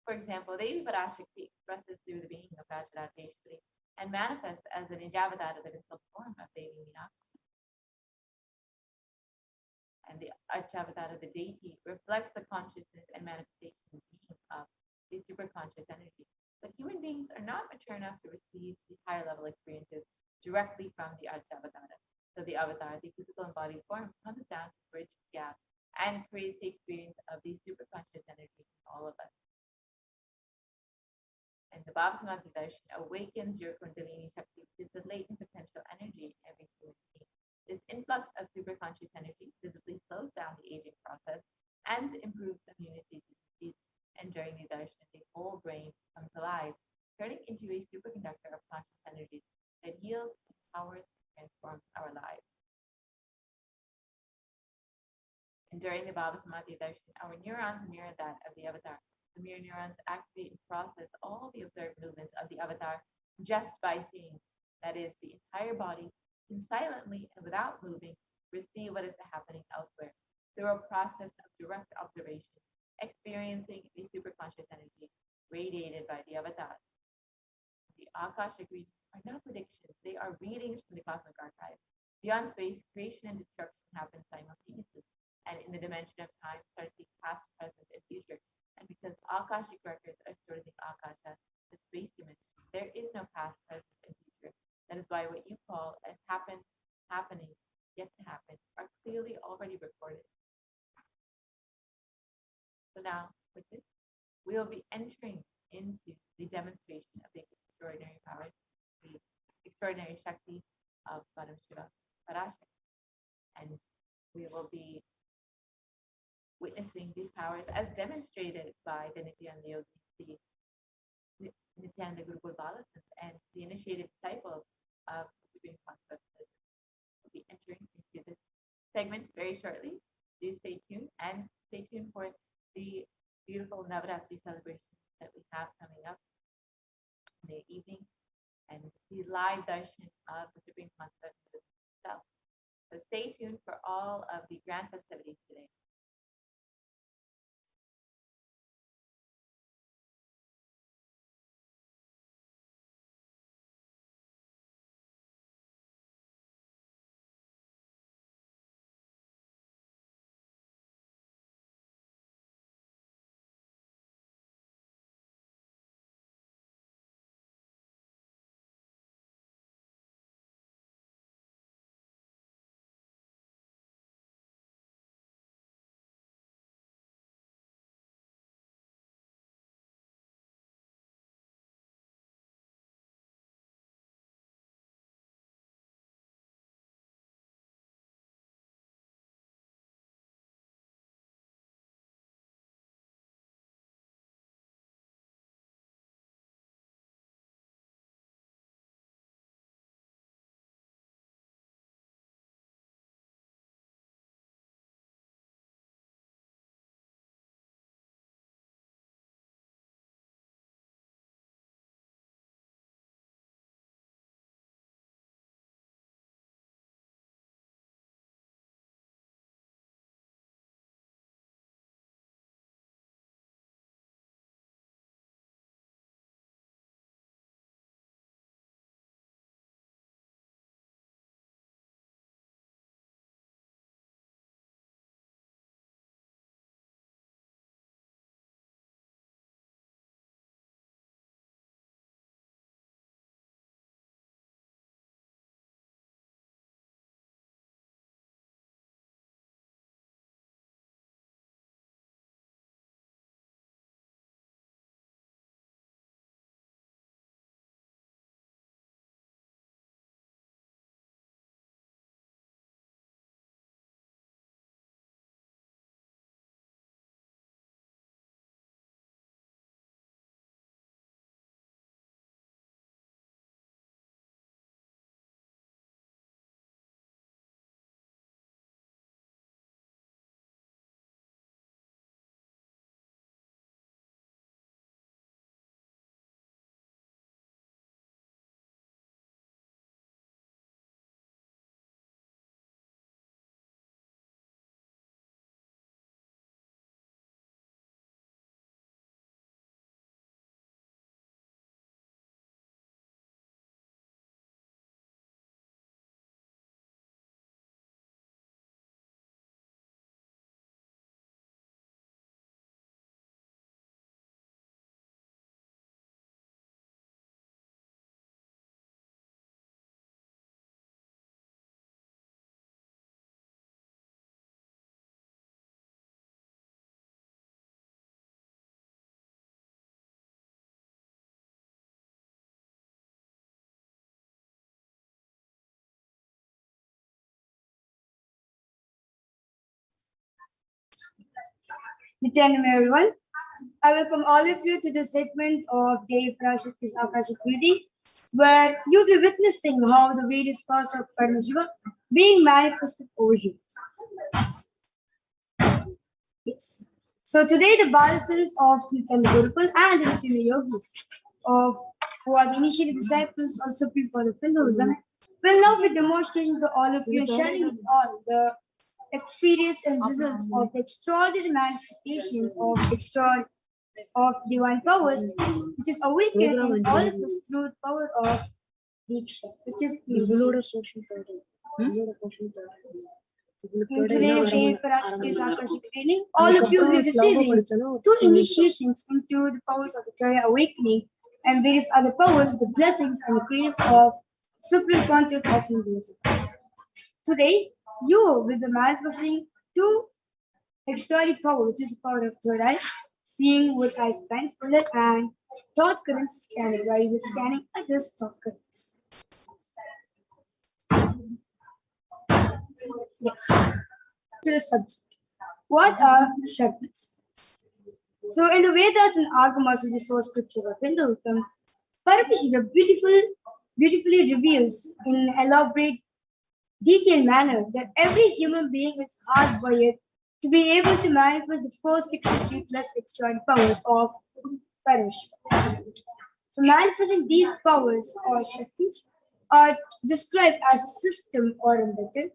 For example, Devi Parashakti expresses through the being of Rajarateshwari and manifests as an Ijavatar, the physical form of Devi Meenakshi. And the Archavatara, the deity, reflects the consciousness and manifestation being of the superconscious energy. But human beings are not mature enough to receive the higher level experiences directly from the Archavatara. So the avatar, the physical embodied form, comes down to bridge the gap and creates the experience of the superconscious energy in all of us. And the Bhavasmati Darshan awakens your Kundalini Shakti, which is the latent potential energy in every human being. This influx of superconscious energy visibly slows down the aging process and improves immunity to disease. And during the darshan, the whole brain comes alive, turning into a superconductor of conscious energy that heals, empowers, and transforms our lives. And during the Bhavasmati darshan, our neurons mirror that of the avatar. The mirror neurons activate and process all the observed movements of the avatar just by seeing. That is, the entire body can silently and without moving receive what is happening elsewhere through a process of direct observation, experiencing the superconscious energy radiated by the avatar. The Akashic readings are not predictions, they are readings from the cosmic archive. Beyond space, creation and destruction happen simultaneously, and in the dimension of time starts the past, present, and future. And because Akashic records are stored in the Akasha, the space dimension, there is no past, present, and future. That is why what you call as happening, yet to happen, are clearly already recorded. So now, with this, we will be entering into the demonstration of the extraordinary powers, the extraordinary Shakti of Paramashivoham Parashakti. And we will be witnessing these powers as demonstrated by the Nithyananda Yogis, the Nithyananda Gurukul Balasans, and the initiated disciples of the Supreme Concept. We'll be entering into this segment very shortly. Do stay tuned and stay tuned for the beautiful Navaratri celebrations that we have coming up in the evening and the live darshan of the Supreme Concept itself. So stay tuned for all of the grand festivities today. Nithyananda everyone. I welcome all of you to this segment of Devi Parashakti's Akashic reading, where you'll be witnessing how the various parts of Paramashiva being manifested over here. Yes. So today the Balasans of Nithyananda Gurukul and the Nithyananda Yogis of who are the initiated disciples of Supreme Lord of Hinduism will now be demonstrating to all of you and sharing with all the experience and results of the extraordinary manifestation of divine powers, which is awakened in all of us through the power of Diksha, which is initiation. In today's Devi Parashakti's Akashic training, all of you will be receiving two initiations into the powers of the Acharya awakening and various other powers with the blessings and the grace of Supreme Pontiff of Hinduism. Today, you will be manifesting two extraordinary powers, which is the power of third eye, seeing with eyes blindfolded, and thought current scanning, where you will be scanning others' thought currents. Yes. To the subject. What are Shaktis? So in the Vedas and Agamas, which is the source scriptures of Hinduism, Paramashiva beautifully reveals in an elaborate, detailed manner that every human being is hardwired to be able to manifest the first 63 plus extraordinary powers of Paramashiva. So manifesting these powers or Shaktis are described as a system or a method,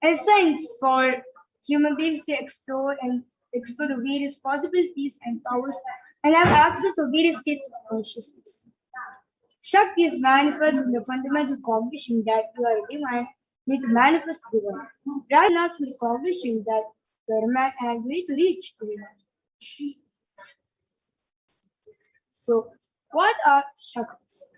a science for human beings to explore the various possibilities and powers and have access to various states of consciousness. Shakti is manifest in the fundamental cognition that you are a divine, need to manifest the divine, rather not from the cognition that you are a man and you need to reach the divine. So, what are Shaktis?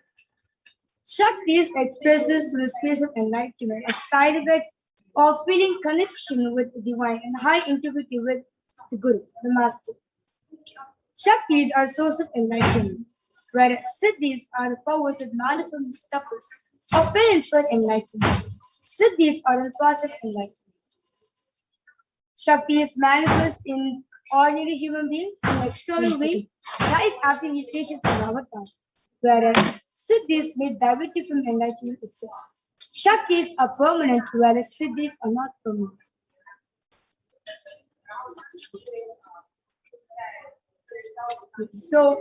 Shaktis expresses from the space of enlightenment, a side effect of feeling connection with the divine and high integrity with the Guru, the Master. Shaktis are source of enlightenment, whereas Siddhis are the powers that manifest the tapas or parents for enlightenment. Siddhis are the path of enlightenment. Shaktis manifest in ordinary human beings in an external way right after initiation from avatar, whereas Siddhis may directly from enlightenment itself. Shaktis are permanent, whereas Siddhis are not permanent. So,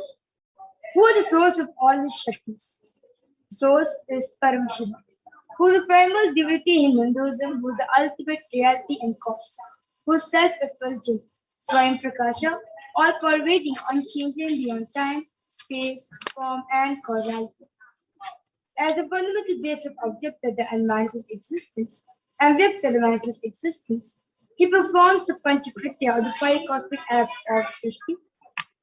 who are the source of all these Shaktis? The source is Paramashiva, who is the primal divinity in Hinduism, who is the ultimate reality and cause, who is self-effulgent, Swayam Prakasha, all pervading, unchanging beyond time, space, form, and causality. As a fundamental base of Avyakta, the unmanifest existence, and Vyakta, the manifest existence, he performs the Panchakritya, or the five cosmic acts of Srishti,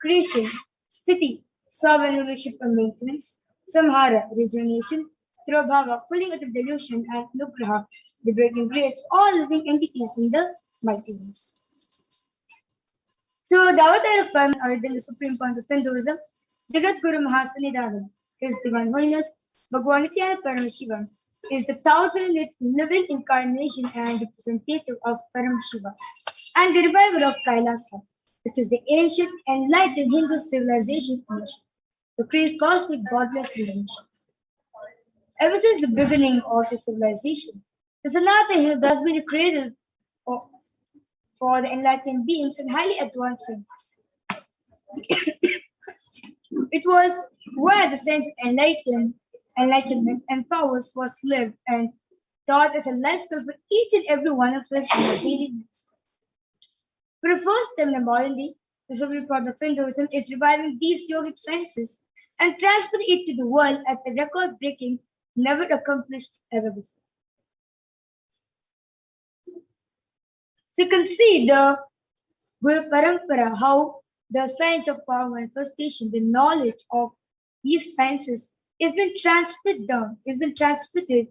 creation, Sthiti, sovereign rulership and maintenance, Samhara, regeneration, Trabhava, pulling out of delusion, and Nugraha, liberating grace, all living entities in the multiverse. So, the avatar of Paramashiva, or the Supreme Point of Hinduism, Jagat Guru Mahasanidavan, His Divine Holiness, Bhagwan Nithyananda Paramashivam, is the 1,008th living incarnation and representative of Paramashiva, and the revival of Kailasa, which is the ancient enlightened Hindu civilization mission, the great cosmic godless revolution. Ever since the beginning of the civilization, the Sanatana Hindu has been a cradle for the enlightened beings and highly advanced senses. It was where the sense of enlightenment and powers was lived and taught as a lifestyle for each and every one of us in our daily lives. For the first time in the modern day, the Supreme Court of Hinduism is reviving these yogic sciences and transferring it to the world at a record-breaking, never accomplished ever before. So you can see the Guru Parampara, how the science of power manifestation, the knowledge of these sciences has been transmitted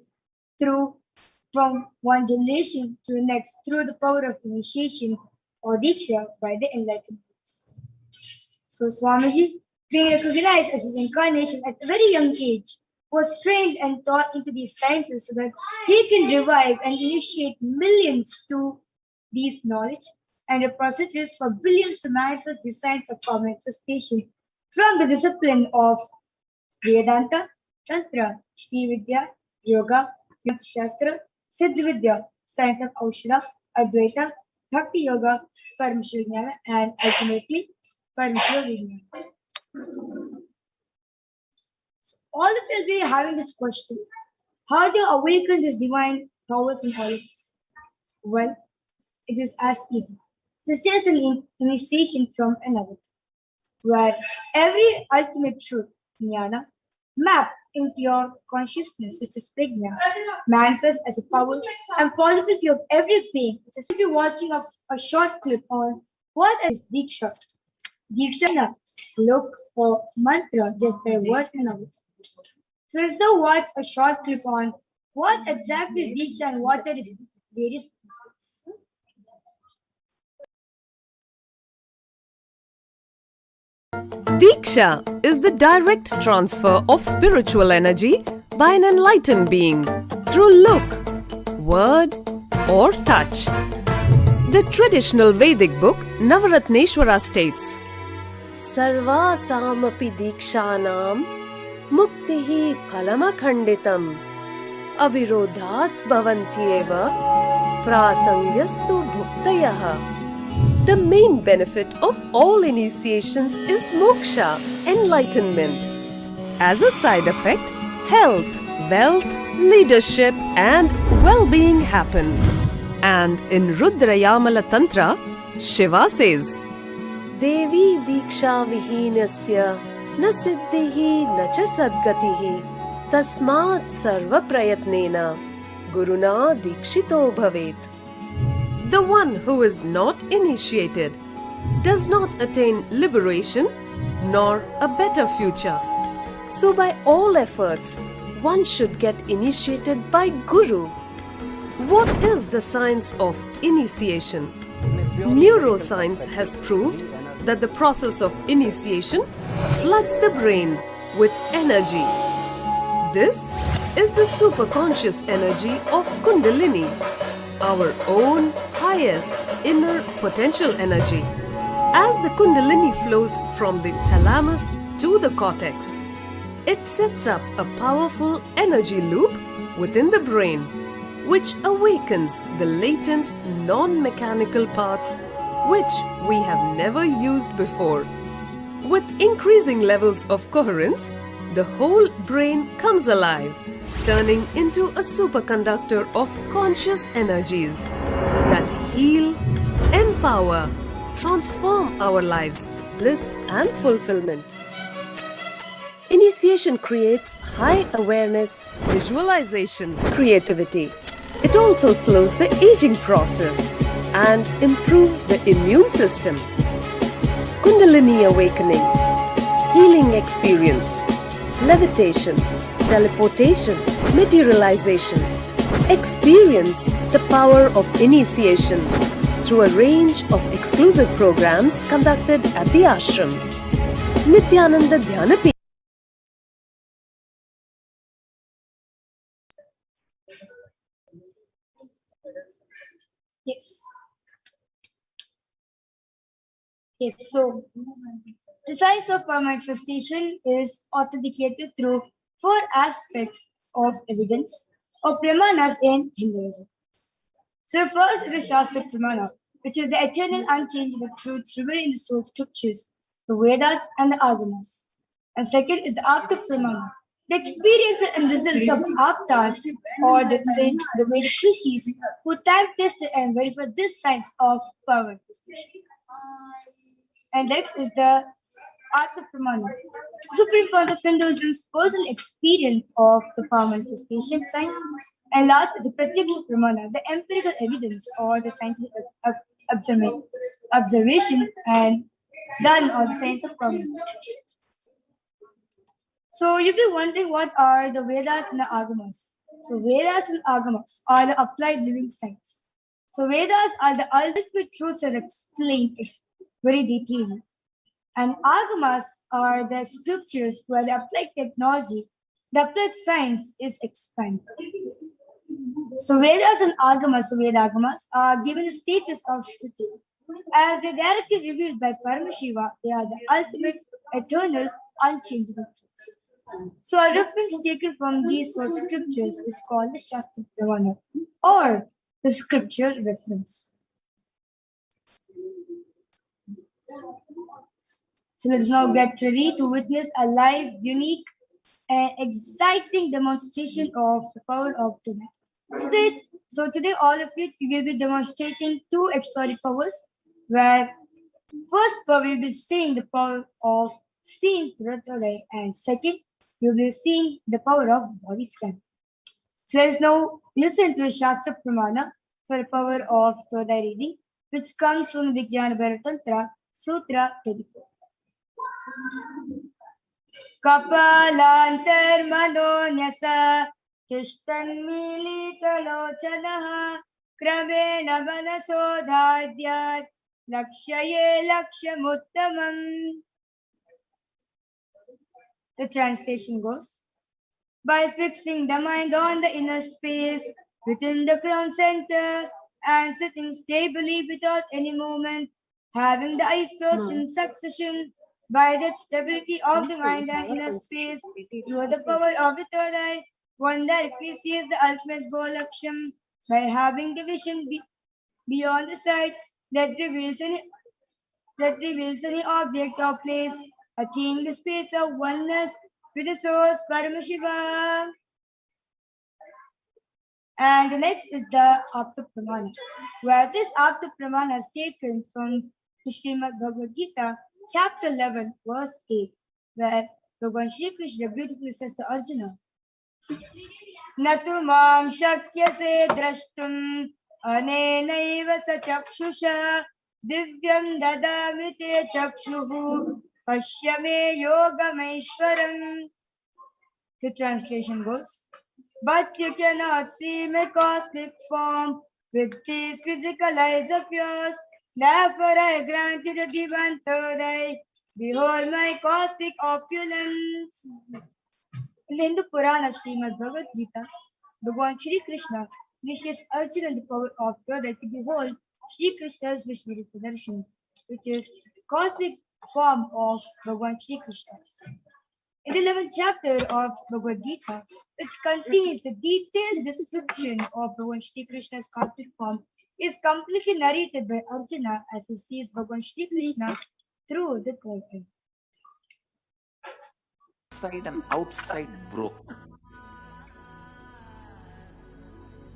through from one generation to the next through the power of initiation or Diksha by the enlightened ones. So Swamiji, being recognized as his incarnation at a very young age, was trained and taught into these sciences so that he can revive and initiate millions to these knowledge and a process for billions to manifest the science of manifestation from the discipline of Vedanta, Tantra, Shri Vidya, Yoga, Yoga Shastra, Siddha Vidya, science of Aushara, Advaita, Bhakti Yoga, Paramashivoham, and ultimately Paramashivoham. All of us will be having this question: how do you awaken this divine powers in all of us? Well, it is as easy. This is just an initiation from another, where every ultimate truth, jnana, mapped into your consciousness, which is prajna, manifests as a power and possibility of every being. Which is, if you're watching a short clip on what is Diksha. Diksha, look for mantra just by word and a word. So let's now watch a short clip on what exactly is Diksha and what are its various parts. Diksha is the direct transfer of spiritual energy by an enlightened being through look, word, or touch. The traditional Vedic book Navaratneshwara states, Sarvasamapi dikshanam muktihi phalamakhanditam avirodhat bhavantyeva prasangyastu bhuktayah. The main benefit of all initiations is moksha, enlightenment. As a side effect, health, wealth, leadership and well-being happen. And in Rudrayamala Tantra, Shiva says, Devi diksha vihinasya na siddhihi na cha sadgatihi tasmat sarva prayatnena guruna dikshito bhavet. The one who is not initiated does not attain liberation nor a better future. So by all efforts, one should get initiated by Guru. What is the science of initiation? Neuroscience has proved that the process of initiation floods the brain with energy. This is the superconscious energy of Kundalini, our own highest inner potential energy. As the Kundalini flows from the thalamus to the cortex, it sets up a powerful energy loop within the brain, which awakens the latent non-mechanical parts which we have never used before. With increasing levels of coherence, the whole brain comes alive, turning into a superconductor of conscious energies that heal, empower, transform our lives, bliss and fulfillment. Initiation creates high awareness, visualization, creativity. It also slows the aging process and improves the immune system. Kundalini awakening, healing experience, levitation, teleportation, materialization. Experience the power of initiation through a range of exclusive programs conducted at the ashram. Nithyananda Paramashivam. Yes. Yes, so the science of manifestation is authenticated through four aspects of evidence or pramanas in Hinduism. So first is the Shastra Pramana, which is the eternal unchangeable truths revealed in the soul scriptures, the Vedas and the Agamas. And second is the Apta Pramana, the experiences and results of Aptas or the saints, the Vedic rishis, who time tested and verified this science of power manifestation. And next is the Atma Pramana, supreme point of Hinduism's personal experience of the power manifestation science. And last is the Pratyaksha Pramana, the empirical evidence or the scientific observation and done on the science of power manifestation. So you'll be wondering what are the Vedas and the Agamas. So Vedas and Agamas are the applied living science. So Vedas are the ultimate truths that explain it very detailedly. And Agamas are the scriptures where the applied technology, the applied science is expanded. So Vedas and Agamas, Veda Agamas, are given the status of Shruti, As they directly revealed by Paramashiva, they are the ultimate, eternal, unchangeable truths. So a reference taken from these source scriptures is called the Shastra Pramana or the scripture reference. So let's now get ready to witness a live, unique, and exciting demonstration of the power of today. So today all of you will be demonstrating two extraordinary powers where first power will be seeing the power of seeing through the eye, and second you will be seeing the power of body scan. So let us now listen to the Shastra Pramana for the power of third eye reading, which comes from Vijnana Bharatantra, Sutra 34. कपालान्तर्मनोन्यसा तिष्ठन्मीलितलोचनः क्रमेण मनसोधाद्यात् लक्ष्ये लक्ष्यमुत्तमम्. The translation goes, by fixing the mind on the inner space within the crown center and sitting stably without any movement, having the eyes closed in succession, by that stability of the mind and inner space, through the power of the third eye, one directly sees the ultimate goal Laksham by having the vision beyond the sight that reveals any object or place, attaining the space of oneness with the source Paramashivoham. And the next is the Apta Pramana, where this Apta Pramana is taken from the Srimad Bhagavad Gita, chapter 11, verse 8, where Bhagavan Shri Krishna beautifully says to Arjuna, Natu mam shakyase drashtum anenaiva sa chakshusha divyam dadami te chakshuhu pashyame yogameshwaram. The translation goes, but you cannot see my cosmic form with these physical eyes of yours. Therefore I grant you the divine third eye. Behold my cosmic opulence. In the Hindu Purana Srimad Bhagavad Gita, Bhagavan Shri Krishna initiates Arjuna the power of third eye to behold Shri Krishna's Vishnu Pradarshani, which is the cosmic form of Bhagavan Shri Krishna. In the 11th chapter of Bhagavad Gita, which contains the detailed description of Bhagavan Shri Krishna's cosmic form, is completely narrated by Arjuna as he sees Bhagavan Shri Krishna through the third eye. Inside and outside broke.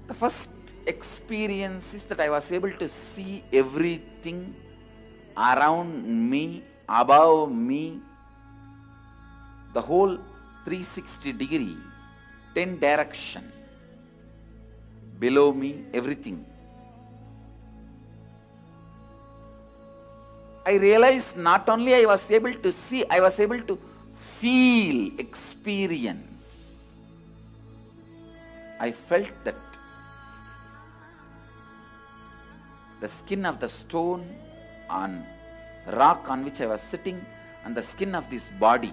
The first experience is that I was able to see everything around me, above me, the whole 360 degree, 10 direction, below me, everything. I realized not only I was able to see, I was able to feel, experience. I felt that the skin of the stone on rock on which I was sitting and the skin of this body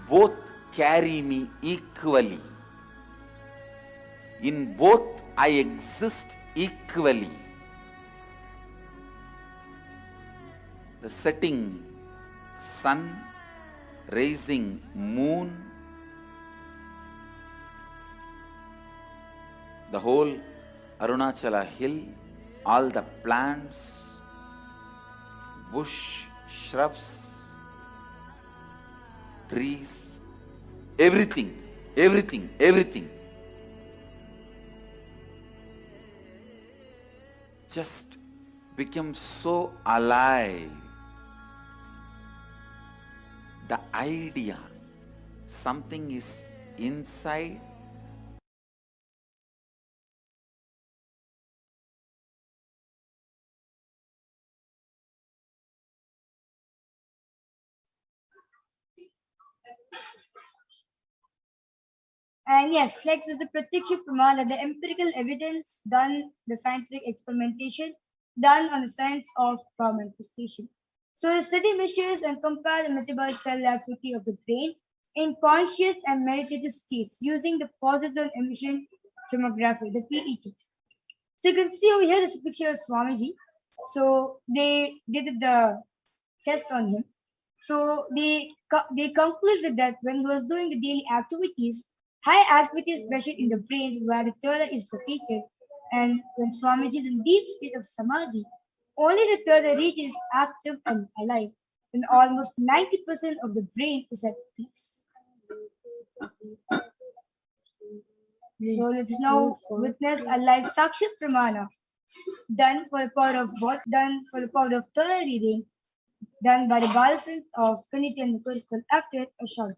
both carry me equally. In both I exist equally. The setting sun, rising moon, the whole Arunachala hill, all the plants, bush, shrubs, trees, everything, everything, everything. Just became so alive. The idea, something is inside. And yes, next is the Pratyaksha Pramana, the empirical evidence done, the scientific experimentation done on the science of power manifestation. So the study measures and compare the metabolic cell activity of the brain in conscious and meditative states using the positron emission tomography, the PET. So you can see over here this picture of Swamiji. So they did the test on him. So they concluded that when he was doing the daily activities, high activity is present in the brain where the third eye is located, and when Swamiji is in deep state of samadhi, only the third eye region is active and alive, and almost 90% of the brain is at peace. So let's now witness a live Sakshi Pramana done for the power of what? Done for the power of third eye reading, done by the Balsins of Nithyananda Paramashivam after a short.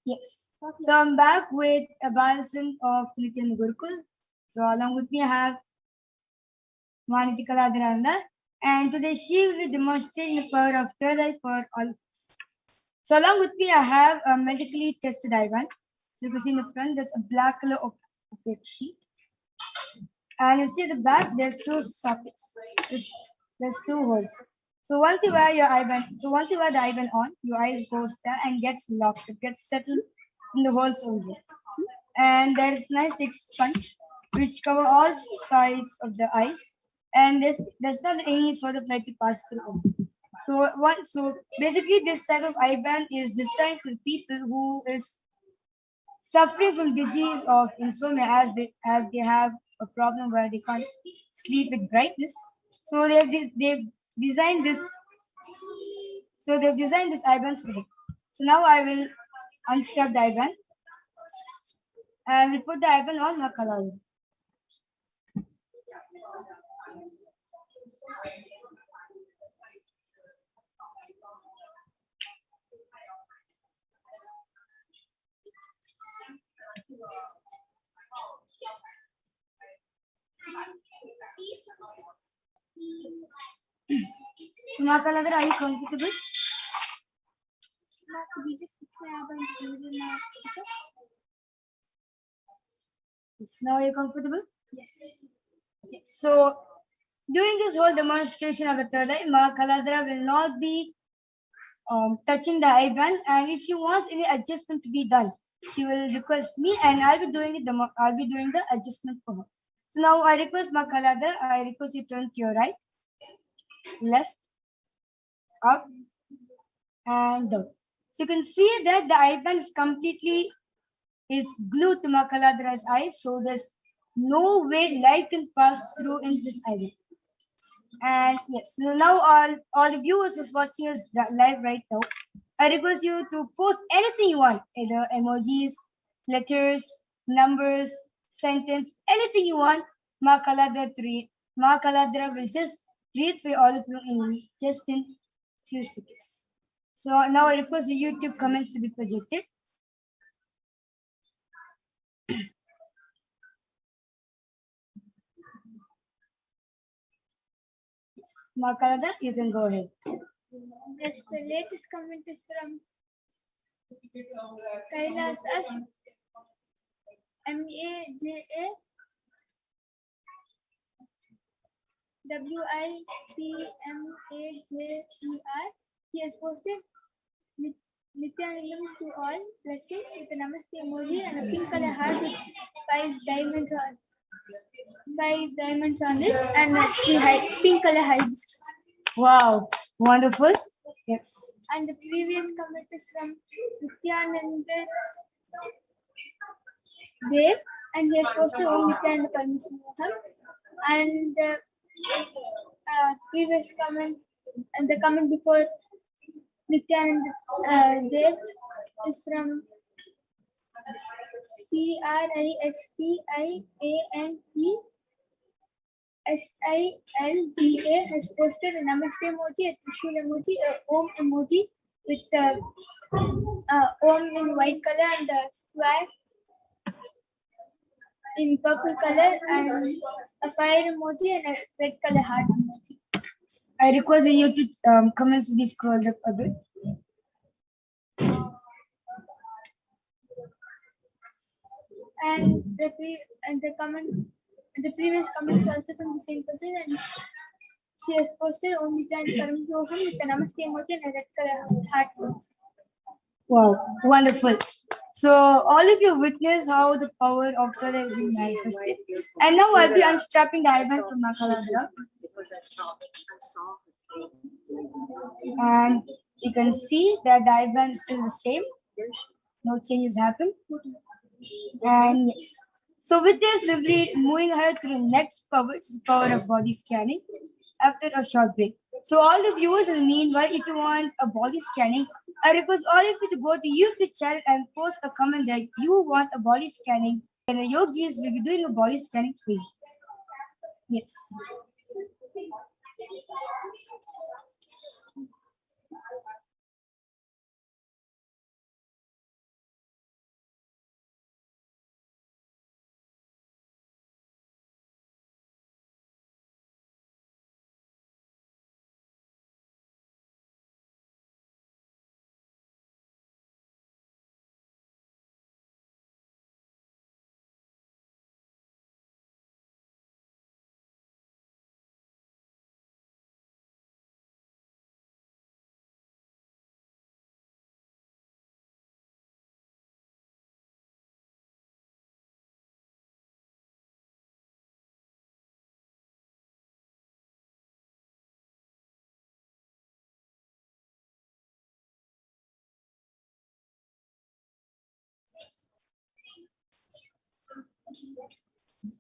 Yes. So I'm back with a Balsan of Nityan Gurukul. So along with me I have Maniti Kaladhananda, and today she will be demonstrating the power of third eye for all of us. So along with me I have a medically tested Ivan. So you can see in the front there's a black color of opaque sheet. And you see at the back there's two sockets. There's two holes. So once you wear the eye band on, your eyes goes there and gets locked. It gets settled in the holes over there. And there's nice thick sponge which cover all sides of the eyes. And there's not any sort of light to pass through. So basically this type of eye band is designed for people who is suffering from disease of insomnia as they have a problem where they can't sleep with brightness. So they've designed this. So they've designed this eye band for them. So now I will unstrap the eye band and we put the eye band on my color. Makaladar, are you comfortable? Yes. Now are you comfortable? Yes. So during this whole demonstration of the third eye, Ma Kaladra will not be touching the eye band, and if she wants any adjustment to be done, she will request me, and I'll be doing it. I'll be doing the adjustment for her. So now I request Ma Kaladra, I request you turn to your right, left, up, and down. So you can see that the eye band is completely glued to Ma Kaladra's eyes, so there's no way light can pass through in this eye band. And yes, so now all the viewers is watching us live right now. I request you to post anything you want, either emojis, letters, numbers, sentence, anything you want. Ma Kaladra will just read for all of you in just in few seconds. So now I request the YouTube comments to be projected. Now, Kalada, you can go ahead. Yes, the latest comment is from Kailas as MAJAWITMAJER. He has posted Nithyanandam to all blessings with a namaste emoji and a pink color heart with 5 diamonds on it, and a pink color hides. Wow, wonderful. Yes. And the previous comment is from Nithyananda Dev, and he has posted Om Nithyananda Paramashivoham. And the previous comment and the comment before Nithyananda Dev is from CRISPIANTSILDA, has posted a namaste emoji, a trishul emoji, a om emoji with the om in white color and the swag in purple color, and a fire emoji and a red color heart emoji. I request the YouTube comments to be scrolled up a bit. And the previous comment is also from the same person, and she has posted Om Nithyananda Paramashivoham with a namaste emoji and a red color heart emoji. Wow, wonderful. So all of you witness how the power of God has been manifested. And now I'll be unstrapping the ribbon from Makalada. And you can see that the ribbon is still the same. No changes happen. And yes. So with this, we'll be moving ahead to the next power, which is the power of body scanning after a short break. So all the viewers in the meanwhile, if you want a body scanning, I request all of you to go to YouTube channel and post a comment that you want a body scanning, and the yogis will be doing a body scanning for you. Yes.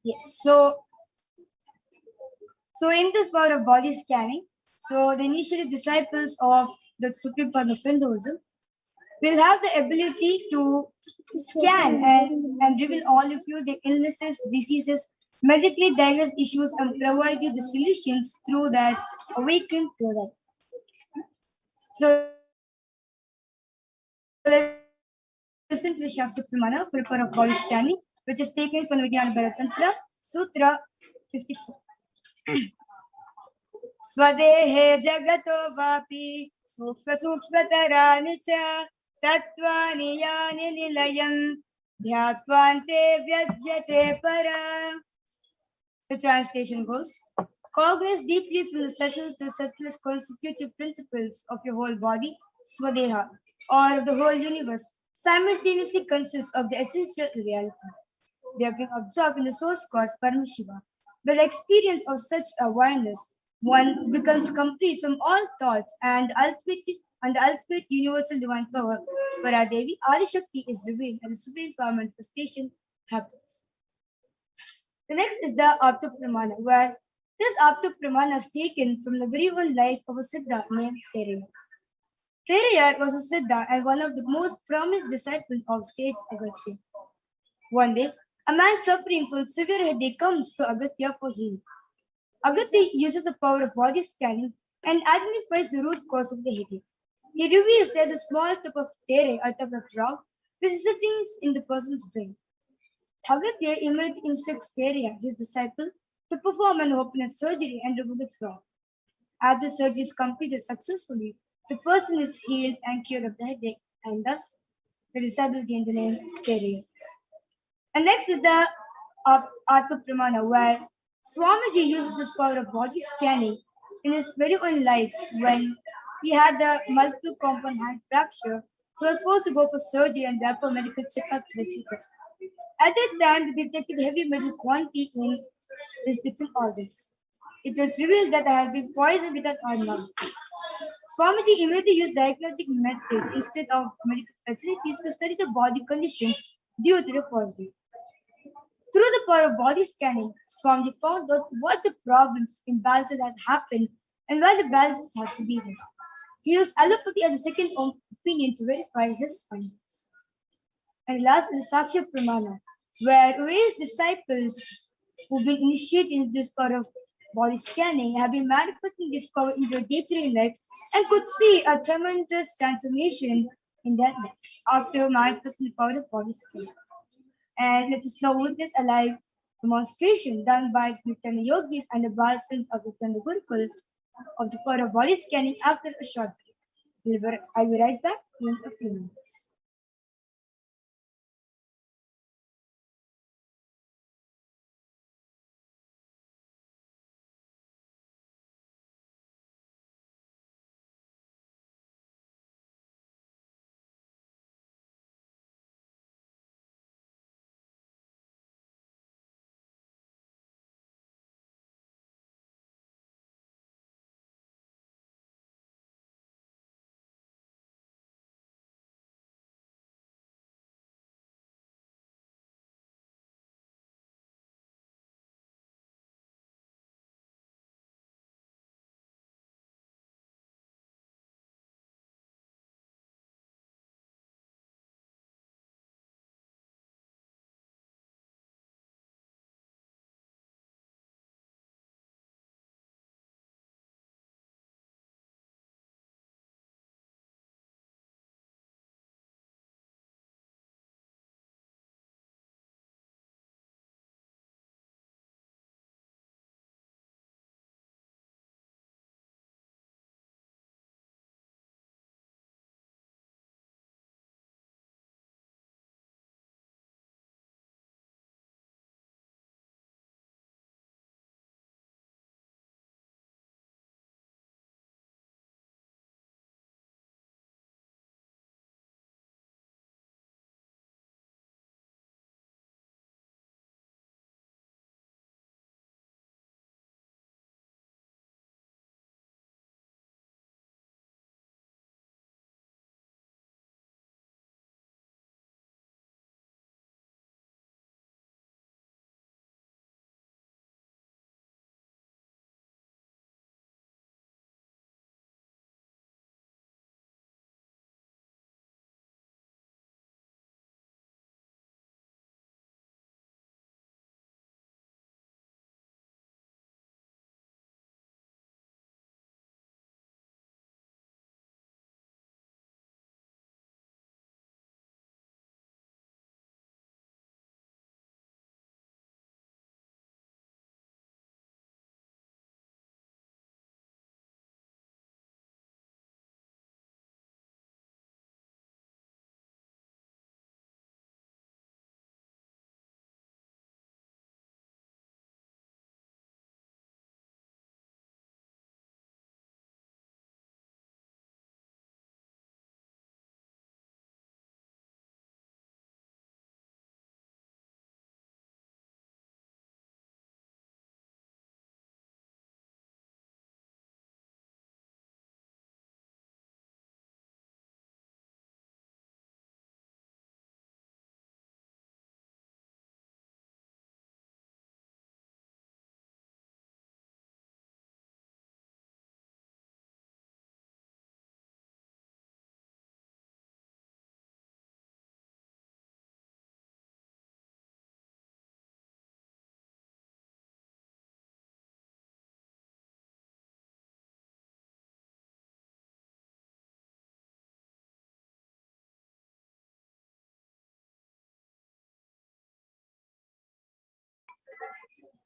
Yes. So in this power of body scanning, so the initial disciples of the supreme path of Hinduism will have the ability to scan and reveal all of you the illnesses, diseases, medically diagnosed issues, and provide you the solutions through that awakened product. So listen to the Shastra Pramana for the power of body scanning, which is taken from the Vijnana Bharatantra, Sutra 54. स्वदेहे जगतो वापि सूक्ष्म सूक्ष्मतराणि च तत्त्वानि यानि निलयं ध्यात्वान्ते व्यज्यते para. The translation goes: cognizance deeply from the subtle to subtlest constitutive principles of your whole body, Swadeha, or of the whole universe, simultaneously consists of the essential reality. They have been absorbed in the source cause Paramashiva. By the experience of such awareness, one becomes complete from all thoughts, and the ultimate universal divine power, Paradevi, Adi-Shakti, is revealed, and the supreme power manifestation happens. The next is the Apta Pramana, where this Apta Pramana is taken from the very own life of a Siddha named Teraya. Teraya was a Siddha and one of the most prominent disciples of sage Agastya. One day, a man suffering from severe headache comes to Agastya for healing. Agatha uses the power of body scanning and identifies the root cause of the headache. He reveals there's a small tip of terre, a type of rock, which is sitting in the person's brain. Agatha immediately instructs Terry, his disciple, to perform an open heart surgery and remove the frog. After surgery is completed successfully, the person is healed and cured of the headache, and thus the disciple gained the name Terry. And next is the Atma Pramana, where Swamiji uses this power of body scanning in his very own life when he had the multiple compound hand fracture. He was forced to go for surgery and therefore medical checkup to the people. At that time, they detected heavy metal quantity in his different organs. It was revealed that I had been poisoned with an armor. Swamiji immediately used diagnostic method instead of medical facilities to study the body condition due to the poisoning. Through the power of body scanning, Swamiji found out what the problems, imbalances had happened and where the balance has to be there. He used allopathy as a second opinion to verify his findings. And last is the Sakshya Pramana, where various disciples who've been initiated in this power of body scanning have been manifesting this power in their day-to-day life and could see a tremendous transformation in their life after manifesting the power of body scanning. And let us now witness a live demonstration done by the Nithyananda yogis and the Balsans of the Nithyananda Gurukul of the power of body scanning after a short break. I'll be right back in a few minutes.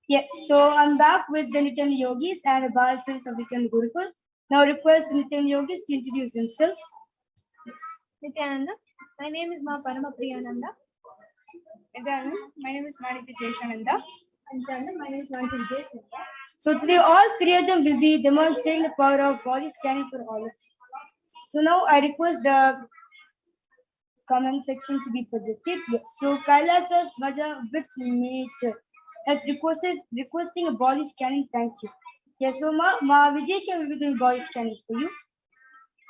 Yes, so I'm back with the Nithyananda Yogis and the Balsins of Nithyananda Gurukul. Now request the Nithyananda Yogis to introduce themselves. Nithyananda, my name is Ma Paramapriyananda. Nithyananda, my name is Maniti Jeshananda. Nithyananda, my name is Maniti Jeshananda. So today all three of them will be demonstrating the power of body scanning for all of you. So now I request the comment section to be projected. Yes. So Kailasa's Vaja with nature has requesting a body scanning. Thank you. Yes, so Ma Vijesha will be doing body scanning for you.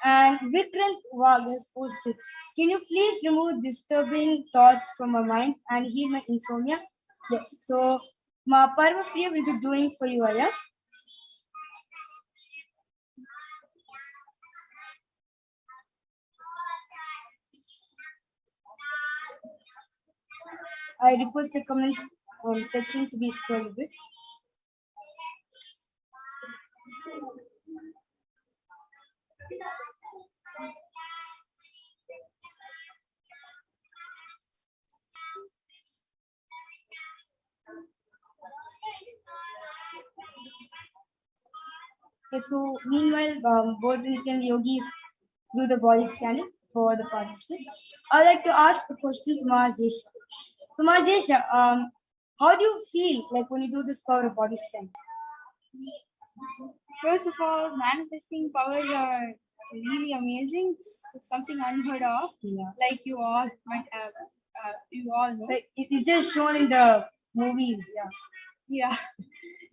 And Vikrant Wag has posted, can you please remove disturbing thoughts from my mind and heal my insomnia? Yes, so Ma Parmapriya will be doing for you, Aya. I request the comments section to be scrolled a bit. Okay, so meanwhile, both the Nithyananda Yogis do the body scanning for the participants. I'd like to ask a question to Majesha. So Majesha, how do you feel like when you do this power of body scan? First of all, manifesting powers are really amazing. It's something unheard of. Yeah. Like you all might have, you all know. Like, it's just shown in the movies. Yeah. Yeah.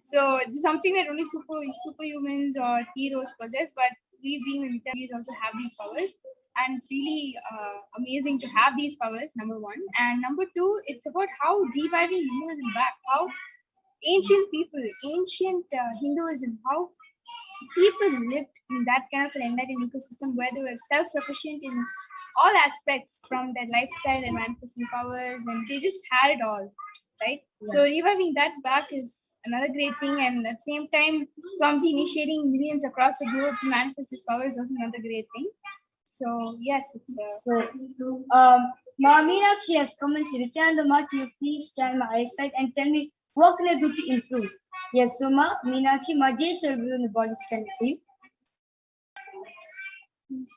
So it's something that only superhumans or heroes possess, but we being in Italy also have these powers. And it's really amazing to have these powers, number one. And number two, it's about how reviving Hinduism back, how ancient people, ancient Hinduism, how people lived in that kind of an enlightened ecosystem where they were self-sufficient in all aspects, from their lifestyle and manifesting powers, and they just had it all, right? Yeah. So reviving that back is another great thing, and at the same time, Swamiji initiating millions across the globe to manifest his powers is also another great thing. So yes, it's Ma Meenakshi has commented, Nithyananda Ma, can you please scan my eyesight and tell me what can I do to improve? Yes, so Ma Meenakshi, Majesha will be on the body scan for you.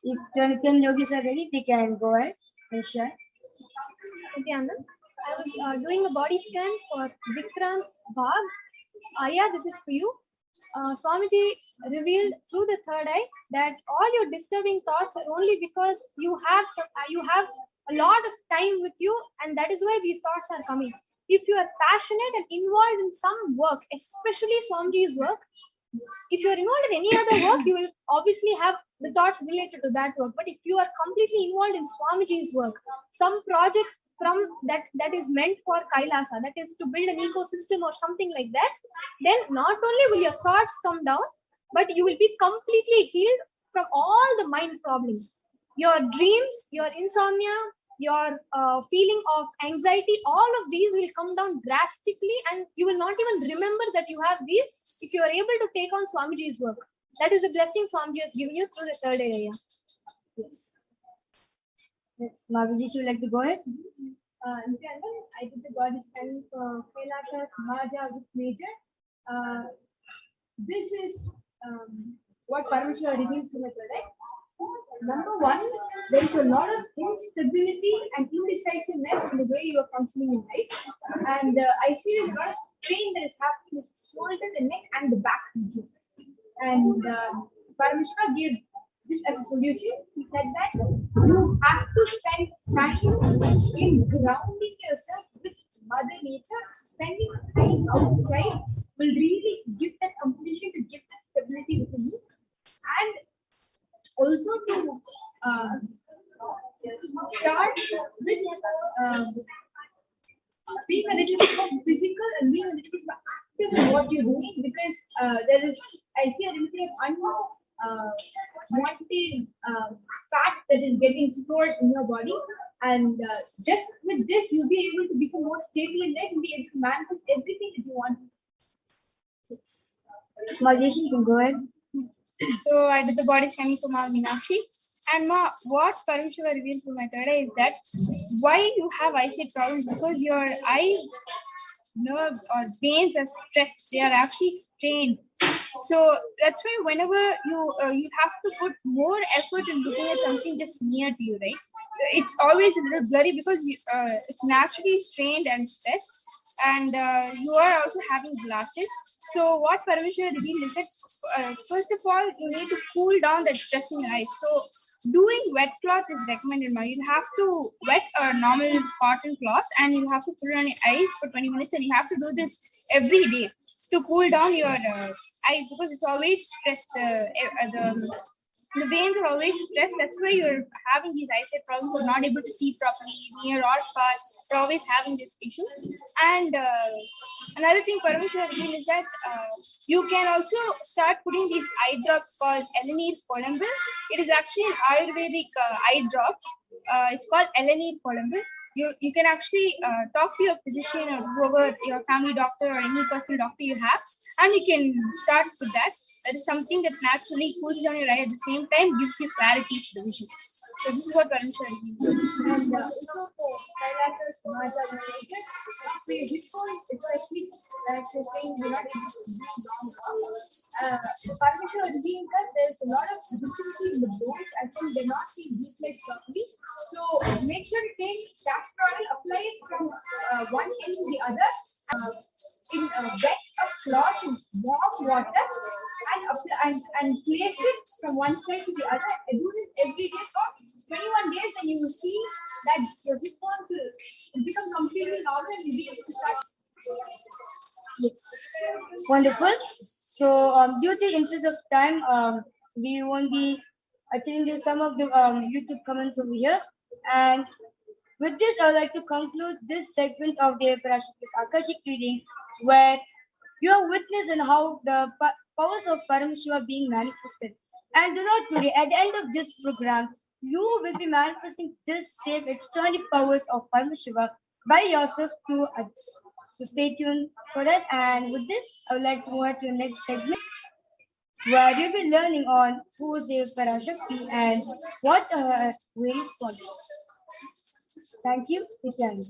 If the Nithyananda Yogis are ready, they can go ahead and share. Nithyananda, I was doing a body scan for Vikrant Bhag. Aya, this is for you. Swamiji revealed through the third eye that all your disturbing thoughts are only because you have a lot of time with you, and that is why these thoughts are coming. If you are passionate and involved in some work, especially Swamiji's work, if you are involved in any other work, you will obviously have the thoughts related to that work. But if you are completely involved in Swamiji's work, some project from that is meant for Kailasa, that is to build an ecosystem or something like that, then not only will your thoughts come down, but you will be completely healed from all the mind problems. Your dreams, your insomnia, your feeling of anxiety, all of these will come down drastically, and you will not even remember that you have these if you are able to take on Swamiji's work. That is the blessing Swamiji has given you through the third area. Yes. Yes, Mahaviji, would you like to go ahead? I did the body scan for Kailasha's Bhaja with major. This is what Paramashivoham revealed to me today. Number one, there is a lot of instability and indecisiveness in the way you are functioning in life. And I see a lot of strain that is happening with the shoulder, the neck, and the back region. And Paramashivoham gave this as a solution. He said that you have to spend time in grounding yourself with Mother Nature. Spending time outside will really give that completion, to give that stability within you, and also to start with being a little bit more physical and being a little bit more active in what you're doing, because I see a little bit of unwanted fat that is getting stored in your body, and just with this you'll be able to become more stable in life and be able to manifest everything that you want. Majesha, you can go ahead. So I did the body scanning for Ma Meenakshi, and Ma, what Paramashivoham revealed to my third eye is that why you have eyesight problems, because your eye nerves or veins are stressed. They are actually strained. So that's why whenever you have to put more effort in looking at something just near to you, right? It's always a little blurry because it's naturally strained and stressed, and you are also having glasses. So what Parameshwara revealed is that first of all, you need to cool down that stress in your eyes. So doing wet cloth is recommended now. You have to wet a normal cotton cloth and you have to put it on your eyes for 20 minutes, and you have to do this every day to cool down your eyes, because it's always stressed. The veins are always stressed. That's why you're having these eyesight problems or not able to see properly near or far. You're always having this issue. And another thing Parameshwar revealed is that you can also start putting these eye drops called Elanir Kolambu. It is actually an Ayurvedic eye drops. It's called Elanir Kolambu. You can actually talk to your physician or whoever, your family doctor or any personal doctor you have, and you can start with that. That is something that naturally cools down your eye, at the same time gives you clarity to the vision. So this is what Parameshwar is. And also for eyeglasses, Maja related, which one especially like you're saying you're not able to breathe long. The Parameshwara revealed that there's a lot of difficulty in the bones. I think they're not being reflected properly. So make sure to take castor oil, apply it from one end to the other. In wet a cloth in warm water and apply, and place it from one side to the other. I do this every day for 21 days, and you will see that your hip bones will become completely normal and you'll be able to start. Yes, wonderful. So, due to interest of time, we won't be attending some of the YouTube comments over here. And with this, I would like to conclude this segment of the Parashakti's Akashic reading, where you are witness in how the powers of Paramashiva being manifested. And do not worry, at the end of this program, you will be manifesting this same extraordinary powers of Paramashiva by yourself to others. So stay tuned for that. And with this, I would like to move on to the next segment, where you'll be learning on who is the Parashakti and what are her various qualities. Thank you, Nithyananda.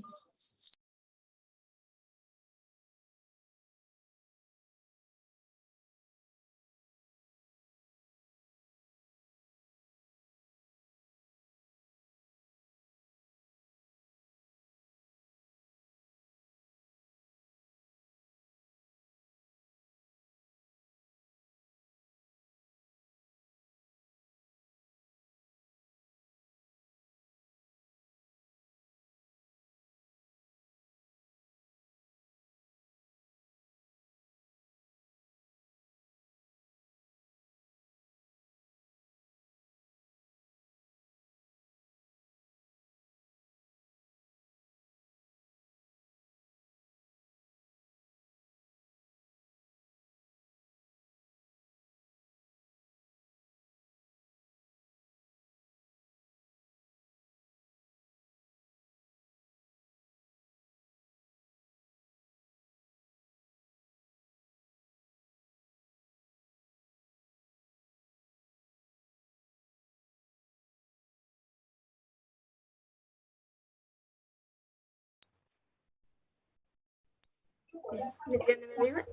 Nithyananda, everyone.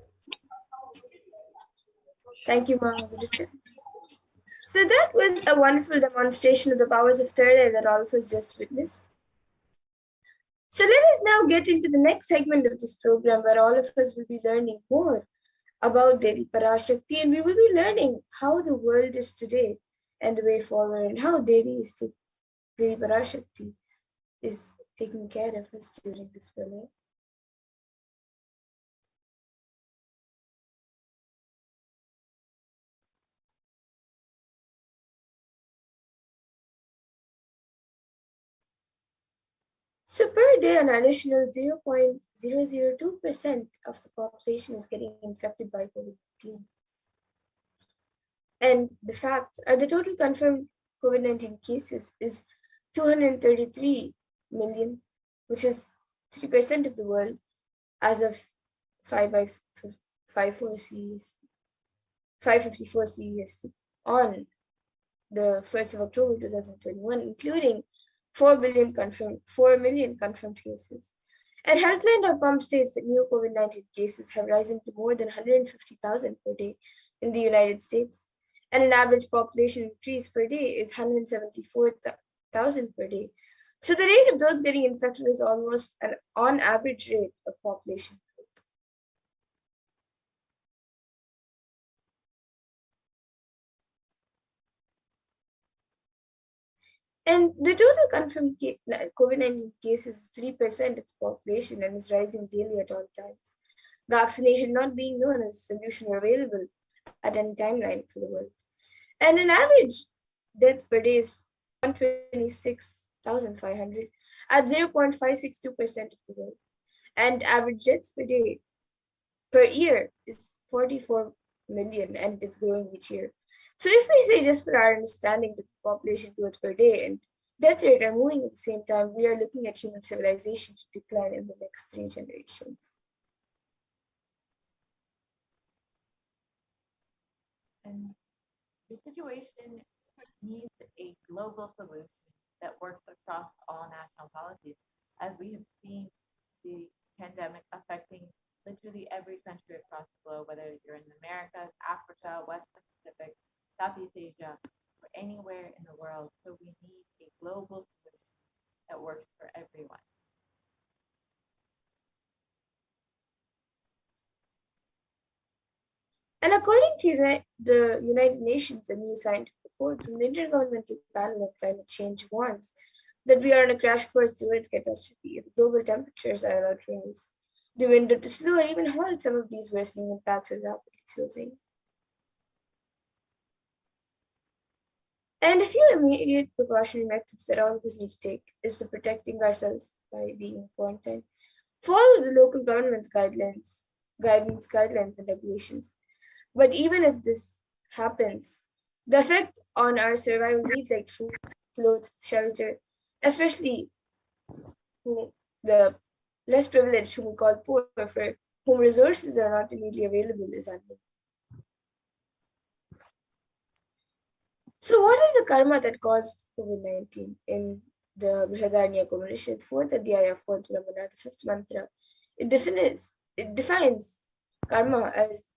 Thank you, Mahavir. So that was a wonderful demonstration of the powers of third eye that all of us just witnessed. So let us now get into the next segment of this program, where all of us will be learning more about Devi Parashakti, and we will be learning how the world is today and the way forward, and how Devi Parashakti is taking care of us during this prayer. So per day, an additional 0.002% of the population is getting infected by COVID-19. And the facts are the total confirmed COVID-19 cases is 233 million, which is 3% of the world as of 554 CES on the 1st of October 2021, including 4 million confirmed cases. And Healthline.com states that new COVID-19 cases have risen to more than 150,000 per day in the United States, and an average population increase per day is 174,000 per day. So the rate of those getting infected is almost an on average rate of population. And the total confirmed COVID-19 cases is 3% of the population and is rising daily at all times. Vaccination not being known as a solution or available at any timeline for the world. And an average death per day is 126,500 at 0.562% of the world. And average deaths per day per year is 44 million and it's growing each year. So if we say just for our understanding the population growth per day and death rate are moving at the same time, we are looking at human civilization to decline in the next 3 generations. And the situation needs a global solution that works across all national policies, as we have seen the pandemic affecting literally every country across the globe, whether you're in the Americas, Africa, Western Pacific, Southeast Asia, or anywhere in the world. So we need a global solution that works for everyone. And according to the United Nations, a new scientific report from the Intergovernmental Panel on Climate Change warns that we are on a crash course towards catastrophe if global temperatures are allowed to rise. The window to slow or even halt some of these worsening impacts is rapidly closing. And a few immediate precautionary methods that all of us need to take is to protecting ourselves by being in quarantine. Follow the local government's guidelines, and regulations. But even if this happens, the effect on our survival needs like food, clothes, shelter, especially the less privileged whom we call poor, for whom resources are not immediately available, is unknown. So what is the karma that caused COVID-19? In the Brihadaranyaka Upanishad, 4th Adhyaya, 4th Brahmana, the 5th mantra, it defines karma as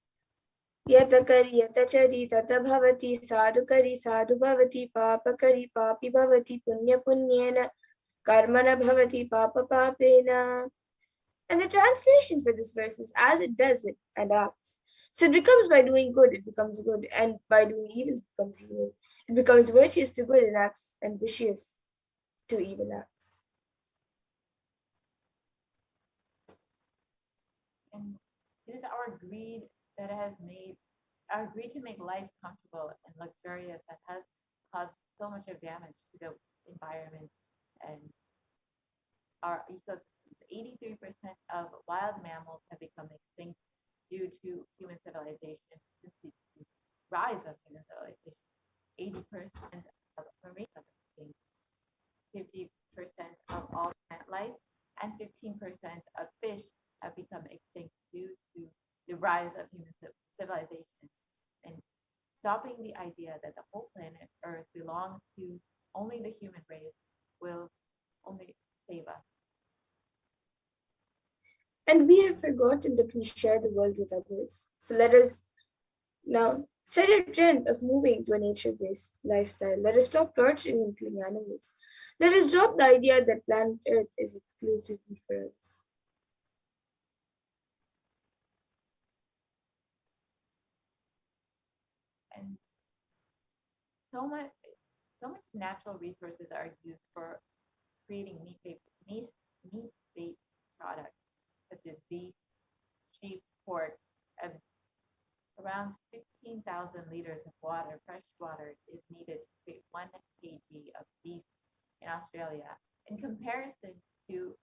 Yatakari yatachari tata bhavati sadhukari sadhu bhavati papakari papi bhavati punya punyena karmana bhavati papa papena. And the translation for this verse is as it does it and acts. So it becomes by doing good, it becomes good, and by doing evil, it becomes evil. It becomes virtuous to good and acts, and vicious to evil acts. And it is our greed that has made our greed to make life comfortable and luxurious that has caused so much of damage to the environment and our ecosystems. 83% of wild mammals have become extinct due to human civilization since the rise of human civilization. 80% of marine life extinct, 50% of all plant life, and 15% of fish have become extinct due to the rise of human civilization. And stopping the idea that the whole planet Earth belongs to only the human race will only save us. And we have forgotten that we share the world with others. So let us now set a trend of moving to a nature-based lifestyle. Let us stop torturing and killing animals. Let us drop the idea that planet Earth is exclusively for us. And so much natural resources are used for creating meat-based products such as beef, sheep, pork, and around 15,000 liters of water, fresh water, is needed to create 1 kg of beef in Australia, in comparison to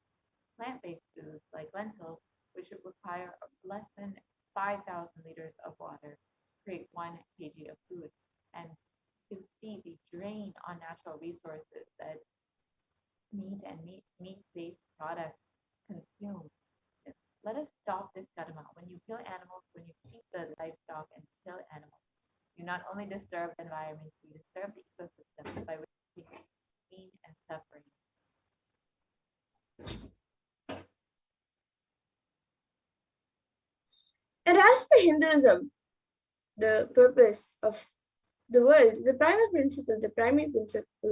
plant-based foods like lentils, which require less than 5,000 liters of water to create 1 kg of food. And you can see the drain on natural resources that meat and meat-based products consume. Let us stop this karma. When you kill animals, when you keep the livestock and kill animals, you not only disturb the environment, you disturb the ecosystem by reducing pain and suffering. As per Hinduism, the purpose of the world, the primary principle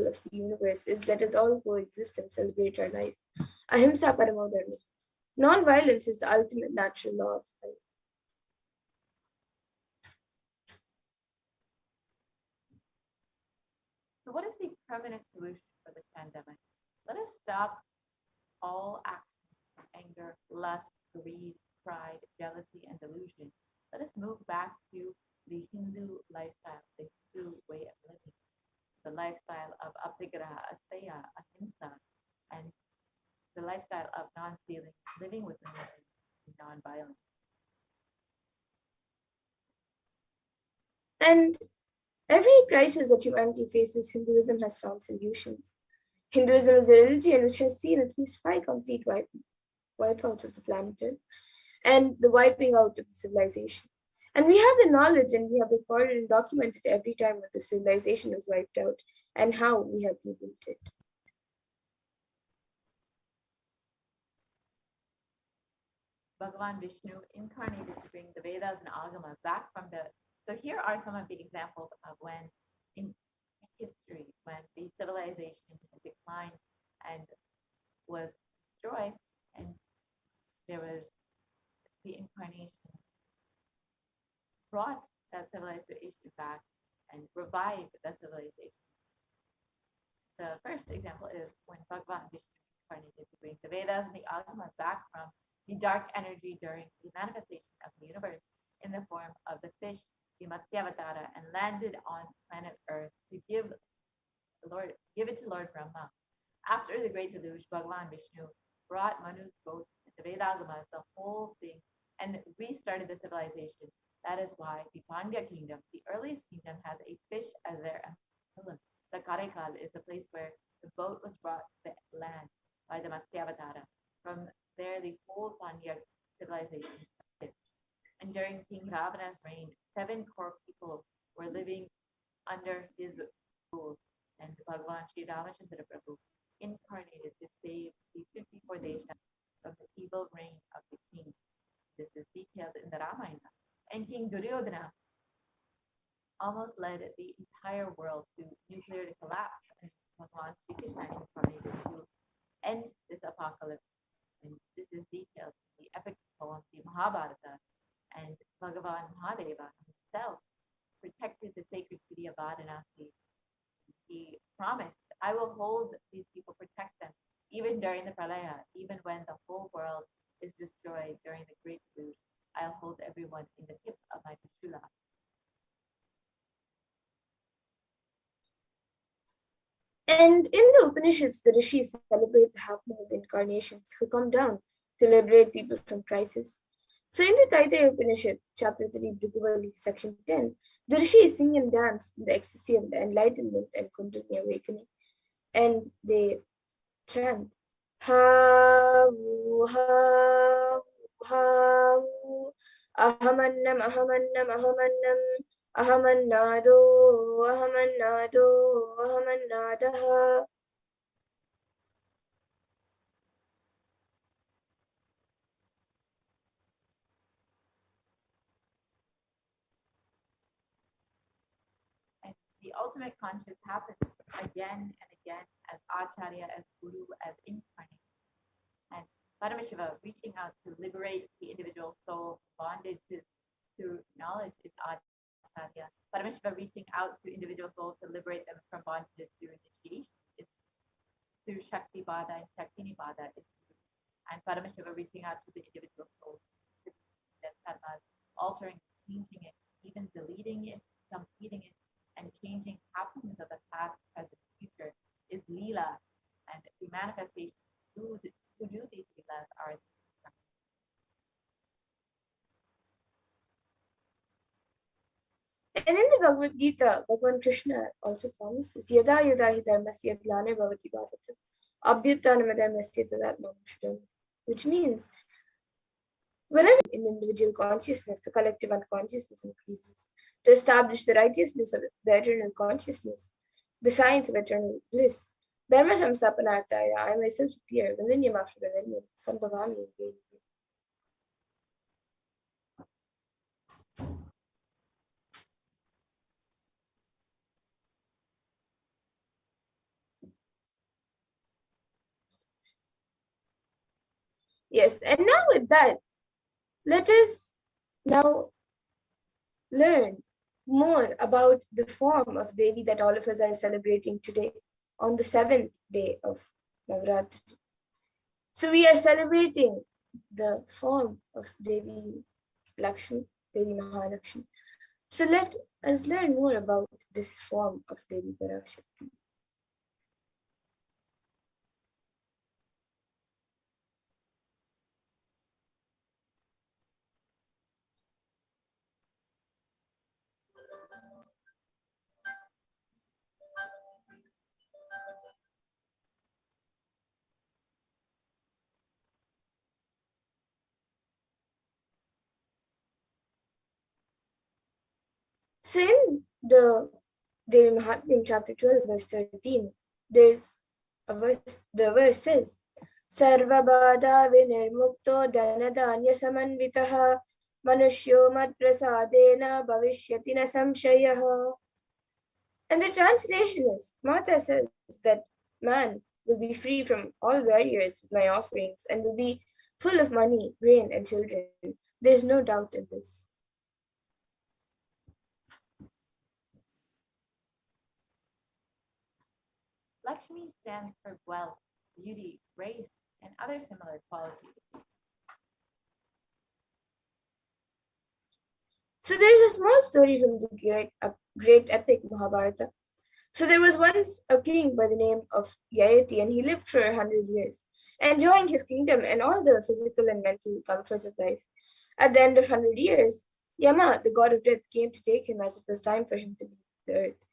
of the universe is let us all coexist and celebrate our life. Ahimsa Paramo Dharma. Non-violence is the ultimate natural law of life. So what is the permanent solution for this pandemic? Let us stop all actions of anger, lust, greed, pride, jealousy, and delusion. Let us move back to the Hindu lifestyle, the Hindu way of living, the lifestyle of apigraha, asteya, ahimsa, and the lifestyle of non-stealing, living with non-violence. And every crisis that humanity faces, Hinduism has found solutions. Hinduism is a religion which has seen at least 5 complete wipeouts of the planet Earth and the wiping out of the civilization. And we have the knowledge and we have recorded and documented every time that the civilization was wiped out and how we have rebuilt it. Bhagavan Vishnu incarnated to bring the Vedas and Agamas back from the. So here are some of the examples of when in history, when the civilization declined and was destroyed, and there was the incarnation brought that civilization back and revived the civilization. The first example is when Bhagavan Vishnu incarnated to bring the Vedas and the Agamas back from the dark energy during the manifestation of the universe in the form of the fish, the Matsyavatara, and landed on planet Earth to give it to Lord Brahma. After the great deluge, Bhagavan Vishnu brought Manu's boat and the Vedagamas, the whole thing, and restarted the civilization. That is why the Pandya kingdom, the earliest kingdom, has a fish as their emblem. The Karaikal is the place where the boat was brought to the land by the Matsyavatara. From there, the whole Pandya civilization started. And during King Ravana's reign, 7 crore people were living under his rule. And Bhagavan Sri Ramachandra Prabhu incarnated to save the 54 Deshas from the evil reign of the king. This is detailed in the Ramayana. And King Duryodhana almost led the entire world to nuclear collapse. And Bhagavan Sri Krishna incarnated to end this apocalypse. And this is detailed in the epic poem, the Mahabharata. And Bhagavan Mahadeva himself protected the sacred city of Varanasi. He promised, I will hold these people, protect them, even during the pralaya, even when the whole world is destroyed during the great deluge. I'll hold everyone in the tip of my trishula. And in the Upanishads, the rishis celebrate the half-mold incarnations who come down to liberate people from crisis. So in the Taittiriya Upanishad, chapter 3, Bhrigavali, section 10, the rishis sing and dance in the ecstasy of the enlightenment and Kundalini awakening. And they chant, Havu, Havu, Havu, Ahamannam, Ahamannam, Ahamannam, Ahamannado, Ahamannado, Ahamannadaha. And the ultimate conscious happens again and again as Acharya, as Guru, as incarnate. And Paramashiva reaching out to liberate the individual soul bonded to knowledge is Acharya. Paramashiva reaching out to individual souls to liberate them from bondages through initiation is through Shakti Bada and Shaktini Bada is Guru. And Paramashiva reaching out to the individual souls to their karmas, altering, changing it, even deleting it, completing it, and changing happenings of the past, present, future is Leela. And the manifestation to do these Leelas are. And in the Bhagavad Gita, Bhagavan Krishna also promises, Yada yada hi dharmasya glane bhavati bharata, abhyutanam dharmasya tadatmam, which means whenever in individual consciousness, the collective unconsciousness increases. To establish the righteousness of the eternal consciousness, the science of eternal bliss, Dharma samstapanarthaya, I myself appear, millennium after millennium, sambhavami again. Yes, and now with that, let us now learn more about the form of Devi that all of us are celebrating today on the seventh day of Navratri. So we are celebrating the form of Devi Lakshmi, Devi Mahalakshmi. So let us learn more about this form of Devi Parashakti. So in the Devi Mahatmya chapter 12, verse 13, there's a verse, the verse says, Sarvabada vinirmukto dhanadanya samanvitaha manushyo madprasadena bhavishyati na samshayaha. And the translation is, Mata says that man will be free from all barriers with my offerings and will be full of money, grain, and children. There's no doubt in this. Lakshmi stands for wealth, beauty, grace, and other similar qualities. So there's a small story from the great epic Mahabharata. So there was once a king by the name of Yayati, and he lived for 100 years, enjoying his kingdom and all the physical and mental comforts of life. At the end of 100 years, Yama, the god of death, came to take him as it was time for him to leave the earth.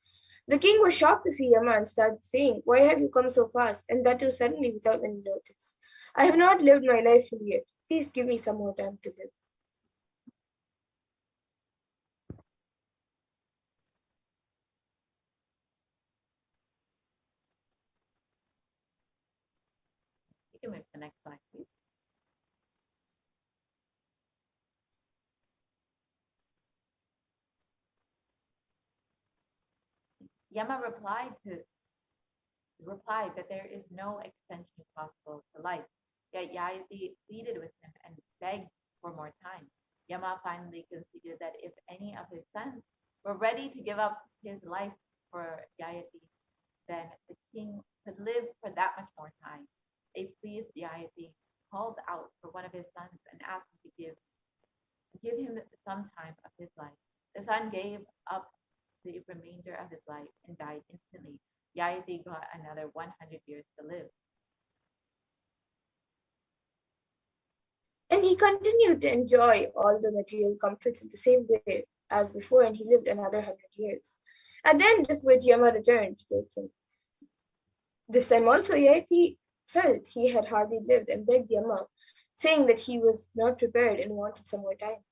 The king was shocked to see Yama and started saying, Why have you come so fast, and that too suddenly without any notice? I have not lived my life fully yet. Please give me some more time to live. You can move to the next slide, please. Yama replied that there is no extension possible to life. Yet Yayati pleaded with him and begged for more time. Yama finally conceded that if any of his sons were ready to give up his life for Yayati, then the king could live for that much more time. A pleased Yayati called out for one of his sons and asked him to give him some time of his life. The son gave up the remainder of his life and died instantly. Yayati got another 100 years to live. And he continued to enjoy all the material comforts in the same way as before, and he lived another 100 years. At the end of which Yama returned to take him. This time also Yeti felt he had hardly lived and begged Yama, saying that he was not prepared and wanted some more time.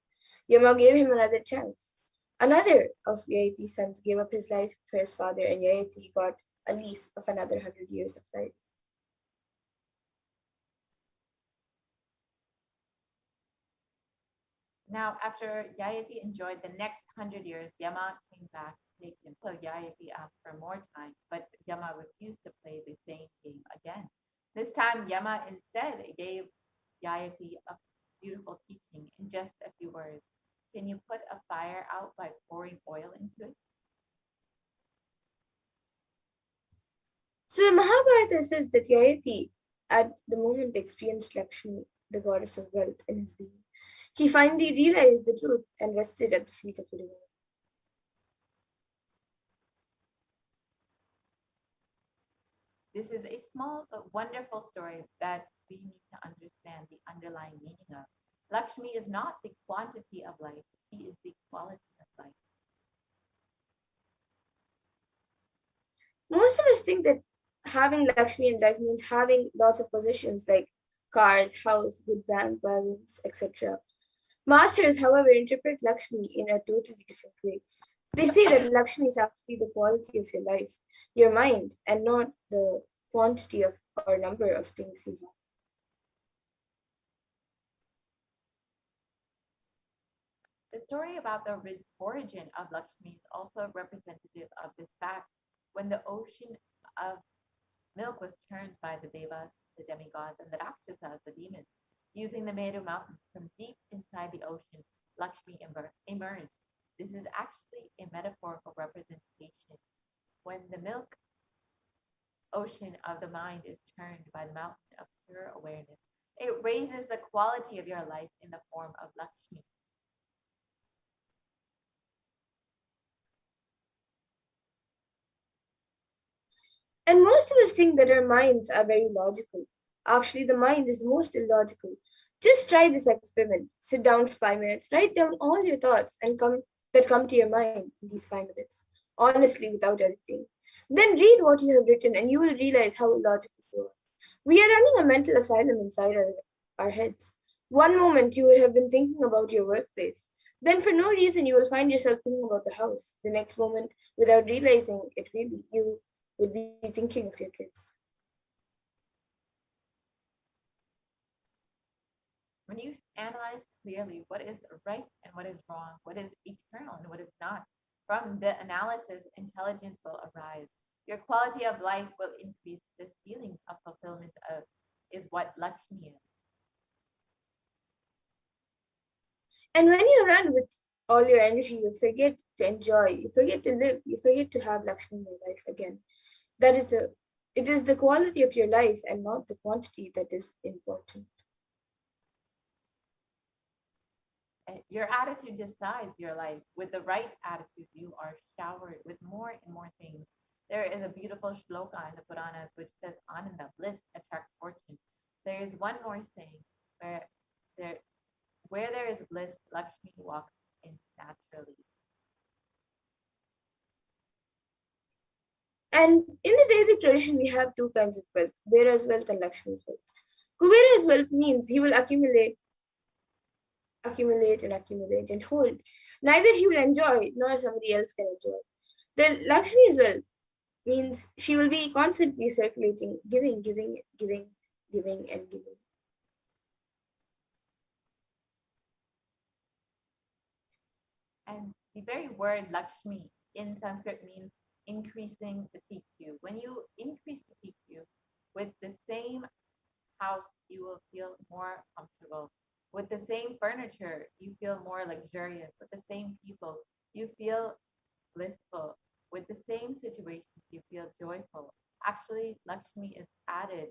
Yama gave him another chance. Another of Yeti's sons gave up his life for his father, and Yeti got a lease of another 100 years of life. Now, after Yayati enjoyed the next 100 years, Yama came back to take him. So Yayati asked for more time, but Yama refused to play the same game again. This time, Yama instead gave Yayati a beautiful teaching in just a few words. Can you put a fire out by pouring oil into it? So the Mahabharata says that Yayati at the moment experienced Lakshmi, the goddess of wealth, in his being. He finally realized the truth and rested at the feet of the divine. This is a small but wonderful story that we need to understand the underlying meaning of. Lakshmi is not the quantity of life, she is the quality of life. Most of us think that having Lakshmi in life means having lots of possessions like cars, house, good bank balance, etc. Masters, however, interpret Lakshmi in a totally different way. They say that Lakshmi is actually the quality of your life, your mind, and not the quantity of or number of things you have. The story about the origin of Lakshmi is also representative of this fact. When the ocean of milk was turned by the devas, the demigods, and the rakshasas, the demons, Using the Meru mountain from deep inside the ocean, Lakshmi emerged. This is actually a metaphorical representation. When the milk ocean of the mind is turned by the mountain of pure awareness, it raises the quality of your life in the form of Lakshmi. And most of us think that our minds are very logical. Actually, the mind is the most illogical. Just try this experiment. Sit down for 5 minutes, write down all your thoughts and come to your mind in these 5 minutes, honestly, without editing. Then read what you have written and you will realize how illogical you are. We are running a mental asylum inside our heads. One moment you would have been thinking about your workplace. Then for no reason you will find yourself thinking about the house. The next moment, without realizing it really, you would be thinking of your kids. When you analyze clearly what is right and what is wrong, what is eternal and what is not, from the analysis, intelligence will arise. Your quality of life will increase. This feeling of fulfillment is what Lakshmi is. And when you run with all your energy, you forget to enjoy, you forget to live, you forget to have Lakshmi in your life again. It is the quality of your life and not the quantity that is important. Your attitude decides your life. With the right attitude, you are showered with more and more things. There is a beautiful shloka in the Puranas which says, Ananda, bliss attracts fortune. There is one more saying where there is bliss, Lakshmi walks in naturally. And in the Vedic tradition, we have two kinds of wealth, Kubera's wealth and Lakshmi's wealth. Kubera's wealth means he will accumulate and hold. Neither he will enjoy nor somebody else can enjoy. The Lakshmi's wealth means she will be constantly circulating, giving, and giving. And the very word Lakshmi in Sanskrit means increasing the TQ. When you increase the TQ with the same house, you will feel more comfortable. With the same furniture, you feel more luxurious. With the same people, you feel blissful. With the same situations, you feel joyful. Actually, Lakshmi is added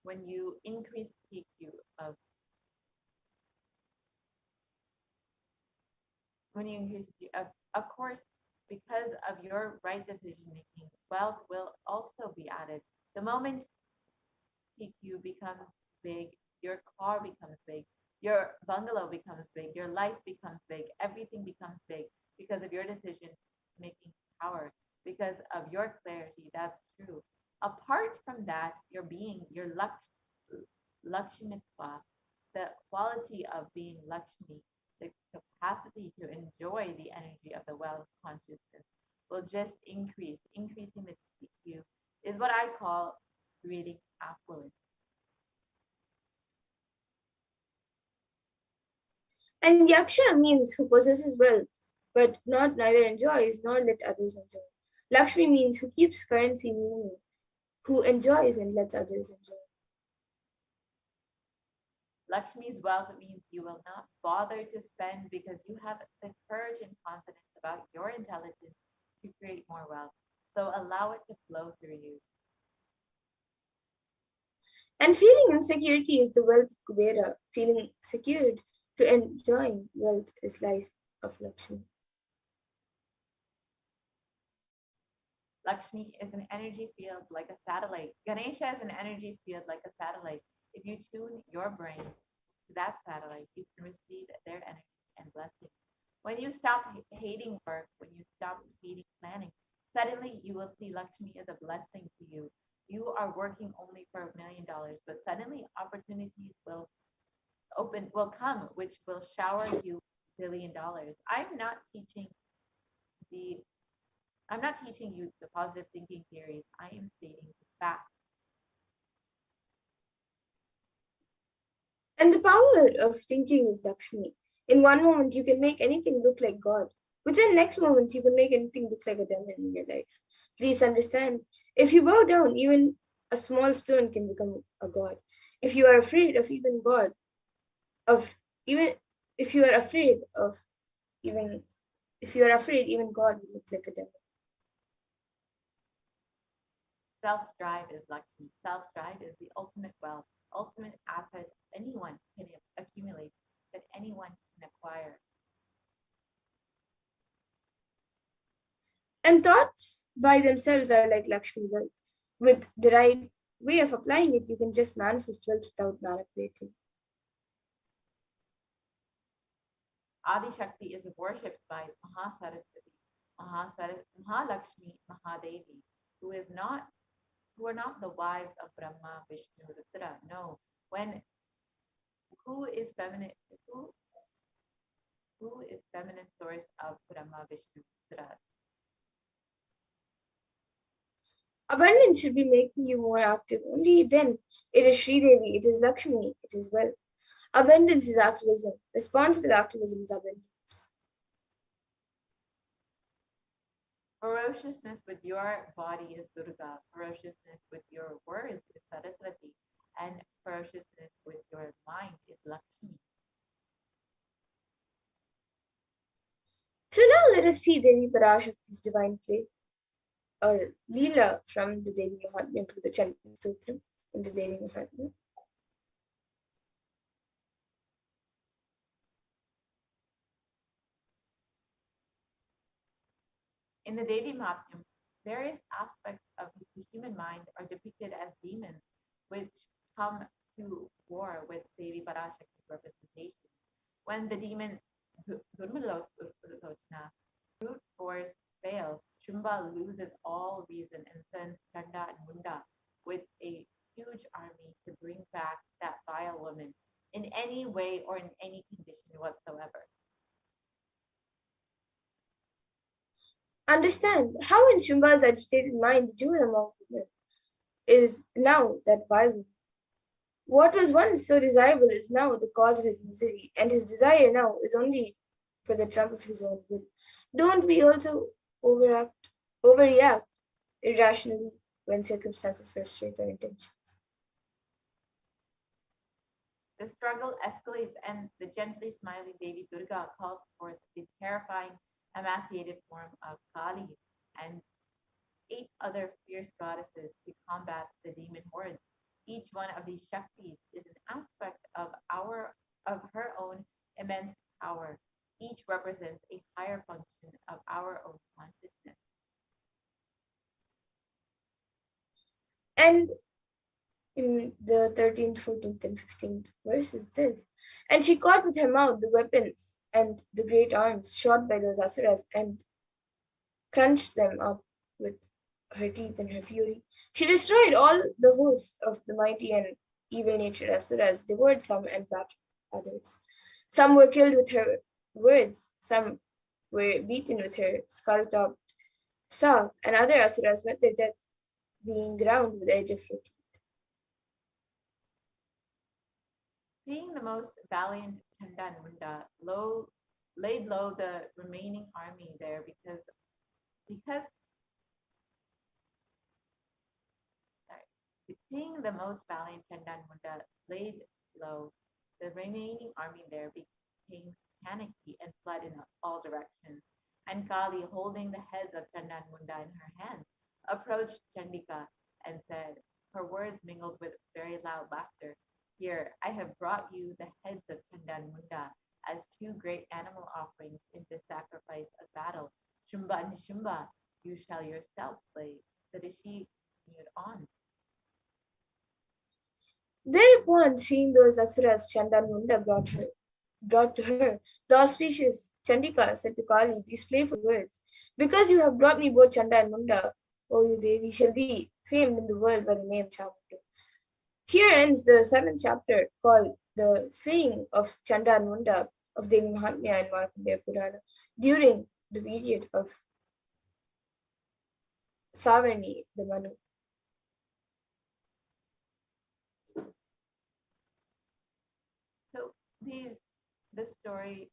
when you increase TQ of when you increase of course, because of your right decision making, wealth will also be added. The moment TQ becomes big, your car becomes big, your bungalow becomes big, your life becomes big, everything becomes big because of your decision making power, because of your clarity. That's true. Apart from that, your being, your Lakshimitva, the quality of being Lakshmi, the capacity to enjoy the energy of the wealth consciousness will just increase. Increasing the TQ is what I call creating affluence. And Yaksha means who possesses wealth, but neither enjoys nor let others enjoy. Lakshmi means who keeps currency moving, who enjoys and lets others enjoy. Lakshmi's wealth means you will not bother to spend because you have the courage and confidence about your intelligence to create more wealth. So allow it to flow through you. And feeling insecurity is the wealth of Kubera. Feeling secured to enjoying wealth is life of Lakshmi. Lakshmi is an energy field like a satellite. Ganesha is an energy field like a satellite. If you tune your brain to that satellite, you can receive their energy and blessing. When you stop hating work, when you stop hating planning, suddenly you will see Lakshmi as a blessing to you. You are working only for $1 million, but suddenly opportunities will come, which will shower you $1 billion. I'm not teaching you the positive thinking theories. I am stating the facts. And the power of thinking is Lakshmi. In one moment, you can make anything look like God. Within next moment, you can make anything look like a demon in your life. Please understand, if you bow down, even a small stone can become a god. if you are afraid of even God, of even if you are afraid of even if you are afraid, even God will look like a devil. Self-drive is luxury. Self-drive is the ultimate wealth, ultimate asset anyone can accumulate, that anyone can acquire. And thoughts by themselves are like Lakshmi wealth. With the right way of applying it, you can just manifest wealth without manipulating. Adi Shakti is worshipped by Mahasaraswati, Mahalakshmi, Mahadevi, who are not the wives of Brahma, Vishnu, Rudra. No, when who is feminine? Who is feminine source of Brahma, Vishnu, Rudra? Abundance should be making you more active. Only then it is Sri Devi, it is Lakshmi, it is wealth. Abundance is activism. Responsible activism is abundance. Ferociousness with your body is Durga. Ferociousness with your words is Saraswati. And ferociousness with your mind is Lakshmi. So now let us see Devi Parashakti's divine play, a Leela from the Devi Mahatmya to the Chandra Sutra in the Devi Mahatmya. In the Devi Mahatmya, various aspects of the human mind are depicted as demons, which come to war with Devi Parashakti's representation. When the demon Durmalochana, brute force fails, Shumba loses all reason and sends Chanda and Munda with a huge army to bring back that vile woman in any way or in any condition whatsoever. Understand how in Shumba's agitated mind the jewel among women is now that vile. What was once so desirable is now the cause of his misery, and his desire now is only for the trump of his own will. Don't we also overreact irrationally when circumstances frustrate our intentions? The struggle escalates and the gently smiling Devi Durga calls forth the terrifying emaciated form of Kali and 8 other fierce goddesses to combat the demon hordes. Each one of these Shaktis is an aspect of her own immense power. Each represents a higher function of our own consciousness. And in the 13th, 14th, and 15th verse it says, and she caught with her mouth the weapons and the great arms shot by those asuras and crunched them up with her teeth and her fury. She destroyed all the hosts of the mighty and evil-natured asuras, devoured some and battered others. Some were killed with her words, some were beaten with her skull-topped staff, and other asuras met their death, being ground with the edge of her teeth. Seeing the most valiant Chanda and Munda laid low the remaining army there because seeing the most valiant Chanda and Munda laid low, the remaining army there became panicky and fled in all directions. And Kali, holding the heads of Chanda and Munda in her hands, approached Chandika and said, her words mingled with very loud laughter, here, I have brought you the heads of Chanda and Munda as 2 great animal offerings in the sacrifice of battle. Shumba and Nishumba, you shall yourself slay. The Rishi continued on. Thereupon, seeing those asuras Chanda and Munda brought to her, the auspicious Chandika said to Kali these playful words, because you have brought me both Chanda and Munda, O you Devi, shall be famed in the world by the name Chamundu. Here ends the 7th chapter called The Slaying of Chanda and Munda of Devi Mahatmya and Markandeya Purana during the period of Savarni, the Manu. So this story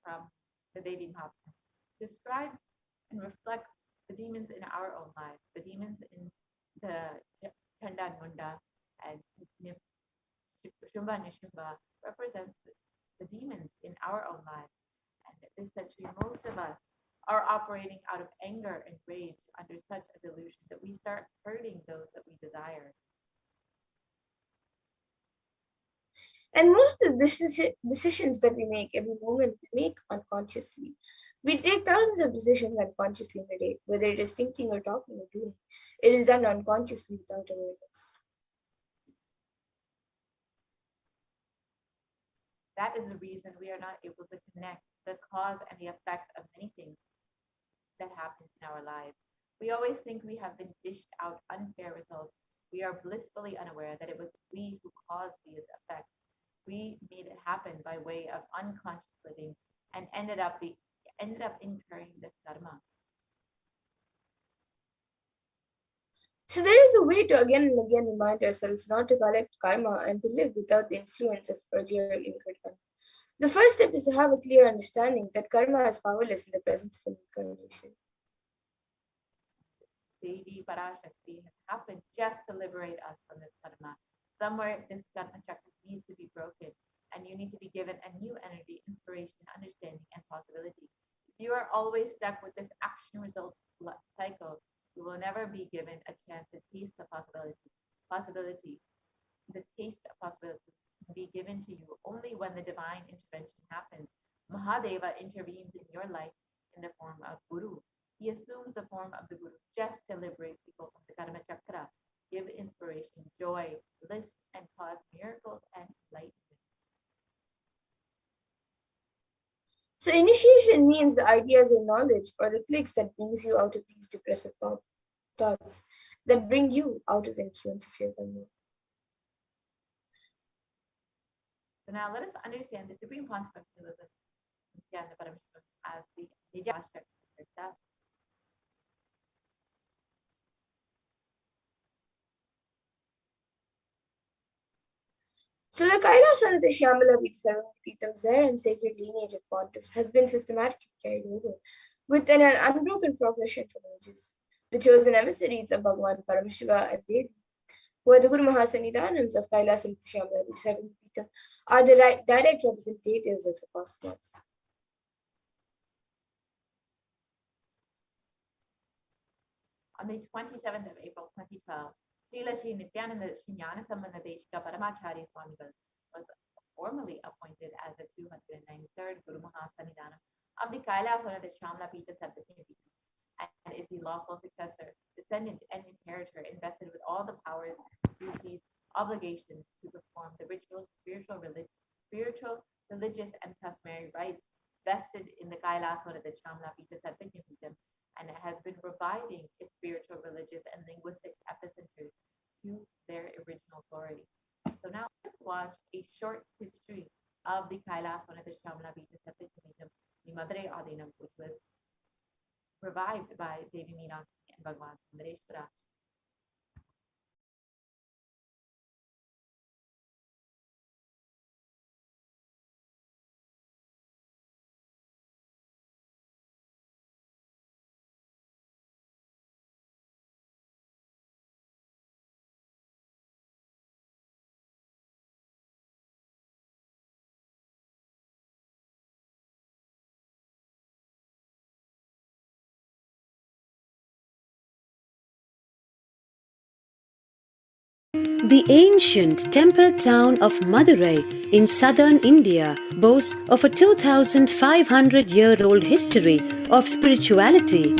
from the Devi Mahatmya describes and reflects the demons in our own lives, the demons in the Chanda and Munda and Shumba and Nishumba represents the demons in our own lives. And this century, most of us are operating out of anger and rage under such a delusion that we start hurting those that we desire. And most of the decisions that we make every moment, we make unconsciously. We take thousands of decisions unconsciously in a day, whether it is thinking or talking or doing. It is done unconsciously without awareness. That is the reason we are not able to connect the cause and the effect of many things that happen in our lives. We always think we have been dished out unfair results. We are blissfully unaware that it was we who caused these effects. We made it happen by way of unconscious living and ended up incurring this karma. So there is a way to again and again remind ourselves not to collect karma and to live without the influence of earlier incurred karma. The first step is to have a clear understanding that karma is powerless in the presence of an incarnation. Devi Parashakti has happened just to liberate us from this karma. Somewhere this karma chakra needs to be broken, and you need to be given a new energy, inspiration, understanding, and possibility. If you are always stuck with this action-result cycle, you will never be given a chance to taste the possibility. The taste of possibility can be given to you only when the divine intervention happens. Mahadeva intervenes in your life in the form of Guru. He assumes the form of the Guru just to liberate people from the karma chakra, give inspiration, joy, bliss, and cause miracles and enlightenment. So initiation means the ideas or knowledge or the clicks that brings you out of these depressive thoughts that bring you out of the influence of your karma. So now let us understand the supreme concept of Nithyananda Paramashivam as the Nijashakti herself. So the Kailasana of the Shyamala Peetham Zar and sacred lineage of pontiffs has been systematically carried over within an unbroken progression from ages. The chosen emissaries of Bhagavan Paramashiva and Devi, who are the Guru Mahasannidhanams of Kailasana of the Shyamala Peetham, are the direct representatives of the cosmos. On the 27th of April 2012, Srila Shri Nithyananda Sambandha Deshika Paramacharya Swamigal was formally appointed as the 293rd Guru Mahasannidhanam of the Kailasana the Shyamala Peetha Saptami and is the lawful successor, descendant, and inheritor invested with all the powers, duties, obligations to perform the ritual, spiritual, religious, and customary rites vested in the Kailasana the Shyamala Peetha Saptami and has been reviving its spiritual, religious, and linguistic epicenters to their original glory. So now let's watch a short history of the Kailasana the Shyamala Peetha Saptami, the Madurai Adinam, which was revived by Devi Meenakshi and Bhagavan Sundareshwara. The ancient temple town of Madurai in southern India boasts of a 2,500-year-old history of spirituality.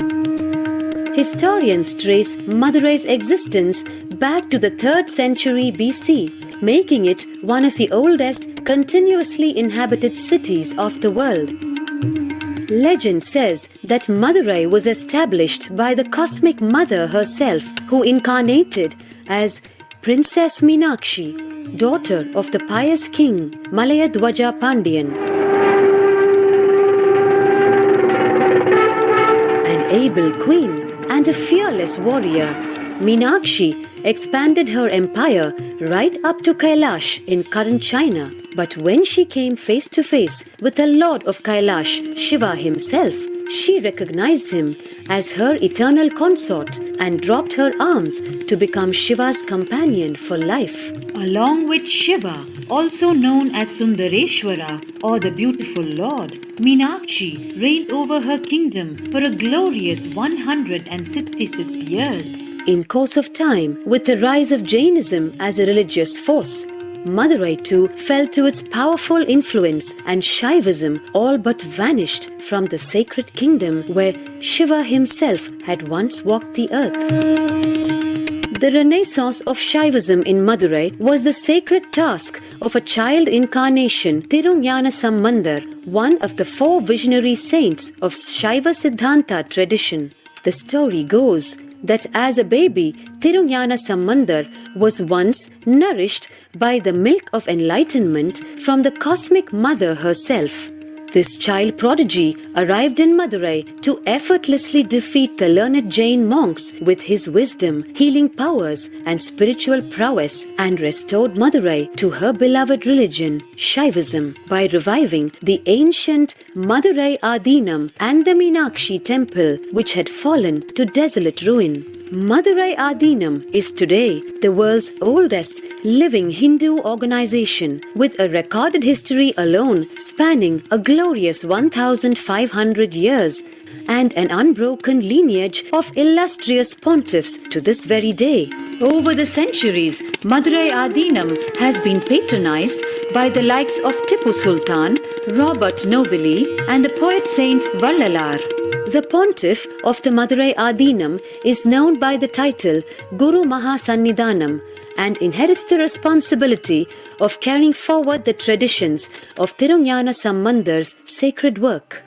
Historians trace Madurai's existence back to the 3rd century BC, making it one of the oldest continuously inhabited cities of the world. Legend says that Madurai was established by the cosmic mother herself, who incarnated as Princess Meenakshi, daughter of the pious king Malayadwaja Pandian. An able queen and a fearless warrior, Meenakshi expanded her empire right up to Kailash in current China. But when she came face to face with the Lord of Kailash, Shiva himself, she recognized him as her eternal consort and dropped her arms to become Shiva's companion for life. Along with Shiva, also known as Sundareshwara or the beautiful Lord, Meenakshi reigned over her kingdom for a glorious 166 years. In course of time, with the rise of Jainism as a religious force, Madurai too fell to its powerful influence and Shaivism all but vanished from the sacred kingdom where Shiva himself had once walked the earth. The renaissance of Shaivism in Madurai was the sacred task of a child incarnation, Tirunjana Sambandar, one of the 4 visionary saints of Shaiva Siddhanta tradition. The story goes that as a baby, Tirunjana Sambandar was once nourished by the milk of enlightenment from the cosmic mother herself. This child prodigy arrived in Madurai to effortlessly defeat the learned Jain monks with his wisdom, healing powers, and spiritual prowess, and restored Madurai to her beloved religion, Shaivism, by reviving the ancient Madurai Adinam and the Meenakshi temple, which had fallen to desolate ruin. Madurai Adinam is today the world's oldest living Hindu organization, with a recorded history alone spanning a glorious 1,500 years and an unbroken lineage of illustrious pontiffs to this very day. Over the centuries, Madurai Adinam has been patronized by the likes of Tipu Sultan, Robert Nobili, and the poet saint Vallalar. The pontiff of the Madurai Adinam is known by the title Guru Mahasannidhanam and inherits the responsibility of carrying forward the traditions of Tirunjana Sambandar's sacred work.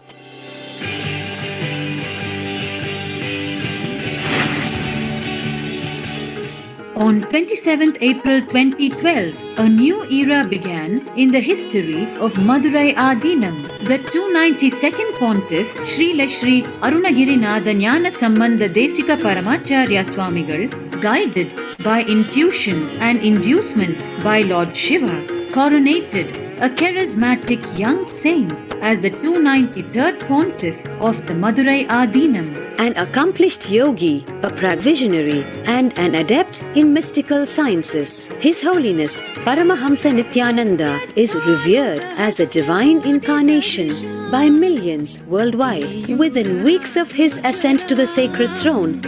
On 27th April 2012, a new era began in the history of Madurai Adinam. The 292nd Pontiff, Srila Sri Arunagiri Jnana Sambandha Desika Paramacharya Swamigal, guided by intuition and inducement by Lord Shiva, coronated a charismatic young saint as the 293rd Pontiff of the Madurai Adinam. An accomplished yogi, a pragvisionary, and an adept in mystical sciences, His Holiness Paramahamsa Nithyananda is revered as a divine incarnation by millions worldwide. Within weeks of his ascent to the sacred throne,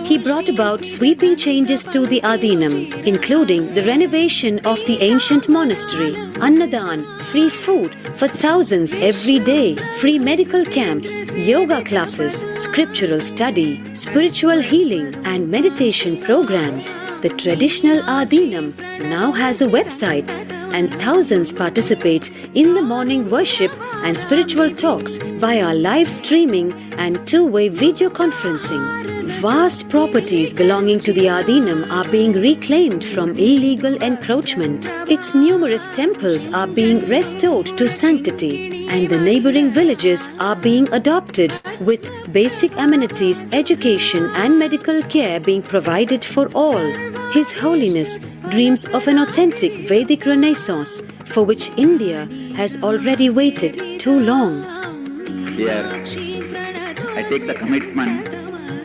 he brought about sweeping changes to the Adinam, including the renovation of the ancient monastery, Annadan, free food for thousands every day, free medical camps, yoga classes, scriptural study, spiritual healing, and meditation programs. The traditional Adinam now has a website, and thousands participate in the morning worship and spiritual talks via live streaming and two-way video conferencing. Vast properties belonging to the Adinam are being reclaimed from illegal encroachment. Its numerous temples are being restored to sanctity, and the neighboring villages are being adopted, with basic amenities, education, and medical care being provided for all. His Holiness dreams of an authentic Vedic Renaissance for which India has already waited too long. Here, I take the commitment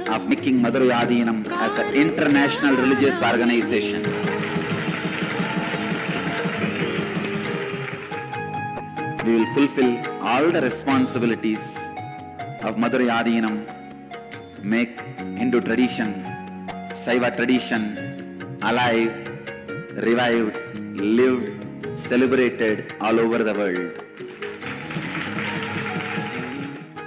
of making Madurai Adinam as an international religious organization. We will fulfill all the responsibilities of Madurai Adinam, make Hindu tradition, Saiva tradition alive, revived, lived, celebrated all over the world.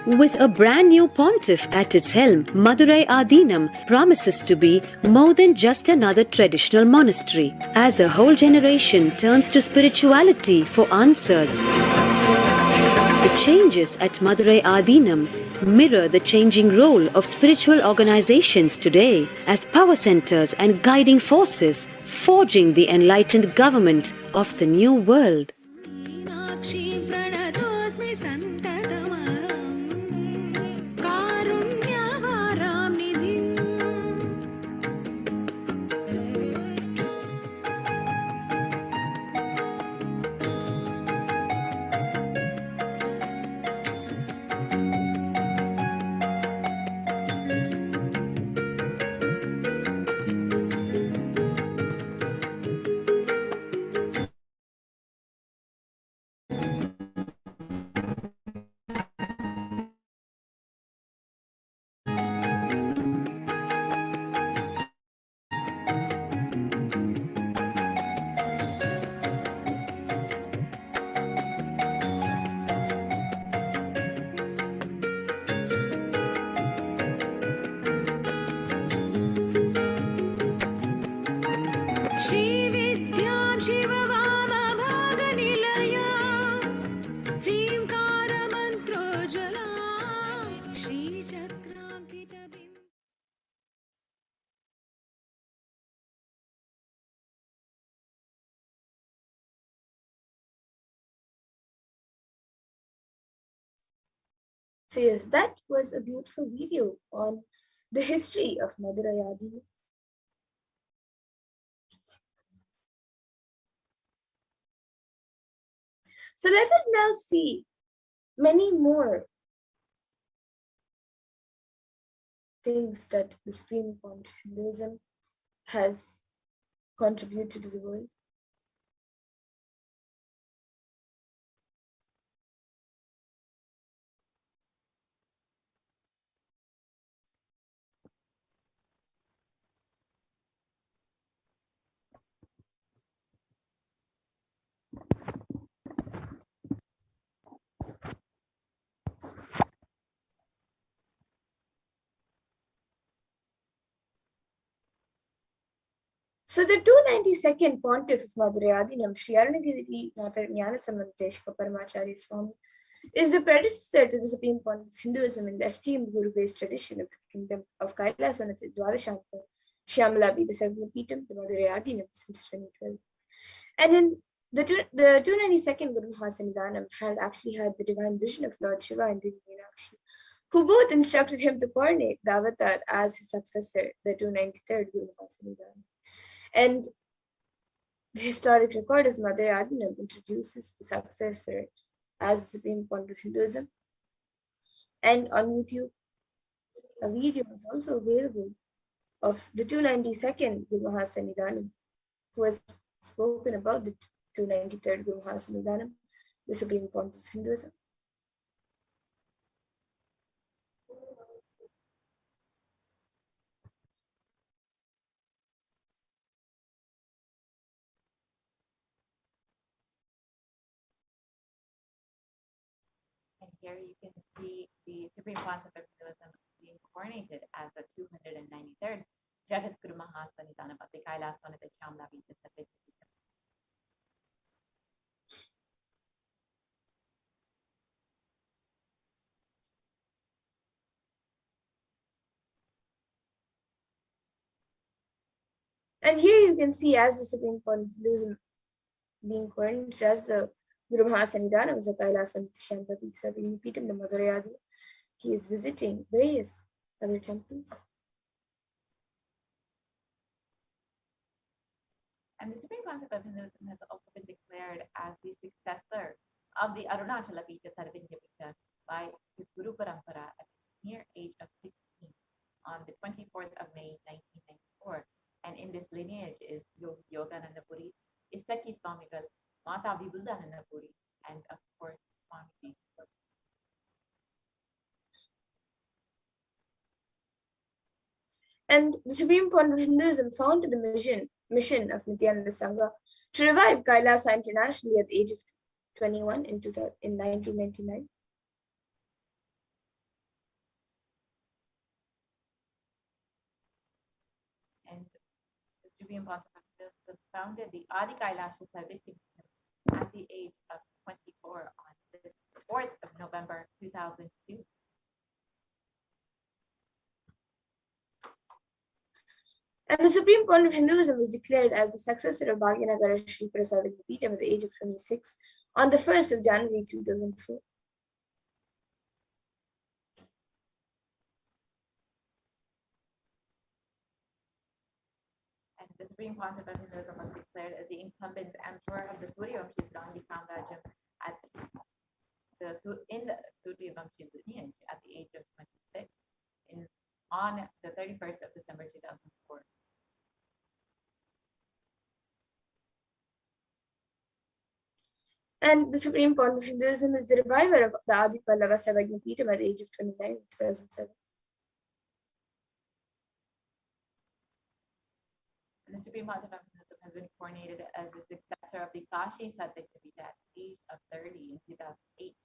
With a brand new pontiff at its helm, Madurai Adinam promises to be more than just another traditional monastery, as a whole generation turns to spirituality for answers. The changes at Madurai Adinam mirror the changing role of spiritual organizations today as power centers and guiding forces, forging the enlightened government of the new world. श्रीविद्यां शिववामभागनिलया ह्रीङ्कारमन्त्रोज्ज्वला श्रीचक्राङ्कितबिम्ब So yes, that was a beautiful video on the history of Madurai Adi. So let us now see many more things that the Supreme Point of Hinduism has contributed to the world. So the 292nd Pontiff of Madurai Adinam, Sri Arunagiri Nithyananda Paramashivam Swami, is the predecessor to the Supreme Pontiff of Hinduism in the esteemed Guru-based tradition of the Kingdom of Kailasanath Dwadashanta Shyamalabi, the Sarvapeetham, the Madurai Adinam since 2012. And in the 292nd Guru Mahasanidhanam had actually had the divine vision of Lord Shiva and Devi Meenakshi, who both instructed him to coronate the avatar as his successor, the 293rd Guru Mahasanidhanam. And the historic record of Madurai Adinam introduces the successor as the Supreme Point of Hinduism. And on YouTube, a video is also available of the 292nd Guru Mahasanidhanam, who has spoken about the 293rd Guru Mahasanidhanam, the Supreme Point of Hinduism. And here you can see the Supreme Pontiff of Hinduism being coronated as the 293rd Jagat Guru Mahasanidhanam of the Kailasanath Shyamalabi Sarvapeetham. And here you can see as the Supreme Point of Hinduism being coronated as the Guru Mahasanidhanam of the Kailasanath Shyamalabi Sarvapeetham, the Madurai Adi. He is visiting various other temples. And the Supreme Pontiff of Hinduism has also been declared as the successor of the Arunachala Pita Sarvindya by his Guru Parampara at the mere age of 16 on the 24th of May 1994. And in this lineage is Yogananda Puri, Istaki Swamigal, Mata Vibhudananda Puri, and of course Swami. And the Supreme Point of Hinduism founded the mission of Nithyananda Sangha to revive Kailasa internationally at the age of 21 in 1999. And the Supreme Pontiff of Hinduism founded the Adi Kailasha Sarvapeetham at the age of 24 on the 4th of November 2002. And the Supreme Point of Hinduism was declared as the successor of Bhagyanagara Sri Prasadapita at the age of 26 on the 1st of January 2004. And the Supreme Pontiff of Hinduism was declared as the incumbent emperor of the Suryavamshi Srangi Samrajyam in the Suryavamshi lineage at the age of 26 on the 31st of December 2004. And the Supreme Point of Hinduism is the reviver of the Adi Pallava Sarvajnapeetham at the age of 29 in 2007. And the Supreme Pontiff of Hinduism has been coronated as the successor of the Kashi Sarvajnapeetham at the age of 30 in 2008.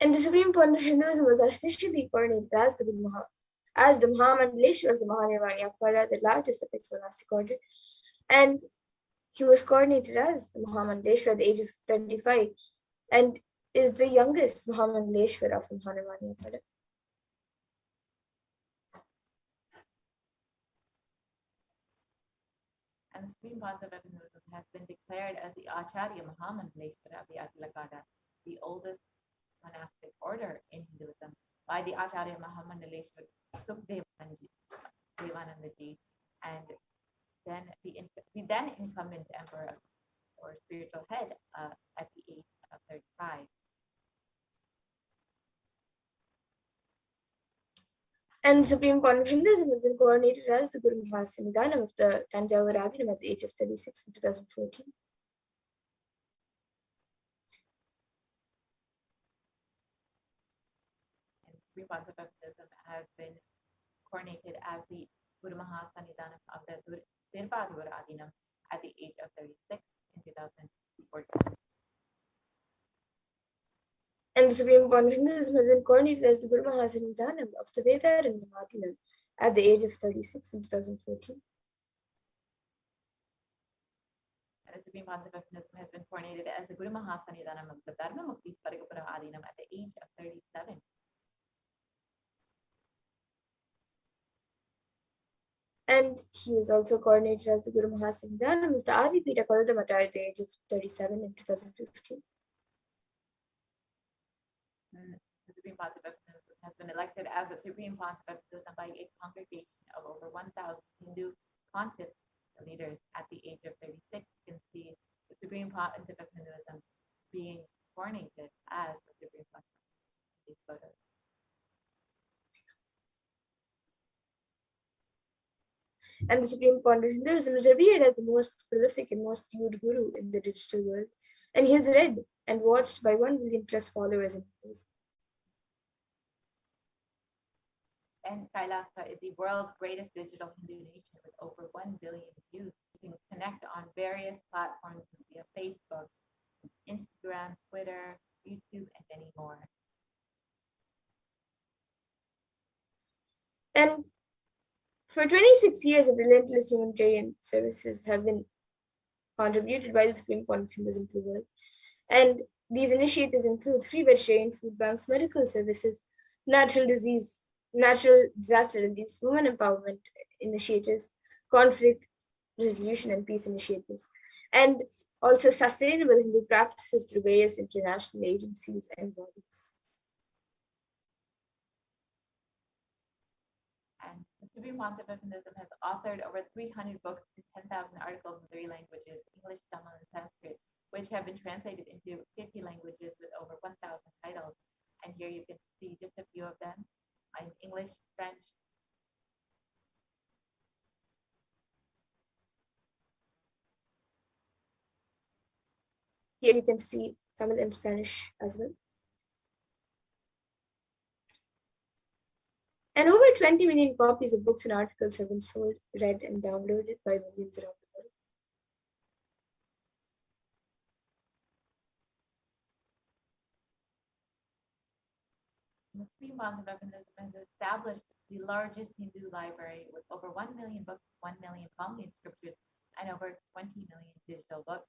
And the Supreme Point of Hinduism was officially coronated as the Mahamandaleshwar of the Mahanirvana Yakara, the largest apex monastic order. And he was coronated as the Mahamandaleshwar at the age of 35 and is the youngest Mahamandaleshwar of the Mahanirvana Yakara. And the Supreme Concept of Hinduism has been declared as the Acharya Mahamandaleshwara of the Atilakada, the oldest monastic order in Hinduism, by the Acharya Mahamandaleshwar Devanandaji, and then the then incumbent emperor or spiritual head at the age of 35. And the Supreme Court of Hinduism has been coronated as the Guru Mahasanidanam of the Tanjavur Adinam at the age of 36 in 2014. And the Supreme Concept of Hinduism has been coronated as the Guru Mahasanidanam of the Tirupattur Adinam at the age of 36 in 2014. And the Supreme Court of Hinduism has been coronated as the Guru Mahasanidanam of the Vedaranyam Adinam at the age of 36 in 2014. And the Supreme Concept of Hinduism has been coronated as the Guru Mahasanidanam of the Dharma Mukti Sparigapura Adinam at the age of 37. And he was also coronated as the Guru Mahasanidanam of the Adipita Koladamata at the age of 37 in 2015. The Supreme Concept of Hinduism has been elected as the Supreme Concept of Hinduism by a congregation of over 1,000 Hindu pontiffs leaders at the age of 36. You can see the Supreme Concept of Hinduism being coronated as the Supreme Concept of these photos. And the Supreme Court of Hinduism is revered as the most prolific and most viewed guru in the digital world. And he is read and watched by 1 million plus followers in Hinduism. And Kailasa is the world's greatest digital Hindu nation with over 1 billion views. You can connect on various platforms via Facebook, Instagram, Twitter, YouTube, and many more. And for 26 years of relentless humanitarian services have been contributed by the Supreme Court of Hinduism to the world. And these initiatives include free vegetarian food banks, medical services, natural disaster relief, women empowerment initiatives, conflict resolution and peace initiatives, and also sustainable Hindu practices through various international agencies and bodies. And the Supreme Concept of Hinduism has authored over 300 books and 10,000 articles in 3 languages, English, Tamil, and Sanskrit, which have been translated into 50 languages with over 1,000 titles. And here you can see just a few of them in English, French, Here you can see Tamil and Spanish as well. And over 20 million copies of books and articles have been sold, read, and downloaded by millions around the world. The Supreme Concept of Hinduism has established the largest Hindu library with over 1 million books, 1 million Palmyra scriptures, and over 20 million digital books.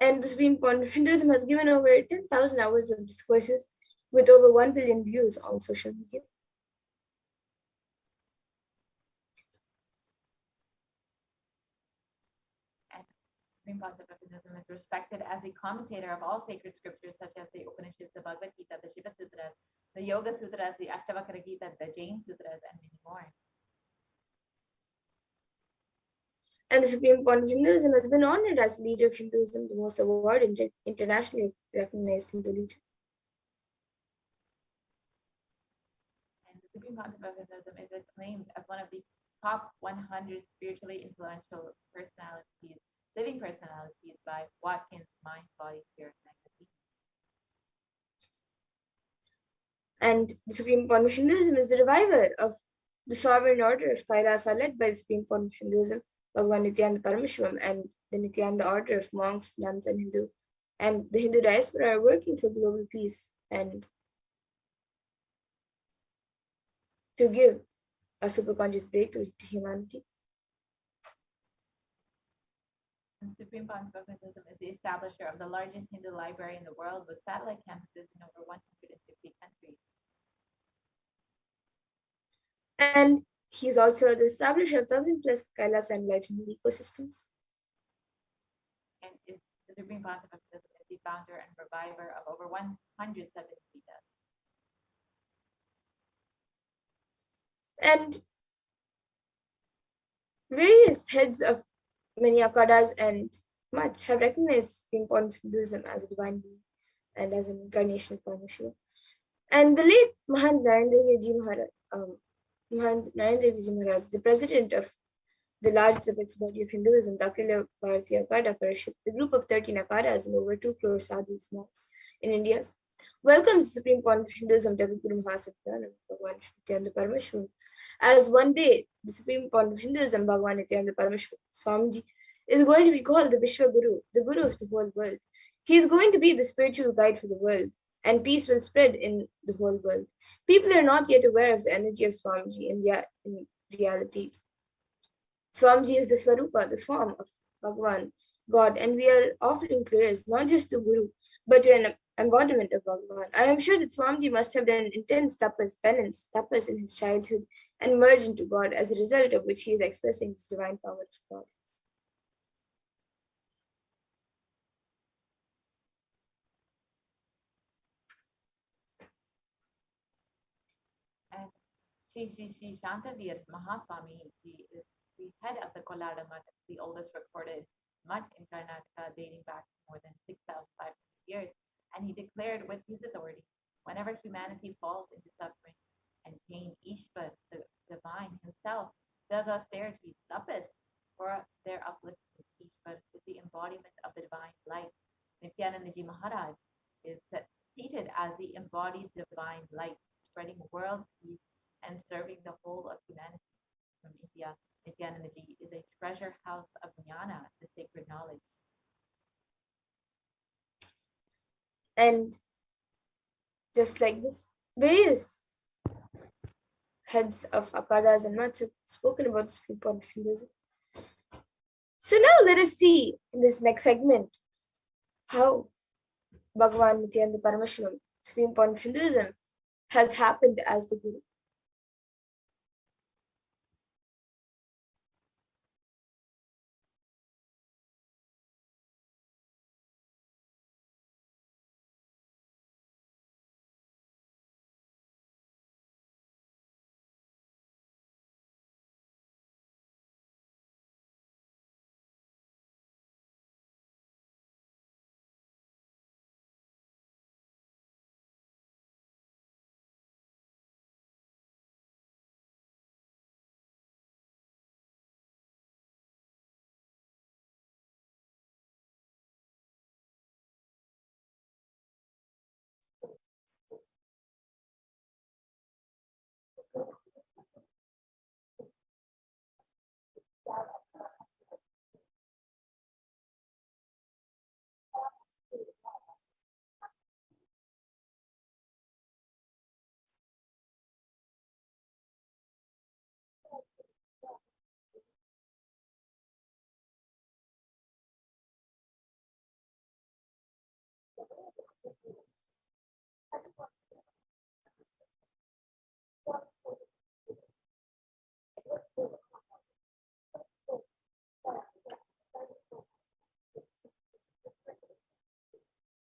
And the Supreme Court of Hinduism has given over 10,000 hours of discourses with over 1 billion views on social media. And the Supreme Concept of Hinduism is respected as the commentator of all sacred scriptures such as the Upanishads, the Bhagavad Gita, the Shiva Sutras, the Yoga Sutras, the Ashtavakra Gita, the Jain Sutras, and many more. And the Supreme Court of Hinduism has been honored as leader of Hinduism, the most awarded internationally recognized Hindu leader. And the Supreme Concept of Hinduism is acclaimed as one of the top 100 spiritually influential personalities, living personalities by Watkins Mind, Body, Spirit magazine. And the Supreme Court of Hinduism is the reviver of the sovereign order of Kailasa led by the Supreme Court of Hinduism, Bhagavan Nithyananda Paramashivam, and the Nithyananda order of monks, nuns, and Hindu and the Hindu diaspora are working for global peace and to give a superconscious breakthrough to humanity. And Supreme Panchava Hinduism is the establisher of the largest Hindu library in the world with satellite campuses in over 150 countries. And he's also the establisher of 1,000+ Kailas and enlightenment ecosystems. And is the Supreme Panchava Hinduism is the founder and reviver of over 107 Vedas. And various heads of many akhadas and mats have recognized the importance of Hinduism as a divine being and as an incarnation of Paramashivoham. And the late Mahant Narendra Ji Maharaj, the president of the largest apex body of Hinduism, the Akhila Bharatiya Akada Parishad, the group of 13 akhadas and over 2 crore sadhus monks in India, welcomes the Supreme Point of Hinduism, Jagadguru Mahasatyananda Bhagavan Nithyananda Paramashivam, as one day the Supreme Point of Hinduism, Bhagavan Nithyananda Paramashivam Swamiji, is going to be called the Vishwa Guru, the Guru of the whole world. He is going to be the spiritual guide for the world, and peace will spread in the whole world. People are not yet aware of the energy of Swamiji in reality. Swamiji is the Swarupa, the form of Bhagavan, God, and we are offering prayers not just to Guru, but to an embodiment of Bhagavan. I am sure that Swamiji must have done intense penance, tapas in his childhood, and merged into God, as a result of which he is expressing this divine power of God. And Shri Shantaveer Mahaswami Ji is the head of the Kolada Mutt, the oldest recorded mutt in Karnataka, dating back more than 6,500 years. And he declared with his authority, whenever humanity falls into suffering and pain, Ishvar, the divine himself, does austerities, tapas, for their upliftment. Ishvar is the embodiment of the divine light. Nithyananda Ji Maharaj is seated as the embodied divine light, spreading world peace and serving the whole of humanity. From India, Nithyananda Ji is a treasure house of jnana, the sacred knowledge. And just like this, various heads of akhadas and mats have spoken about the Supreme Point of Hinduism. So now let us see in this next segment how Bhagavan Nithyananda Paramashivam, Supreme Point of Hinduism, has happened as the Guru.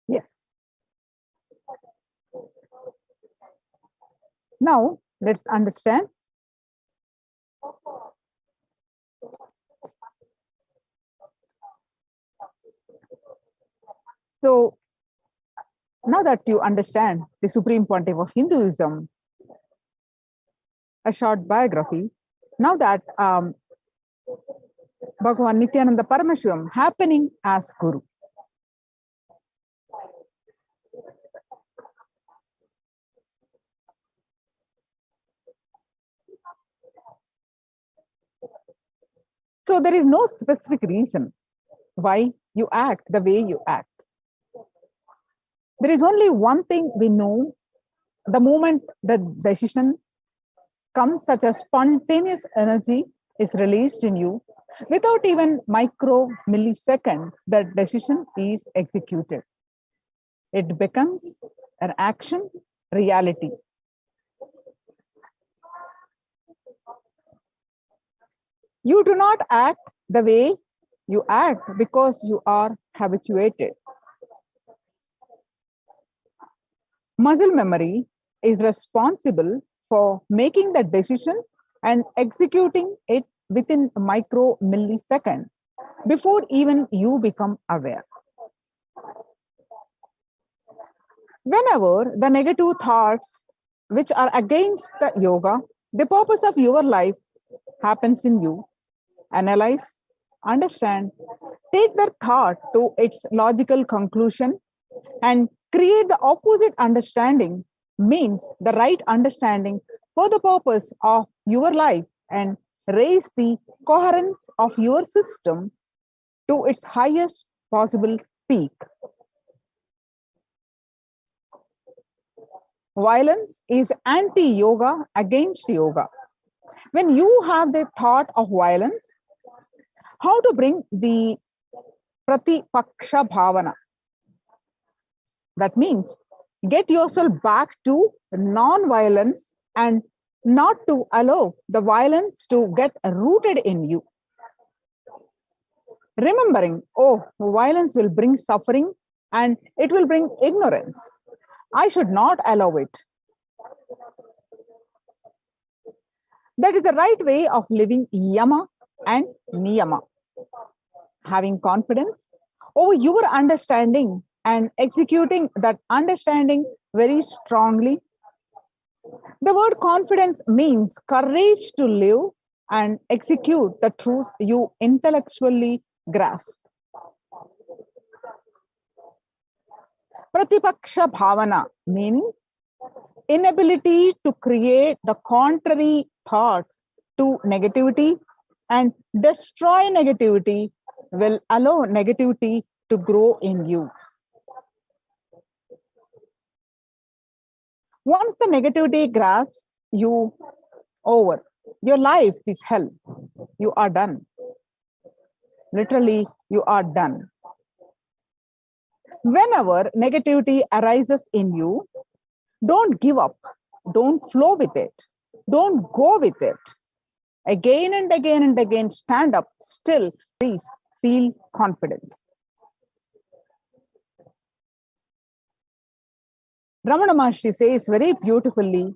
Yes. Now, let's understand. So, now that you understand the Supreme Pontiff of Hinduism, a short biography, now that Bhagavan Nithyananda Paramashivam happening as Guru. So there is no specific reason why you act the way you act. There is only one thing we know: the moment the decision comes, such as spontaneous energy is released in you, without even micro millisecond, the decision is executed. It becomes an action reality. You do not act the way you act because you are habituated. Muscle memory is responsible for making the decision and executing it within a micro millisecond before even you become aware. Whenever the negative thoughts which are against the yoga, the purpose of your life happens in you, analyze, understand, take the thought to its logical conclusion, and create the opposite understanding, means the right understanding for the purpose of your life, and raise the coherence of your system to its highest possible peak. Violence is anti-yoga against yoga. When you have the thought of violence, how to bring the pratipaksha bhavana? That means get yourself back to non-violence and not to allow the violence to get rooted in you. Remembering, oh, violence will bring suffering and it will bring ignorance. I should not allow it. That is the right way of living yama and niyama. Having confidence over your understanding and executing that understanding very strongly. The word confidence means courage to live and execute the truth you intellectually grasp. Pratipaksha bhavana, meaning inability to create the contrary thoughts to negativity and destroy negativity, will allow negativity to grow in you. Once the negativity grabs you over, your life is hell. You are done. Literally, you are done. Whenever negativity arises in you, don't give up. Don't flow with it. Don't go with it. Again and again and again, stand up still. Please feel confidence. Ramana Maharshi says very beautifully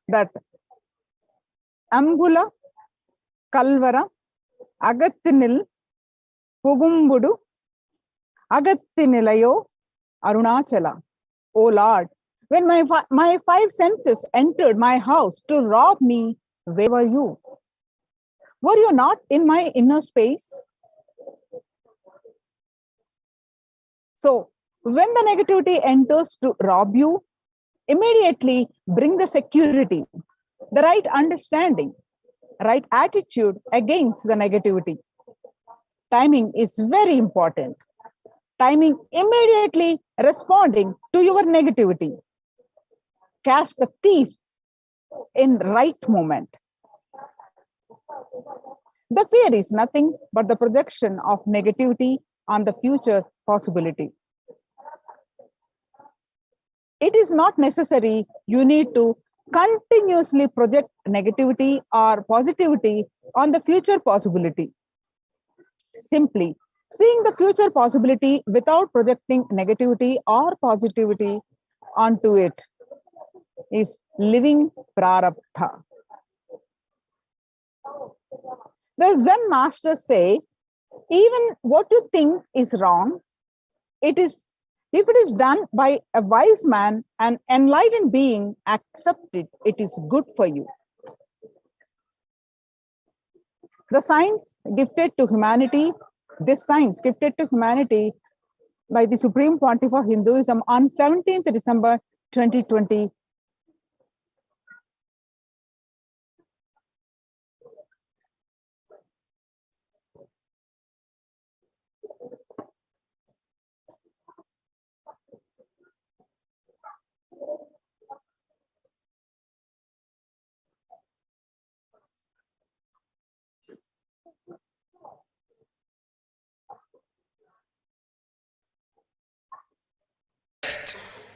that Ambula Kalvara Agattinil Pugumbudu Agattinilayo Arunachala. O Lord, when my five senses entered my house to rob me, where were you? Were you not in my inner space? So, when the negativity enters to rob you, immediately bring the security, the right understanding, right attitude against the negativity. Timing is very important. Timing immediately responding to your negativity. Catch the thief in right moment. The fear is nothing but the projection of negativity on the future possibility. It is not necessary you need to continuously project negativity or positivity on the future possibility. Simply seeing the future possibility without projecting negativity or positivity onto it is living prarabdha. The Zen masters say, even what you think is wrong, if it is done by a wise man, an enlightened being, accept it, it is good for you. The science gifted to humanity, this science gifted to humanity by the Supreme Pontiff of Hinduism on 17th December 2020.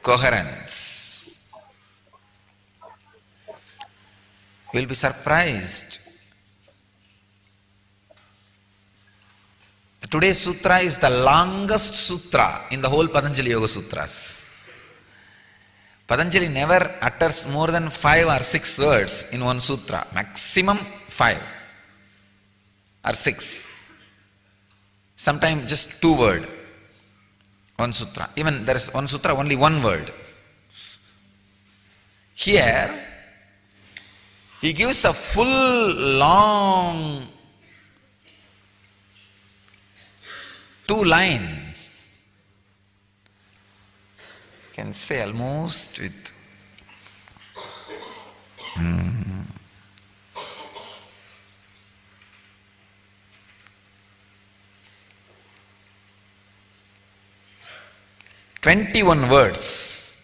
coherence. You will be surprised. Today's sutra is the longest sutra in the whole Patanjali Yoga Sutras. Patanjali never utters more than 5 or 6 words in one sutra, maximum 5 or 6. Sometimes just 2 words, one sutra. Even there is one sutra, only 1 word. Here, he gives a full, long 2 lines. Can say almost with 21 words.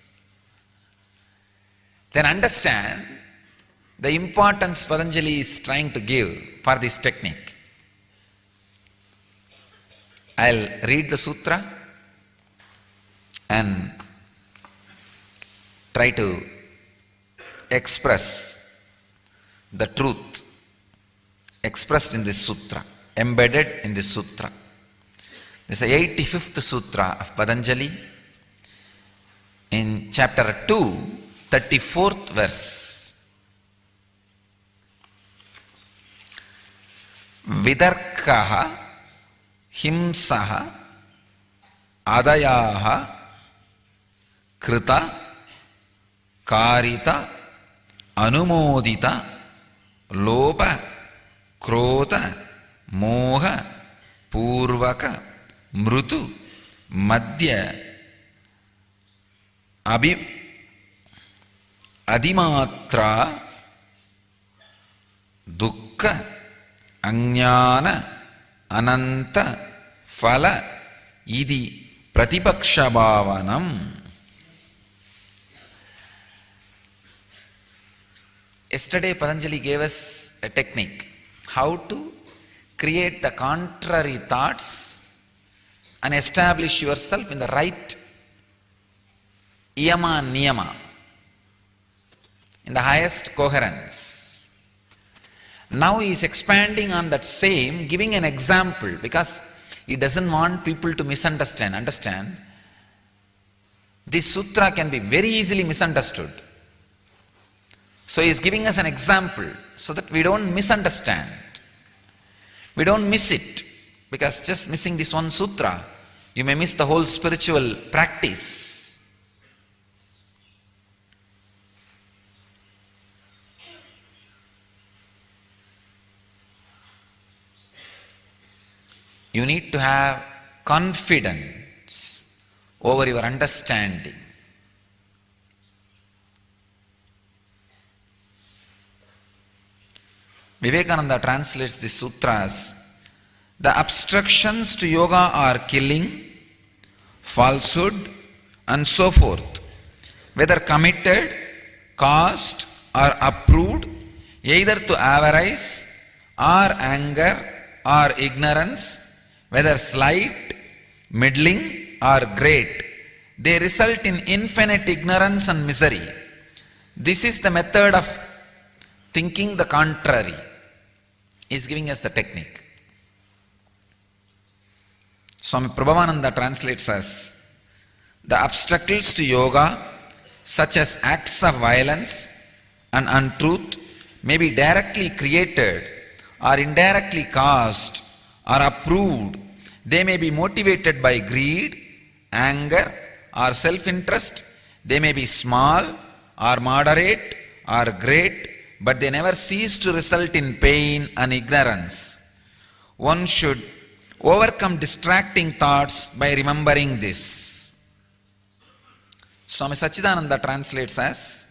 Then understand the importance Patanjali is trying to give for this technique. I'll read the sutra and try to express the truth expressed in this sutra, embedded in this sutra. This is the 85th sutra of Patanjali in chapter 2, 34th verse. Vidarkaha himsaha adayaha krita karita anumodita lopa krodha moha purvaka mrutu madhya adimatra dukkha ajnana ananta phala idi pratipaksha bhavanam. Yesterday Patanjali gave us a technique how to create the contrary thoughts and establish yourself in the right yama and niyama, in the highest coherence. Now he is expanding on that same, giving an example, because he doesn't want people to misunderstand. Understand? This sutra can be very easily misunderstood. So he is giving us an example so that we don't misunderstand. We don't miss it, because just missing this one sutra, you may miss the whole spiritual practice. You need to have confidence over your understanding. Vivekananda translates this sutra as, the obstructions to yoga are killing, falsehood, and so forth, whether committed, caused, or approved, either to avarice, or anger, or ignorance, whether slight, middling, or great, they result in infinite ignorance and misery. This is the method of thinking the contrary. He is giving us the technique. Swami Prabhavananda translates as, the obstacles to yoga, such as acts of violence and untruth, may be directly created or indirectly caused or approved. They may be motivated by greed, anger, or self-interest. They may be small or moderate or great, but they never cease to result in pain and ignorance. One should overcome distracting thoughts by remembering this. Swami Sachidananda translates as,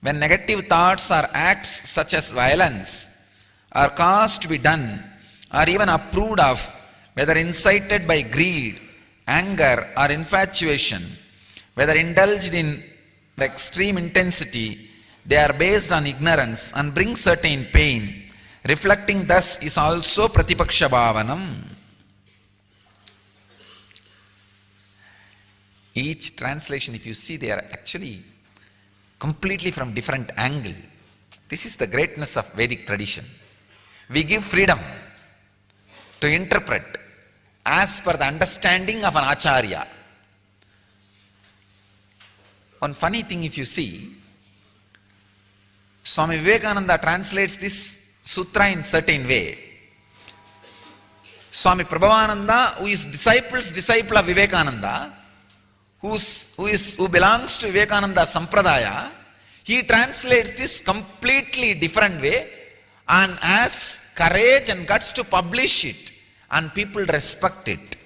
when negative thoughts or acts such as violence are caused to be done or even approved of, whether incited by greed, anger, or infatuation, whether indulged in extreme intensity, they are based on ignorance and bring certain pain. Reflecting thus is also pratipaksha bhavanam. Each translation, if you see, they are actually completely from different angle. This is the greatness of Vedic tradition. We give freedom to interpret as per the understanding of an acharya. One funny thing, if you see, Swami Vivekananda translates this sutra in certain way. Swami Prabhavananda, who is disciple of Vivekananda, who belongs to Vivekananda Sampradaya, he translates this completely different way and has courage and guts to publish it, and people respect it.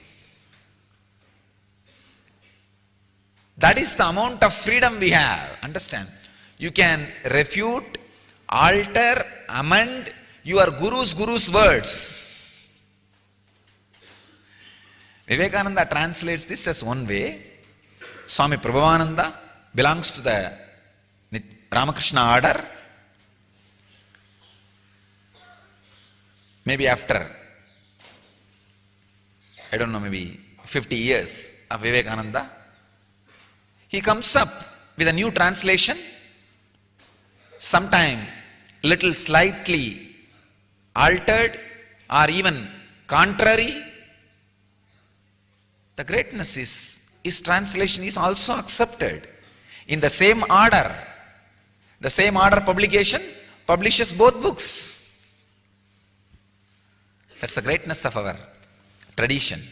That is the amount of freedom we have. Understand? You can refute, alter, amend your guru's words. Vivekananda translates this as one way. Swami Prabhavananda belongs to the Ramakrishna order. Maybe after, I don't know, maybe 50 years of Vivekananda, he comes up with a new translation, sometime little slightly altered or even contrary. The greatness is, his translation is also accepted. In the same order publication publishes both books. That's the greatness of our tradition.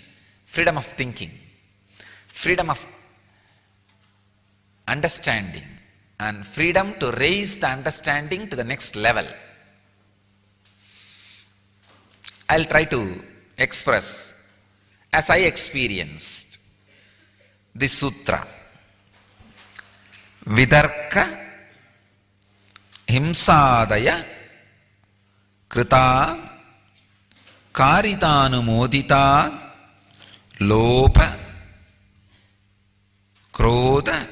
Freedom of thinking, freedom of understanding, and freedom to raise the understanding to the next level. I'll try to express as I experienced this sutra. Vidarka himsadaya krita karitanumodita lopa krodha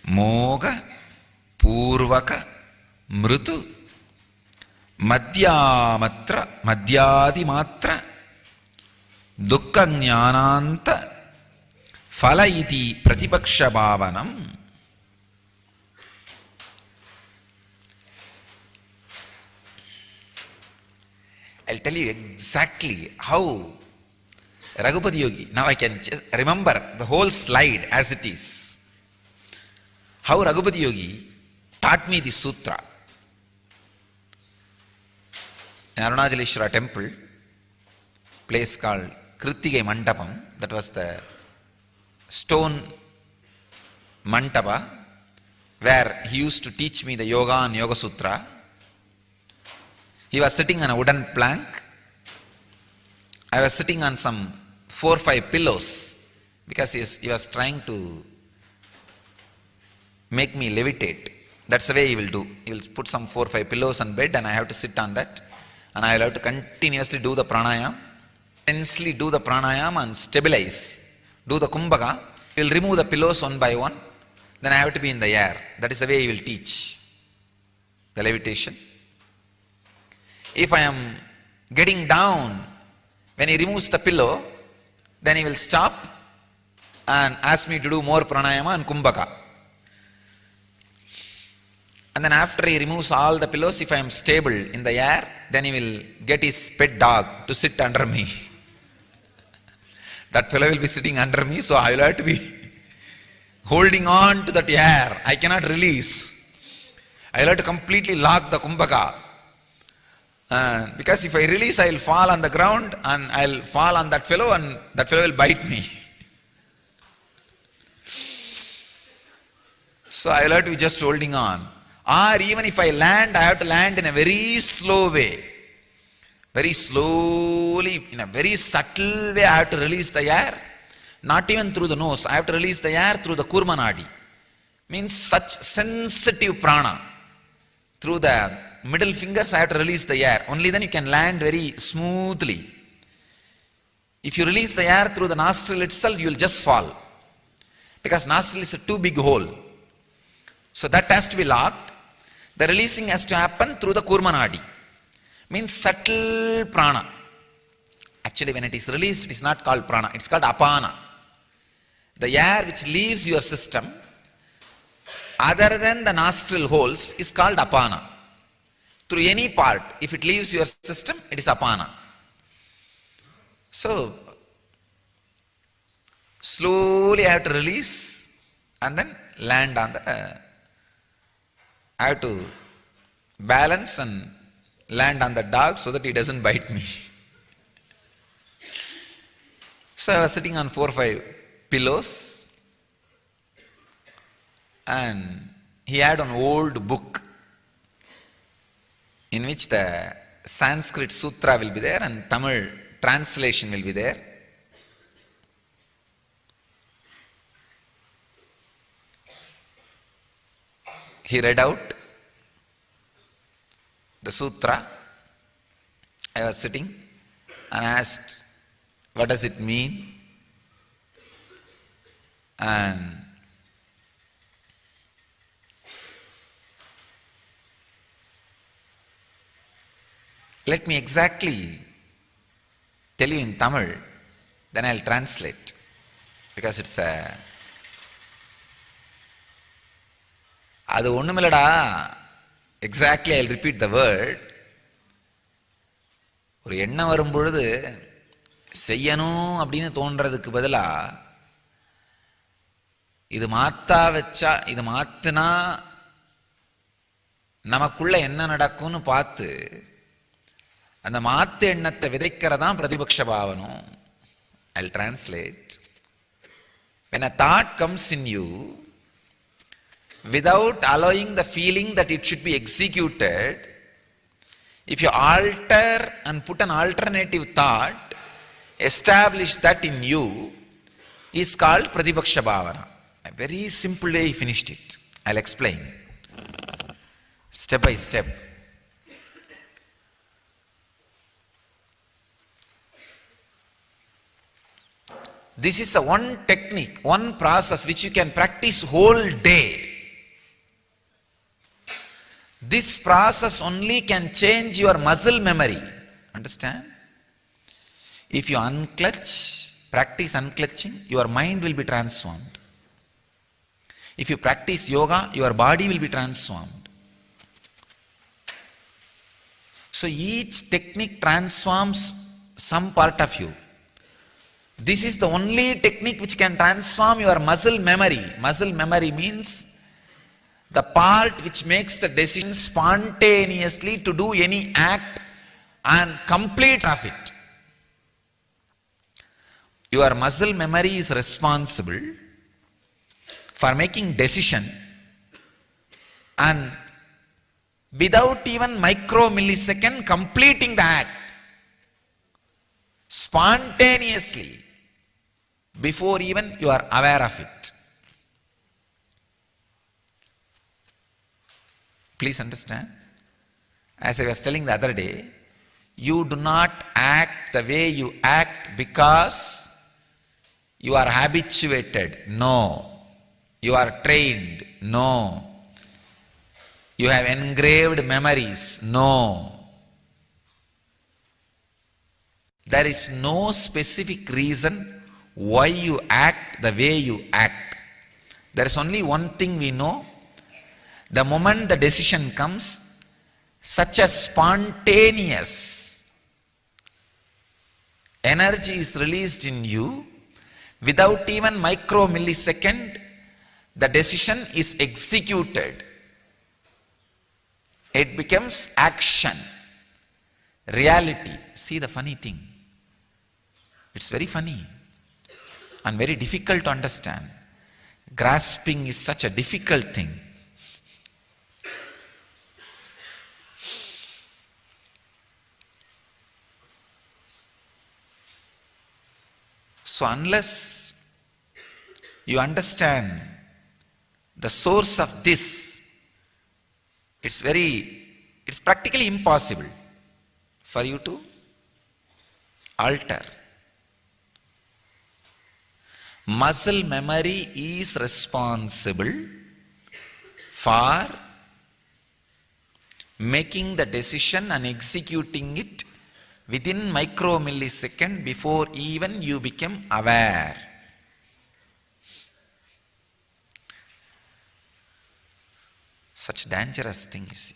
moga purvaka mrutu madhyadimatra dukkha jnananta phala iti pratipaksha bhavanam. I'll tell you exactly how Raghupati Yogi, now I can just remember the whole slide as it is, how Raghupati Yogi taught me this sutra. In Arunachaleshwara temple, place called Krittigai Mandapam, that was the stone Mantapa, where he used to teach me the yoga and Yoga Sutra. He was sitting on a wooden plank. I was sitting on some 4 or 5 pillows because he was trying to make me levitate. That's the way he will do. He will put some 4 or 5 pillows on bed and I have to sit on that. And I will have to continuously do the pranayam, intensely do the pranayam and stabilize. Do the kumbhaka. He will remove the pillows one by one. Then I have to be in the air. That is the way he will teach the levitation. If I am getting down, when he removes the pillow, then he will stop and ask me to do more pranayama and kumbhaka. And then after he removes all the pillows, if I am stable in the air, then he will get his pet dog to sit under me. That fellow will be sitting under me, so I will have to be holding on to that air. I cannot release. I will have to completely lock the kumbhaka. Because if I release, I will fall on the ground and I will fall on that fellow and that fellow will bite me. So I will have to be just holding on. Or even if I land, I have to land in a very slow way. Very slowly, in a very subtle way, I have to release the air. Not even through the nose. I have to release the air through the kurma nadi. Means such sensitive prana. Through the middle fingers, I have to release the air. Only then you can land very smoothly. If you release the air through the nostril itself, you will just fall. Because nostril is a too big hole. So that has to be locked. The releasing has to happen through the kurma nadi. Means subtle prana. Actually, when it is released, it is not called prana. It is called apana. the air which leaves your system other than the nostril holes is called apana. Through any part, if it leaves your system, it is apana. So, slowly I have to release and then land on the, I have to balance and land on the dog so that he doesn't bite me. So I was sitting on 4 or 5 pillows, and he had an old book in which the Sanskrit sutra will be there and Tamil translation will be there. He read out the sutra. I was sitting and asked, what does it mean? And let me exactly tell you in Tamil, then I'll translate, because it's a அது ஒண்ணுமில்லடா. Exactly, I'll repeat the word. ஒரு எண்ணம் வரும் பொழுது செய்யணும் அப்படின்னு தோன்றதுக்கு பதிலா இது மாத்தா வச்சா, இது மாத்துனா நமக்குள்ள என்ன நடக்கும்னு பார்த்து அந்த மாத்து எண்ணத்தை விதைக்கிறதான் பிரதிபக்ஷ பாவனம். I'll translate. When a thought comes in you, without allowing the feeling that it should be executed, if you alter and put an alternative thought, establish that in you, is called Pratibhaksha Bhavana. A very simple way he finished it. I'll explain. Step by step. This is a one technique, one process which you can practice whole day. This process only can change your muscle memory. Understand? If you unclutch, practice unclutching, your mind will be transformed. If you practice yoga, your body will be transformed. So each technique transforms some part of you. This is the only technique which can transform your muscle memory. Muscle memory means the part which makes the decision spontaneously to do any act and complete of it. Your muscle memory is responsible for making decision, and without even micro-millisecond completing the act, spontaneously, before even you are aware of it. Please understand. As I was telling the other day, you do not act the way you act because you are habituated. No. You are trained. No. You have engraved memories. No. There is no specific reason why you act the way you act. There is only one thing we know. The moment the decision comes, such a spontaneous energy is released in you, without even micro-millisecond, the decision is executed. It becomes action, reality. See the funny thing. It's very funny and very difficult to understand. Grasping is such a difficult thing. So unless you understand the source of this, it's practically impossible for you to alter. Muscle memory is responsible for making the decision and executing it within micro-millisecond before even you become aware. Such dangerous thing, you see.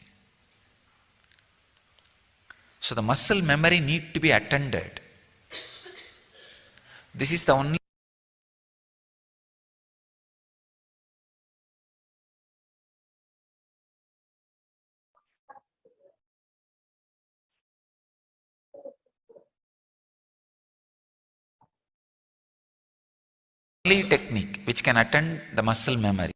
So the muscle memory need to be attended. This is the only technique which can attend the muscle memory.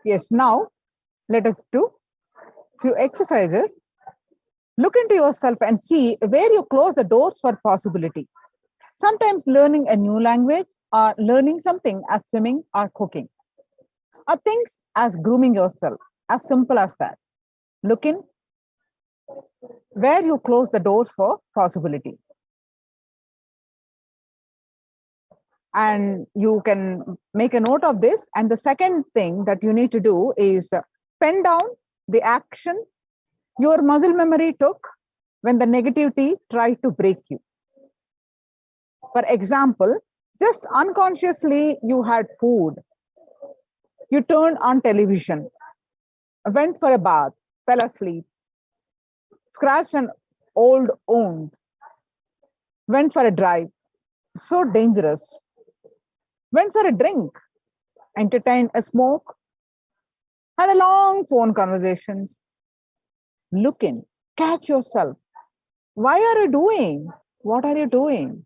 Yes, now let us do few exercises. Look into yourself and see where you close the doors for possibility. Sometimes learning a new language or learning something as swimming or cooking are things as grooming yourself, as simple as that. Look in where you close the doors for possibility. And you can make a note of this. And the second thing that you need to do is pen down the action your muscle memory took when the negativity tried to break you. For example, just unconsciously you had food, you turned on television, went for a bath, fell asleep, scratched an old wound, went for a drive, so dangerous, went for a drink, entertained a smoke, had a long phone conversations. Look in, catch yourself. Why are you doing? What are you doing?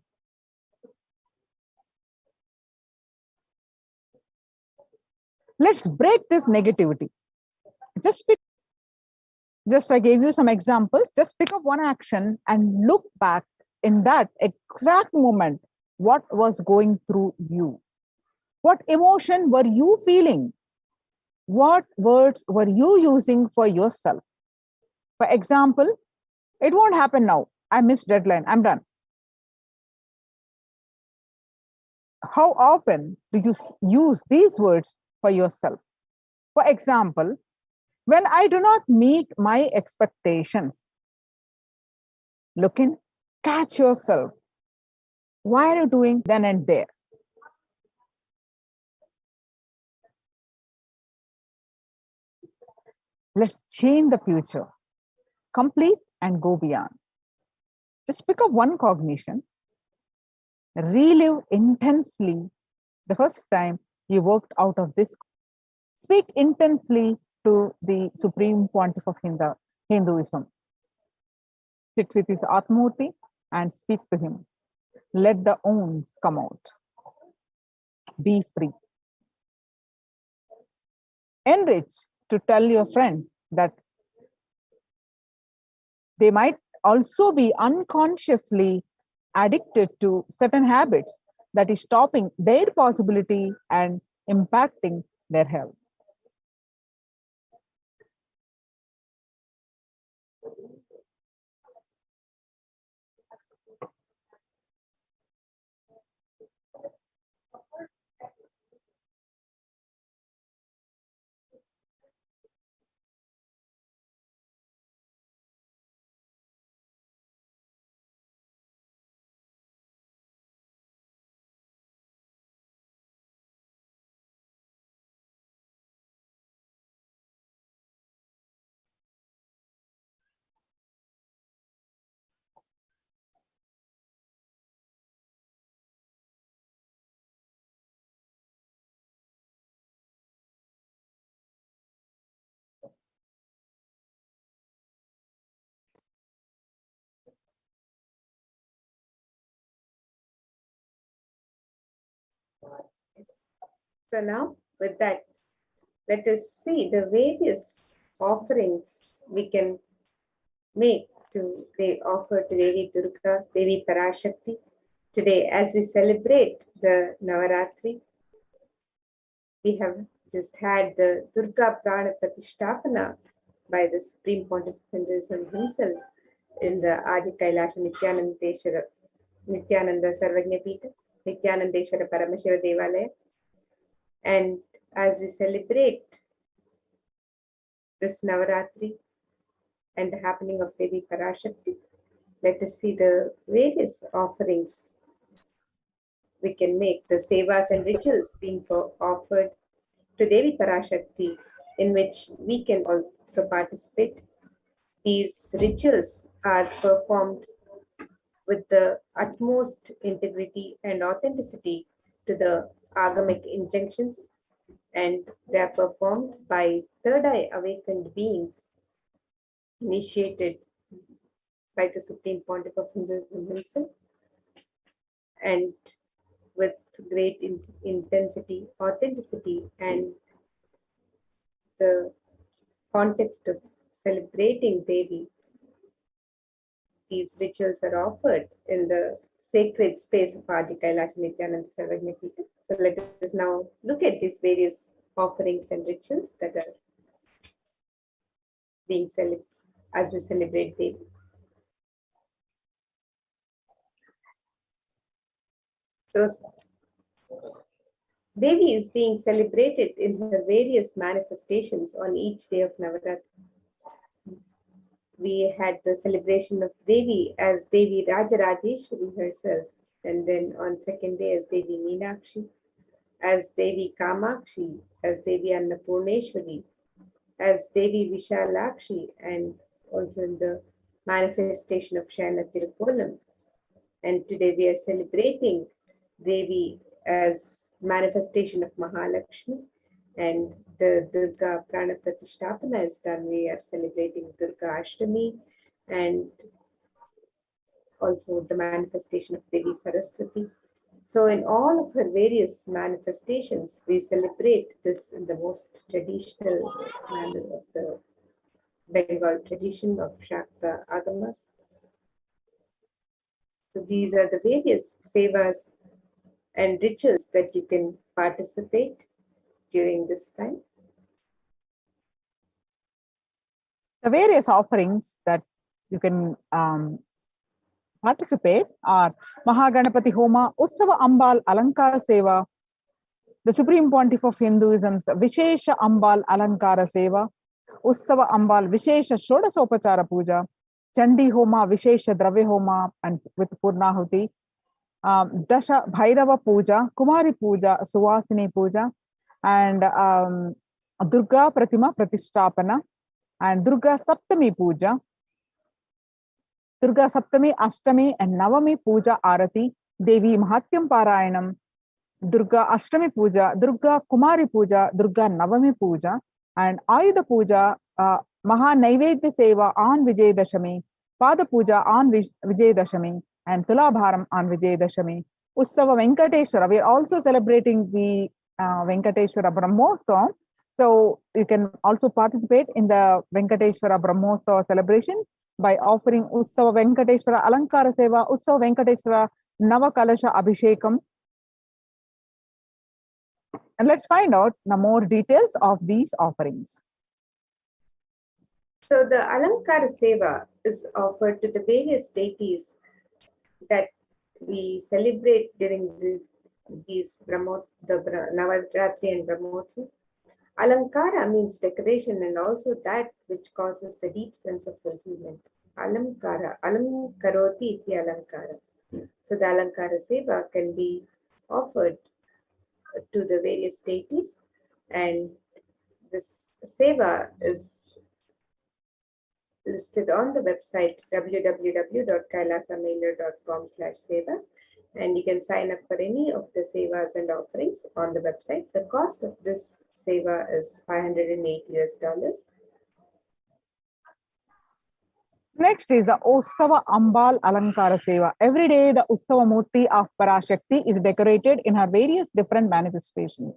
Let's break this negativity. I gave you some examples. Just pick up one action and look back in that exact moment. What was going through you? What emotion were you feeling? What words were you using for yourself? For example, it won't happen now. I missed deadline. I'm done. How often do you use these words for yourself? For example, when I do not meet my expectations, look in, catch yourself. Why are you doing then and there? Let's change the future, complete and go beyond. Just pick up one cognition, relive intensely the first time you worked out of this. Speak intensely to the Supreme Pontiff of Hinduism. Sit with his Atmurti and speak to him. Let the owns come out. Be free. Enrich to tell your friends that they might also be unconsciously addicted to certain habits that is stopping their possibility and impacting their health. So now with that, let us see the various offerings we can make to offer to Devi Durga, Devi Parashakti. Today, as we celebrate the Navaratri, we have just had the Durga Prana Pratishtapana by the Supreme Pontiff of Hinduism himself in the Adi Kailasha Nithyananda Sarvagnya Pita, Nithyanandeshwara Paramashiva Devalaya. And as we celebrate this Navaratri, and the happening of Devi Parashakti, let us see the various offerings we can make, the sevas and rituals being offered to Devi Parashakti, in which we can also participate. These rituals are performed with the utmost integrity and authenticity to the agamic injunctions, and they are performed by third eye awakened beings initiated by the Supreme Pontiff of Hinduism himself, and with great intensity, authenticity, and the context of celebrating Devi. These rituals are offered in the sacred space of Adi Kailash Nithyananda Paramashivam. So let us now look at these various offerings and rituals that are being celebrated as we celebrate Devi. So Devi is being celebrated in her various manifestations on each day of Navaratri. We had the celebration of Devi as Devi Rajarajeshwari herself, and then on second day as Devi Meenakshi, as Devi Kamakshi, as Devi Annapurneshwari, as Devi Vishalakshi, and also in the manifestation of Shayana Tirukolam. And today we are celebrating Devi as manifestation of Mahalakshmi, and the Durga Prana Pratishtapana is done. We are celebrating Durga Ashtami, and also the manifestation of Devi Saraswati. So in all of her various manifestations, we celebrate this in the most traditional manner of the Bengal tradition of Shakta Agamas. So these are the various sevas and rituals that you can participate during this time. The various offerings that you can participate are Mahaganapati Homa, Utsava Ambal Alankara Seva, the Supreme Pontiff of Hinduism's Vishesha Ambal Alankara Seva, Utsava Ambal Vishesha Shodasopachara Puja, Chandi Homa, Vishesha Dravya Homa, and with Purnahuti, Dasha Bhairava Puja, Kumari Puja, Suvasini Puja, and Durga Pratima Pratishtapana, and Durga Saptami Puja, Durga Saptami, Ashtami, and Navami Puja Arati, Devi Mahatyam Parayanam, Durga Ashtami Puja, Durga Kumari Puja, Durga Navami Puja, and Ayudha Puja, Maha Naivedya Seva on Vijayadashami, Pada Puja on Vijayadashami, and Tulabharam on Vijayadashami. Utsava Venkateshwara, we are also celebrating the Venkateshwara Brahmotsavam. So you can also participate in the Venkateshwara Brahmotsavam celebration by offering Utsava Venkateshwara Alankara Seva, Utsava Venkateshwara Navakalasha Abhishekam. And let's find out the more details of these offerings. So the Alankara Seva is offered to the various deities that we celebrate during these Navaratri and Brahmotsavam. Alankara means decoration and also that which causes the deep sense of fulfillment. Alamkara, alamkaroti iti alankara. So the Alankara Seva can be offered to the various deities, and this Seva is listed on the website www.kailasamailer.com/sevas, and you can sign up for any of the sevas and offerings on the website. The cost of this seva is $508. Next is the Utsava Ambal Alankara Seva. Every day, the Utsava Murti of Parashakti is decorated in her various different manifestations.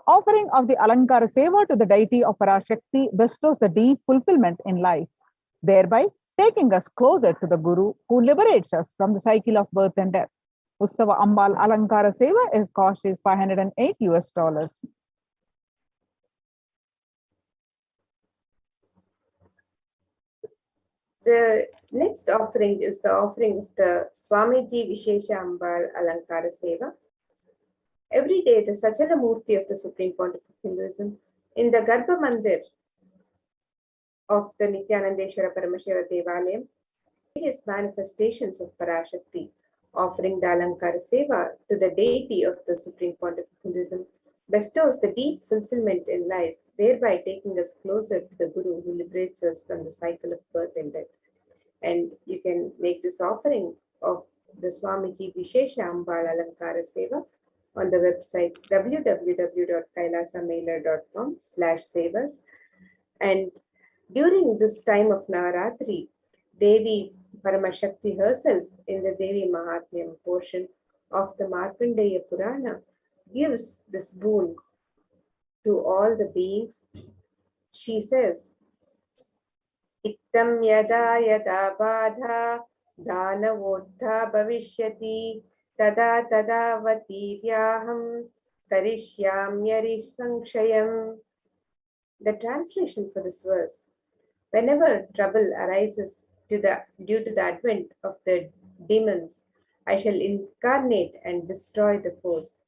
Offering of the Alankara Seva to the deity of Parashakti bestows the deep fulfillment in life, thereby taking us closer to the Guru who liberates us from the cycle of birth and death. Utsava Ambal Alankara Seva is cost is $508. The next offering is the offering of the Swamiji Vishesha Ambal Alankara Seva. Every day, the Sachala Murti of the Supreme Pontiff of Hinduism in the Garbha Mandir of the Nithyanandeshwara Paramashiva Devalayam, various manifestations of Parashakti, offering the Alankara Seva to the deity of the Supreme Pontiff of Hinduism, bestows the deep fulfillment in life, thereby taking us closer to the Guru who liberates us from the cycle of birth and death. And you can make this offering of the Swamiji Vishesha Ambal Alankara Seva on the website www.kailasamailer.com/sevas. And during this time of Navaratri, Devi Paramashakti herself in the Devi Mahatmyam portion of the Markandeya Purana gives this boon to all the beings. She says, Ittam yada yada badha danavodha bhavishyati tada tada vatiryaham karishyamyari sankshayam. The translation for this verse: whenever trouble arises due to the advent of the demons, I shall incarnate and destroy the foes.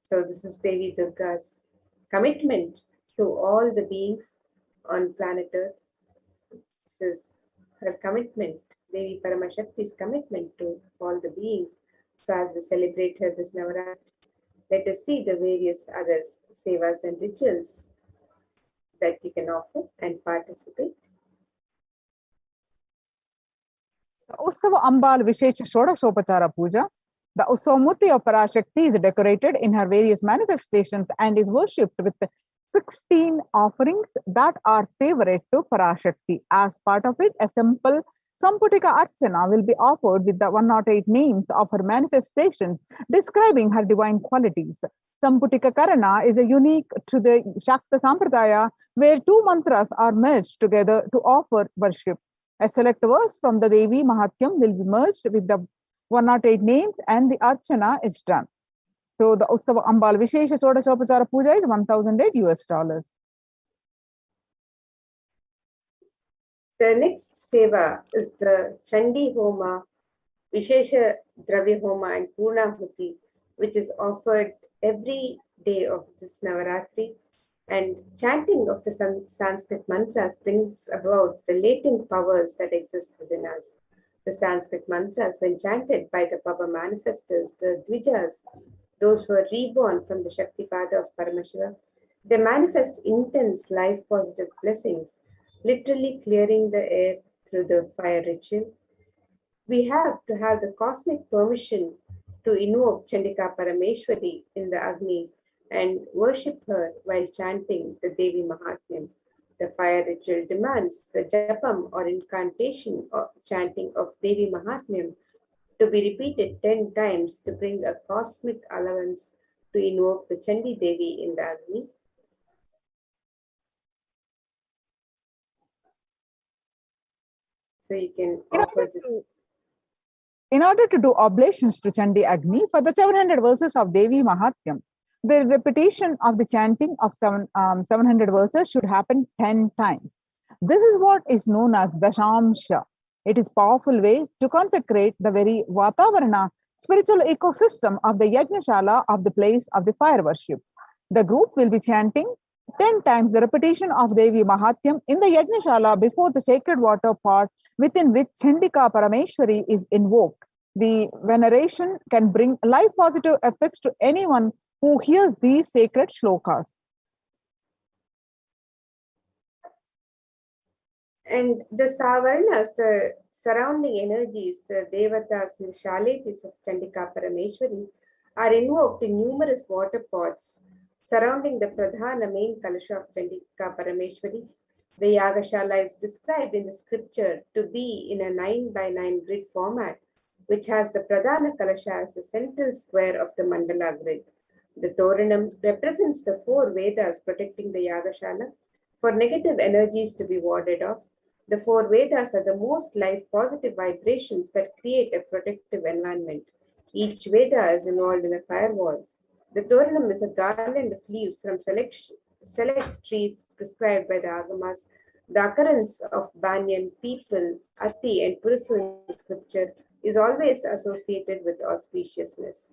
So this is Devi Durga's commitment to all the beings on planet Earth. This is her commitment, Devi Paramashakti's commitment to all the beings. So as we celebrate her this Navaratri, let us see the various other sevas and rituals that you can offer and participate. The Ussava Ambal Vishesha Shodashopachara Puja. The Ussavamurti of Parashakti is decorated in her various manifestations and is worshipped with 16 offerings that are favorite to Parashakti. As part of it, a simple Samputika Archana will be offered with the 108 names of her manifestations describing her divine qualities. Samputika Karana is a unique to the Shakta Sampradaya where two mantras are merged together to offer worship. A select verse from the Devi Mahatyam will be merged with the 108 names and the Archana is done. So the Ussava Ambal Vishesha Sodashopachara Puja is $1,008 US. The next seva is the Chandi Homa, Vishesha Dravya Homa and Purnahuti, which is offered every day of this Navaratri. And chanting of the Sanskrit mantras brings about the latent powers that exist within us. The Sanskrit mantras, when chanted by the power manifestors, the Dvijas, those who are reborn from the Shaktipada of Paramashiva, they manifest intense life-positive blessings, literally clearing the air through the fire ritual. We have to have the cosmic permission to invoke Chandika Parameshwari in the Agni and worship her while chanting the Devi Mahatmyam. The fire ritual demands the japam or incantation or chanting of Devi Mahatmyam to be repeated 10 times to bring a cosmic allowance to invoke the Chandi Devi in the Agni. So you can offer this. In order to do oblations to Chandi Agni for the 700 verses of Devi Mahatyam, the repetition of the chanting of 700 verses should happen 10 times. This is what is known as Dashamsha. It is a powerful way to consecrate the very Vatavarana, spiritual ecosystem of the Yajnashala of the place of the fire worship. The group will be chanting 10 times the repetition of Devi Mahatyam in the Yajnashala before the sacred water pot within which Chandika Parameshwari is invoked. The veneration can bring life-positive effects to anyone who hears these sacred shlokas. And the Savarnas, the surrounding energies, the Devatas and Shaletis of Chandika Parameshwari are invoked in numerous water pots surrounding the Pradhana main Kalasha of Chandika Parameshwari. The Yagashala is described in the scripture to be in a 9x9 grid format, which has the Pradhana Kalasha as the central square of the Mandala grid. The Toranam represents the 4 Vedas protecting the Yagashala for negative energies to be warded off. The 4 Vedas are the most life-positive vibrations that create a protective environment. Each Veda is involved in a firewall. The Toranam is a garland of leaves from select trees prescribed by the Agamas. The occurrence of banyan, people, ati, and purusu in scripture is always associated with auspiciousness.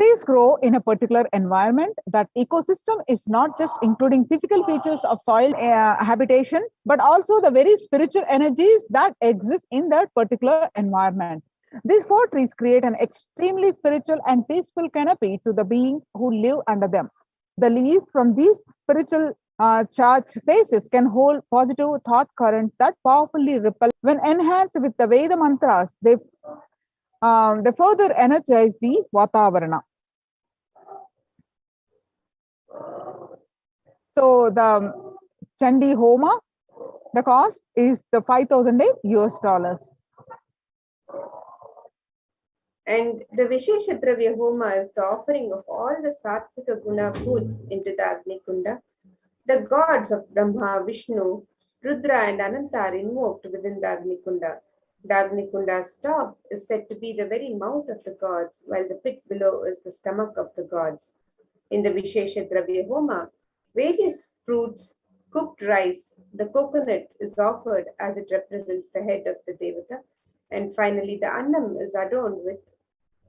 Trees grow in a particular environment. That ecosystem is not just including physical features of soil habitation, but also the very spiritual energies that exist in that particular environment. These four trees create an extremely spiritual and peaceful canopy to the beings who live under them. The leaves from these spiritual charged faces can hold positive thought currents that powerfully ripple. When enhanced with the Veda mantras, they further energize the Vatavarana. So the Chandi Homa, the cost is the $5,000 US. And the Vishesha Dravya Homa is the offering of all the Sattvika Guna foods into the Agni Kunda. The gods of Brahma, Vishnu, Rudra and Ananta are invoked within the Agni Kunda. The Agni Kunda's top is said to be the very mouth of the gods, while the pit below is the stomach of the gods. In the Vishesha Dravya Homa, various fruits, cooked rice, the coconut is offered as it represents the head of the Devata. And finally, the Annam is adorned with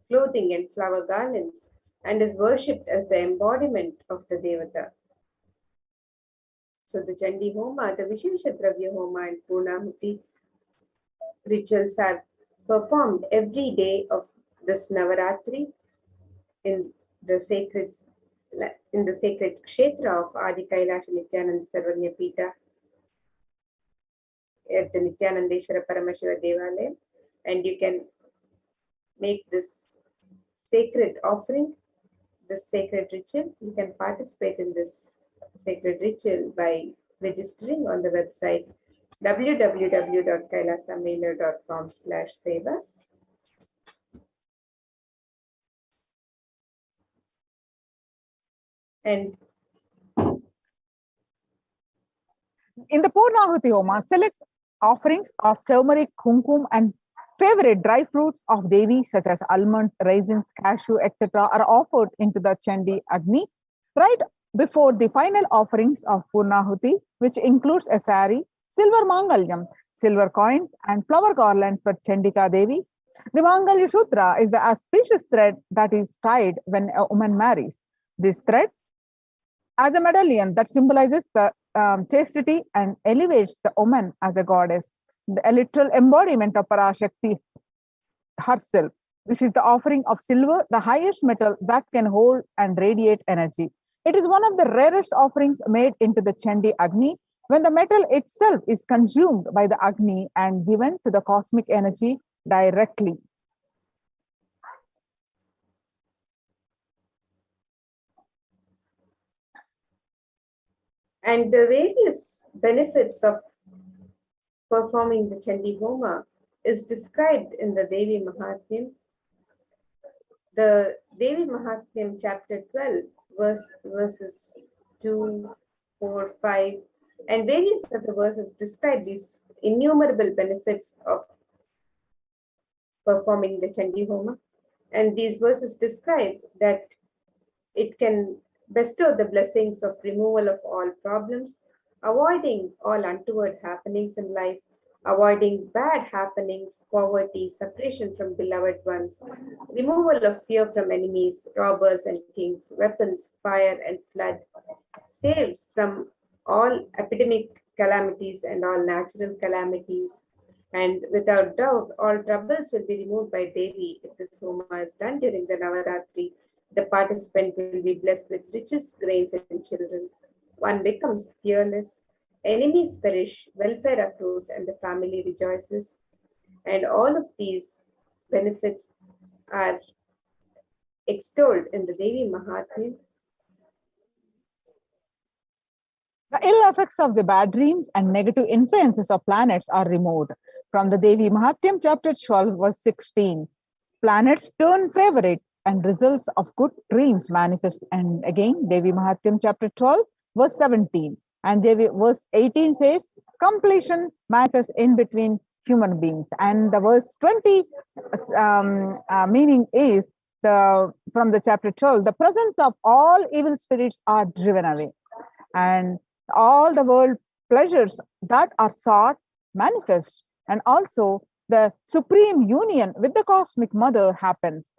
clothing and flower garlands and is worshipped as the embodiment of the Devata. So the Chandi Homa, the Vishesha Dravya Homa and Purnahuti rituals are performed every day of this Navaratri in the sacred kshetra of Adi Kailasha Nithyananda Sarvanya Pita at the Nithyanandeshwara Paramashiva Devalaya, and you can make this sacred offering, this sacred ritual. You can participate in this sacred ritual by registering on the website www.kailasamailer.com/sevas. And in the Purnahuti Homa, select offerings of turmeric, kumkum, and favorite dry fruits of Devi, such as almonds, raisins, cashew, etc., are offered into the Chandi Agni right before the final offerings of Purnahuti, which includes a sari, silver mangalyam, silver coins, and flower garlands for Chandika Devi. The Mangalya Sutra is the auspicious thread that is tied when a woman marries. This thread, as a medallion that symbolizes the chastity and elevates the woman as a goddess, a literal embodiment of Parashakti herself. This is the offering of silver, the highest metal that can hold and radiate energy. It is one of the rarest offerings made into the Chandi Agni, when the metal itself is consumed by the Agni and given to the cosmic energy directly. And the various benefits of performing the Chandi Homa is described in the Devi Mahatmyam. The Devi Mahatmyam chapter 12, verses 2, 4, 5, and various other verses describe these innumerable benefits of performing the Chandi Homa. And these verses describe that it can bestow the blessings of removal of all problems, avoiding all untoward happenings in life, avoiding bad happenings, poverty, separation from beloved ones, removal of fear from enemies, robbers and kings, weapons, fire and flood, saves from all epidemic calamities and all natural calamities. And without doubt, all troubles will be removed by Devi if this Homa is done during the Navaratri. The participant will be blessed with riches, grains, and children. One becomes fearless. Enemies perish, welfare accrues, and the family rejoices. And all of these benefits are extolled in the Devi Mahatmya. The ill effects of the bad dreams and negative influences of planets are removed. From the Devi Mahatmyam, chapter 12, verse 16. Planets turn favorite and results of good dreams manifest. And again, Devi Mahatmyam, chapter 12, verse 17. And Devi, verse 18 says, completion manifests in between human beings. And the verse 20 meaning is, from the chapter 12, the presence of all evil spirits are driven away. And all the world pleasures that are sought manifest, and also the supreme union with the cosmic mother happens.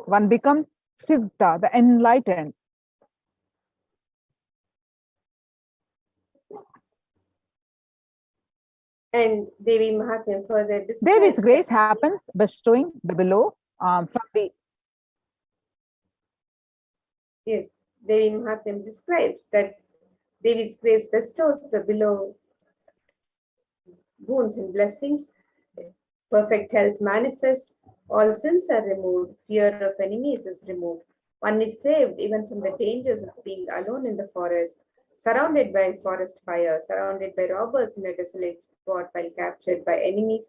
One becomes Siddha, the enlightened. And Devi Mahatmya further describes Devi's grace happens bestowing the below from the. Yes, Devi Mahatmya describes that Devi's grace bestows the below boons and blessings. Perfect health manifests, all sins are removed, fear of enemies is removed. One is saved even from the dangers of being alone in the forest, surrounded by forest fire, surrounded by robbers in a desolate spot while captured by enemies.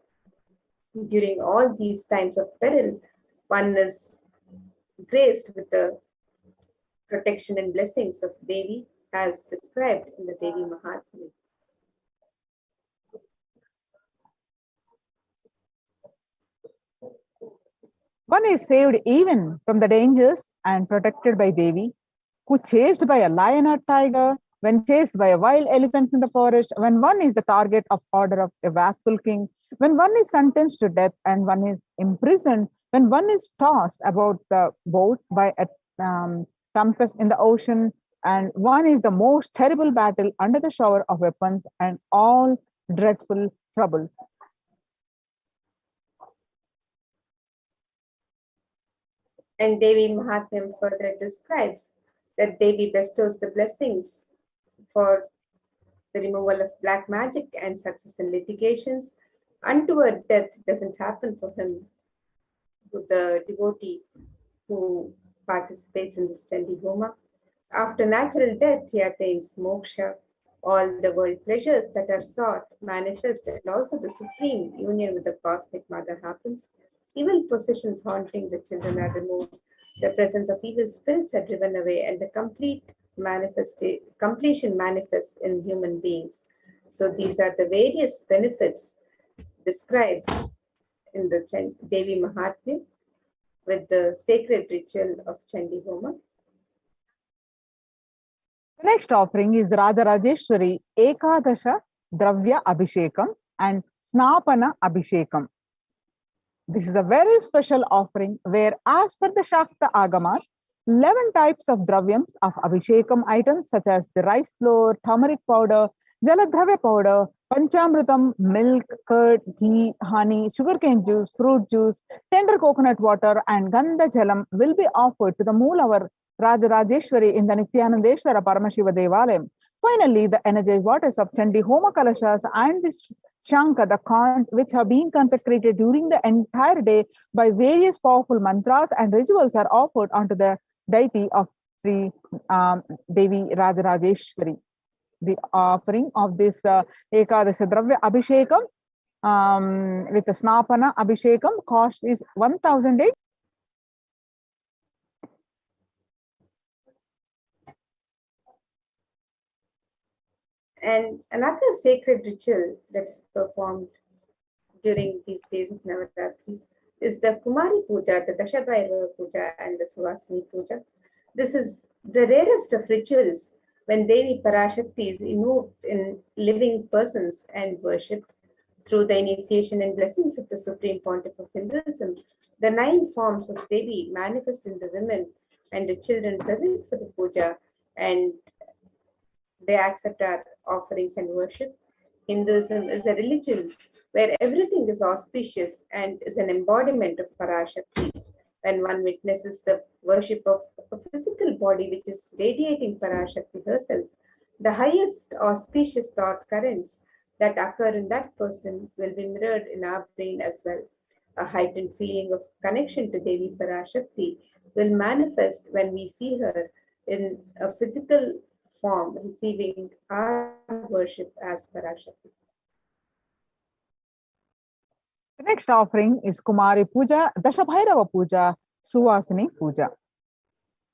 During all these times of peril, one is graced with the protection and blessings of Devi as described in the Devi Mahatmya. One is saved even from the dangers and protected by Devi, who chased by a lion or tiger, when chased by a wild elephant in the forest, when one is the target of order of a wrathful king, when one is sentenced to death and one is imprisoned, when one is tossed about the boat by a tempest in the ocean, and one is the most terrible battle under the shower of weapons and all dreadful troubles. And Devi Mahatmya further describes that Devi bestows the blessings for the removal of black magic and success in litigations. Untoward death doesn't happen for him, the devotee who participates in this Chandi Homa. After natural death, he attains moksha. All the world pleasures that are sought manifest, and also the supreme union with the cosmic mother happens. Evil possessions haunting the children are removed. The presence of evil spirits are driven away, and the completion manifests in human beings. So these are the various benefits described in the Devi Mahatmya with the sacred ritual of Chandi Homa. The next offering is the Rajarajeshwari Ekadasha Dravya Abhishekam and Snapana Abhishekam. This is a very special offering where, as per the Shakta Agamas, 11 types of dravyams of Abhishekam items such as the rice flour, turmeric powder, Jaladravya powder, Panchamritam, milk, curd, ghee, honey, sugarcane juice, fruit juice, tender coconut water, and Gandha Jalam will be offered to the Moolavar Rajarajeshwari in the Nithyanandeshwara Paramashiva Devalayam. Finally, the energized waters of Chandi Homa Kalashas and the Shanka, the Kant, which have been consecrated during the entire day by various powerful mantras and rituals, are offered onto the deity of Sri Devi Rajarajeshwari. The offering of this Ekadasha Dravya Abhishekam with the Snapana Abhishekam cost is 1,008. And another sacred ritual that is performed during these days of Navaratri is the Kumari Puja, the Dashabhairava Puja, and the Suhasini Puja. This is the rarest of rituals when Devi Parashakti is immoved in living persons and worshipped through the initiation and blessings of the Supreme Pontiff of Hinduism. The 9 forms of Devi manifest in the women and the children present for the puja, and they accept our offerings and worship. Hinduism is a religion where everything is auspicious and is an embodiment of Parashakti. When one witnesses the worship of a physical body which is radiating Parashakti herself, the highest auspicious thought currents that occur in that person will be mirrored in our brain as well. A heightened feeling of connection to Devi Parashakti will manifest when we see her in a physical form receiving our worship as Parashakti. The next offering is Kumari Puja, Dashabhairava Puja, Suhasini Puja.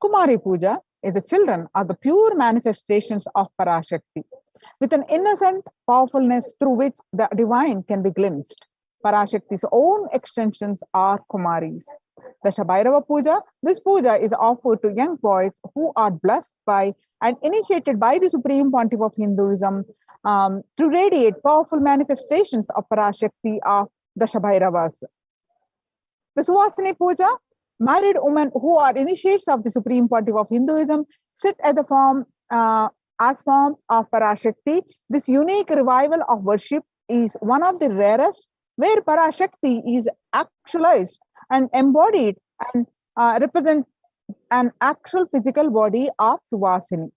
Kumari Puja is the children are the pure manifestations of Parashakti, with an innocent powerfulness through which the divine can be glimpsed. Parashakti's own extensions are Kumaris. Dashabhairava Puja, this puja is offered to young boys who are blessed by and initiated by the Supreme Pontiff of Hinduism to radiate powerful manifestations of Parashakti of Dashabhairavas. The Suhasini Puja Married women who are initiates of the Supreme Pontiff of Hinduism sit at the form as forms of Parashakti. This unique revival of worship is one of the rarest where Parashakti is actualized and embodied and represent an actual physical body of Suvasini.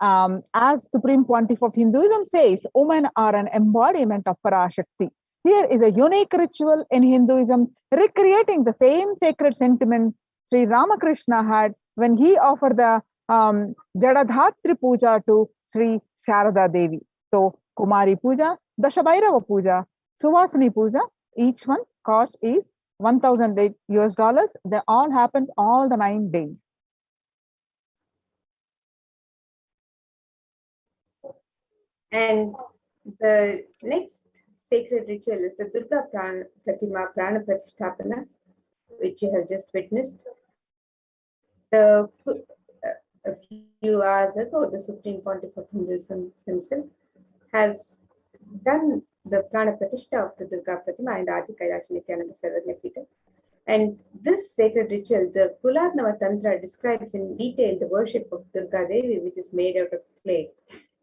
As Supreme Pontiff of Hinduism says, women are an embodiment of Parashakti. Here is a unique ritual in Hinduism recreating the same sacred sentiment Sri Ramakrishna had when he offered the Jadadhatri Puja to Sri Sharada Devi. So, Kumari Puja, Dashabhairava Puja, Suvasini Puja, each one cost is $1,008. They all happened all the 9 days. And the next sacred ritual is the Durga Pratima Prana Pratisthapana, which you have just witnessed. A few hours ago, the Supreme Pontiff of Hinduism himself has done the Prana Pratishtha of the Durga Pratima in the HDH Nithyananda Paramashivam. And this sacred ritual, the Kularnava Tantra, describes in detail the worship of Durga Devi, which is made out of clay.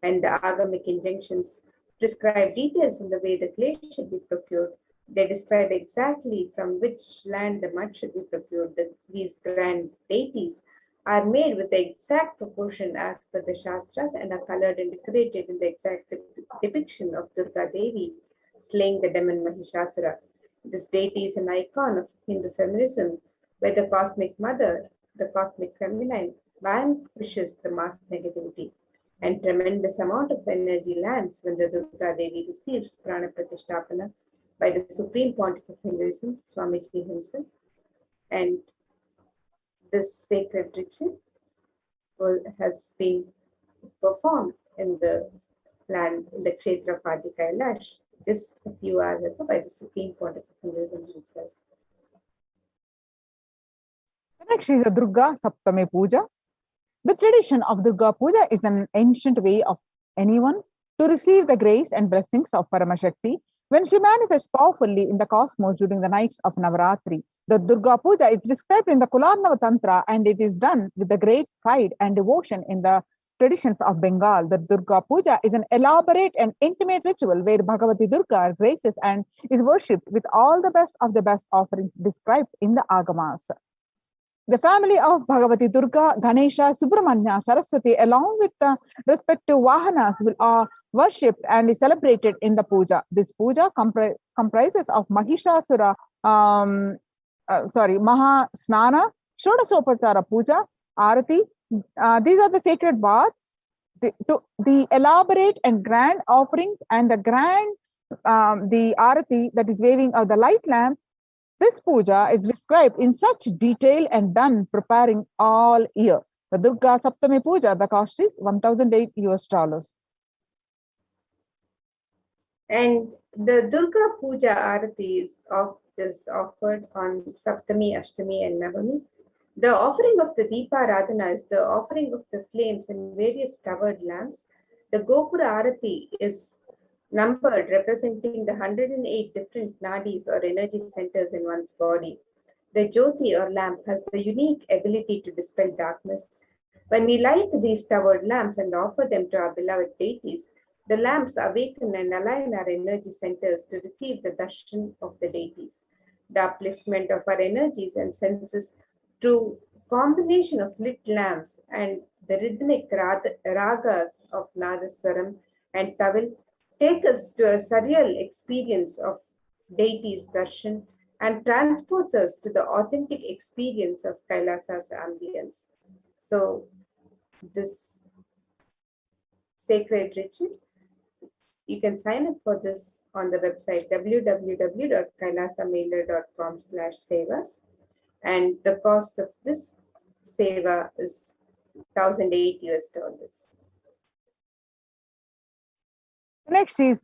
And the Agamic injunctions prescribe details on the way the clay should be procured. They describe exactly from which land the mud should be procured. These grand deities are made with the exact proportion as per the Shastras and are colored and decorated in the exact depiction of Durga Devi slaying the demon Mahishasura. This deity is an icon of Hindu feminism, where the cosmic mother, the cosmic feminine, vanquishes the mass negativity. And tremendous amount of energy lands when the Durga Devi receives Prana Pratishtapana by the Supreme Pontiff of Hinduism, Swamiji himself. And this sacred ritual has been performed in the land, in the Kshetra of Adi Kailash, just a few hours ago by the Supreme Pontiff of Hinduism himself. The next is the Durga Saptami Puja. The tradition of Durga Puja is an ancient way of anyone to receive the grace and blessings of Paramashakti when she manifests powerfully in the cosmos during the nights of Navaratri. The Durga Puja is described in the Kularnava Tantra and it is done with the great pride and devotion in the traditions of Bengal. The Durga Puja is an elaborate and intimate ritual where Bhagavati Durga graces and is worshipped with all the best of the best offerings described in the Agamas. The family of Bhagavati Durga, Ganesha, Subramanya, Saraswati, along with the respective Vahanas, are worshipped and is celebrated in the puja. This puja comprises of Mahishasura, Maha Snana, Shodasopachara Puja, Arati. These are the sacred baths, the elaborate and grand offerings, and the Arati, that is waving of the light lamps. This puja is described in such detail and done preparing all year. The Durga Saptami Puja, the cost is $1,008. And the Durga Puja Arati is offered on Saptami, Ashtami, and Navami. The offering of the Deepa Radhana is the offering of the flames and various covered lamps. The Gopura Arati is numbered, representing the 108 different nadis or energy centers in one's body. The Jyoti or lamp has the unique ability to dispel darkness. When we light these towered lamps and offer them to our beloved deities, the lamps awaken and align our energy centers to receive the darshan of the deities. The upliftment of our energies and senses through combination of lit lamps and the rhythmic ragas of Nadaswaram and Tawil take us to a surreal experience of deities darshan and transports us to the authentic experience of Kailasa's ambience. So this sacred ritual, you can sign up for this on the website www.kailasamailer.com/sevas, and the cost of this seva is $1,008. Next is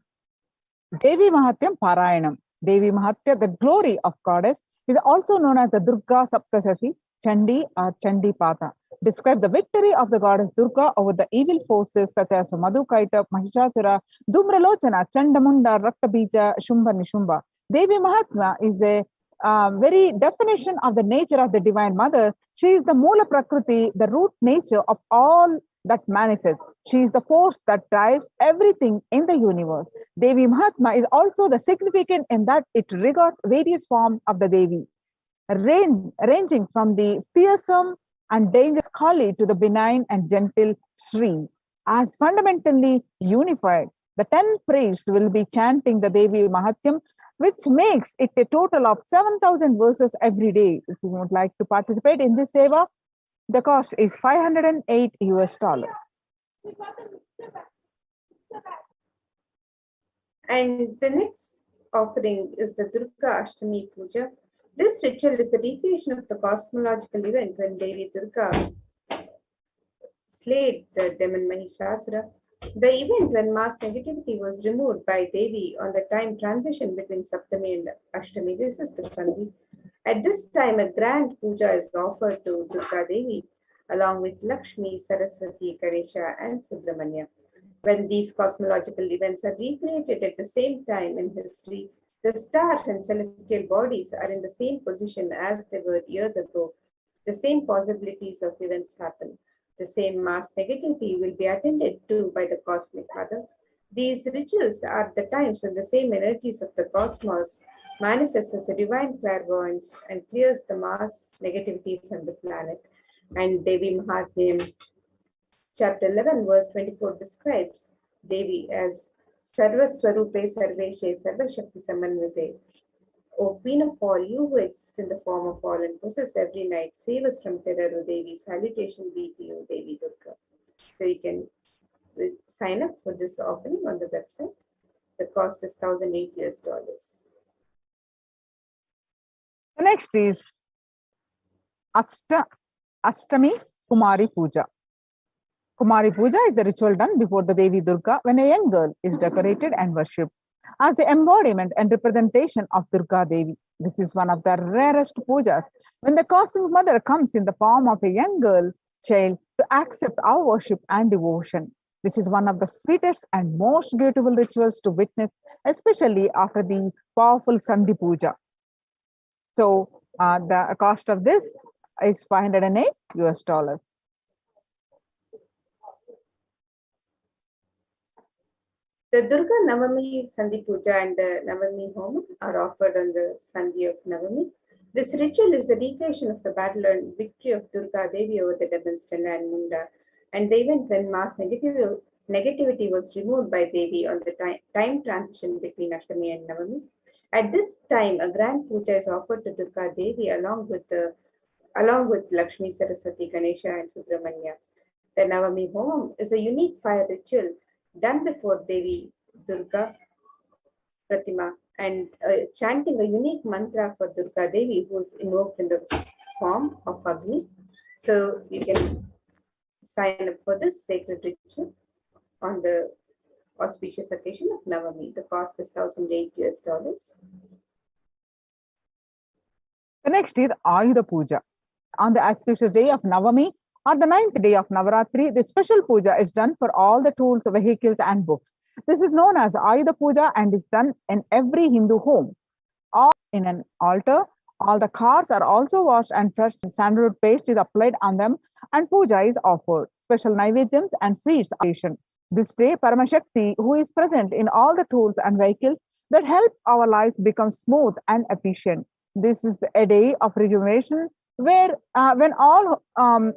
Devi Mahatyam Parayanam. Devi Mahatya, the glory of goddess, is also known as the Durga Saptasati, Chandi or Chandi Pata. Describe the victory of the goddess Durga over the evil forces such as Madhukaita, Mahishasura, Dhumralochana, Chandamunda, Raktabija, Shumba Nishumba. Devi Mahatma is the very definition of the nature of the Divine Mother. She is the Moola Prakriti, the root nature of all that manifests. She is the force that drives everything in the universe. Devi Mahatma is also the significant in that it regards various forms of the Devi, ranging from the fearsome and dangerous Kali to the benign and gentle Shri. As fundamentally unified, the 10 priests will be chanting the Devi Mahatyam, which makes it a total of 7,000 verses every day. If you would like to participate in this seva, the cost is $508 US. And the next offering is the Durga Ashtami Puja. This ritual is the recreation of the cosmological event when Devi Durga slayed the demon Mahishasura. The event when mass negativity was removed by Devi on the time transition between Saptami and Ashtami. This is the Sandhi. At this time, a grand puja is offered to Durga Devi along with Lakshmi, Saraswati, Ganesha, and Subramanya. When these cosmological events are recreated at the same time in history, the stars and celestial bodies are in the same position as they were years ago. The same possibilities of events happen. The same mass negativity will be attended to by the cosmic mother. These rituals are the times when the same energies of the cosmos manifests as a divine clairvoyance and clears the mass negativity from the planet. And Devi Mahatmyam, chapter 11, verse 24 describes Devi as Sarva Swarupe Sarveshe Sarva Shakti Samanvite. O Queen of all, you who exist in the form of all and possess every night, save us from terror, O Devi. Salutation be to you, Devi Durga. So you can sign up for this offering on the website. The cost is $1,008 US. The next is Ashtami Kumari Puja. Kumari Puja is the ritual done before the Devi Durga when a young girl is decorated and worshipped as the embodiment and representation of Durga Devi. This is one of the rarest pujas when the cosmic mother comes in the form of a young girl child to accept our worship and devotion. This is one of the sweetest and most beautiful rituals to witness, especially after the powerful Sandhi Puja. So the cost of this is $508 US. The Durga Navami Sandhi Puja and the Navami Home are offered on the Sandhi of Navami. This ritual is the recreation of the battle and victory of Durga Devi over the demons Channa and Munda, and the event when mass negativity was removed by Devi on the time transition between Ashtami and Navami. At this time, a grand puja is offered to Durga Devi along with Lakshmi, Saraswati, Ganesha, and Subramanya. The Navami Home is a unique fire ritual done before Devi Durga Pratima and chanting a unique mantra for Durga Devi, who is invoked in the form of Agni. So you can sign up for this sacred ritual on the auspicious occasion of Navami. The cost is $1,008 US. The next is Ayudha Puja. On the auspicious day of Navami or the 9th day of Navaratri, the special puja is done for all the tools, vehicles, and books. This is known as Ayudha Puja and is done in every Hindu home. All in an altar, all the cars are also washed and fresh sandalwood paste is applied on them and puja is offered. Special naivedyams and sweets are taken. This day, Paramashakti, who is present in all the tools and vehicles that help our lives become smooth and efficient. This is a day of rejuvenation where when all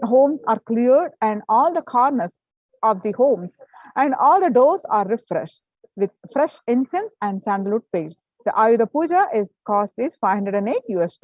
homes are cleared and all the corners of the homes and all the doors are refreshed with fresh incense and sandalwood paste. The Ayudha Puja cost is $508 US.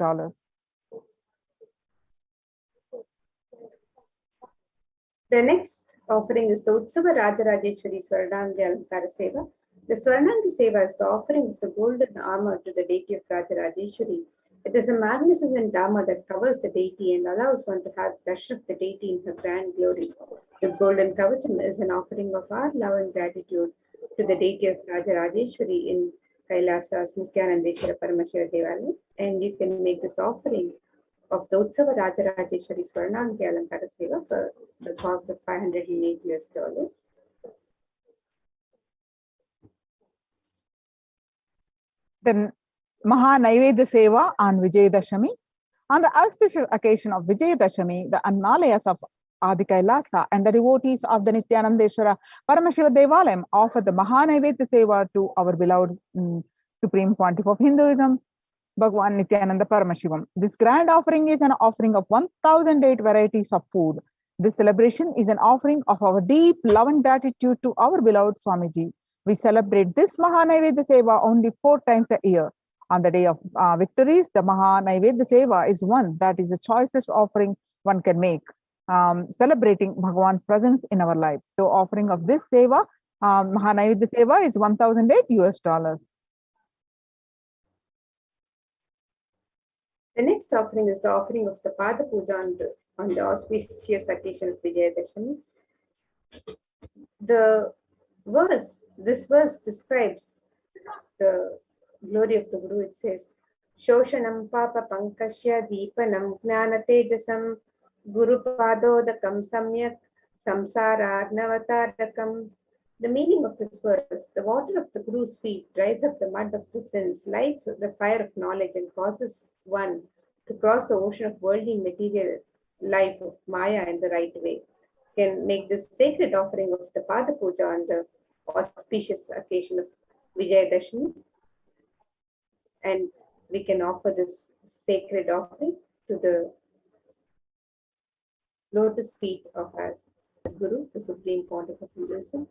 The next offering is the Utsava Rajarajeshwari Swarnangi Alankara Seva. The Swarnangi Seva is the offering of the golden armor to the deity of Rajarajeshwari. It is a magnificent armor that covers the deity and allows one to have blush of the deity in her grand glory. The golden kavacham is an offering of our love and gratitude to the deity of Rajarajeshwari in Kailasa's Nithyananda Paramashivam, and you can make this offering of the Utsava Rajarajeshwari Swarnangi Alankara Seva for the cost of $508 US. Then Maha Naivedya Seva on Vijayadashami. On the auspicious occasion of Vijayadashami, the Annalayas of Adi Kailasa and the devotees of the Nithyanandeshwara Paramashiva Devalayam offer the Maha Naivedya Seva to our beloved Supreme Pontiff of Hinduism, Bhagwan Nithyananda Paramashivam. This grand offering is an offering of 1008 varieties of food. This celebration is an offering of our deep love and gratitude to our beloved Swamiji. We celebrate this Maha Naivedya Seva only 4 times a year. On the day of victories, the Maha Naivedya Seva is one that is the choicest offering one can make, celebrating Bhagwan's presence in our life. So offering of this Seva, Maha Naivedya Seva is $1,008. The next offering is the offering of the Pada Puja on the auspicious occasion of Vijayadashami. This verse describes the glory of the Guru. It says, Shoshanam Papa Pankashya Deepanam Gnana Tejasam Guru Padodakam Samyak Samsararnavatarakam. The meaning of this verse: the water of the Guru's feet dries up the mud of the sins, lights the fire of knowledge, and causes one to cross the ocean of worldly material life of Maya in the right way. Can make this sacred offering of the Pada Puja on the auspicious occasion of Vijayadashami, and we can offer this sacred offering to the lotus feet of our Guru, the Supreme Pontiff of Hinduism.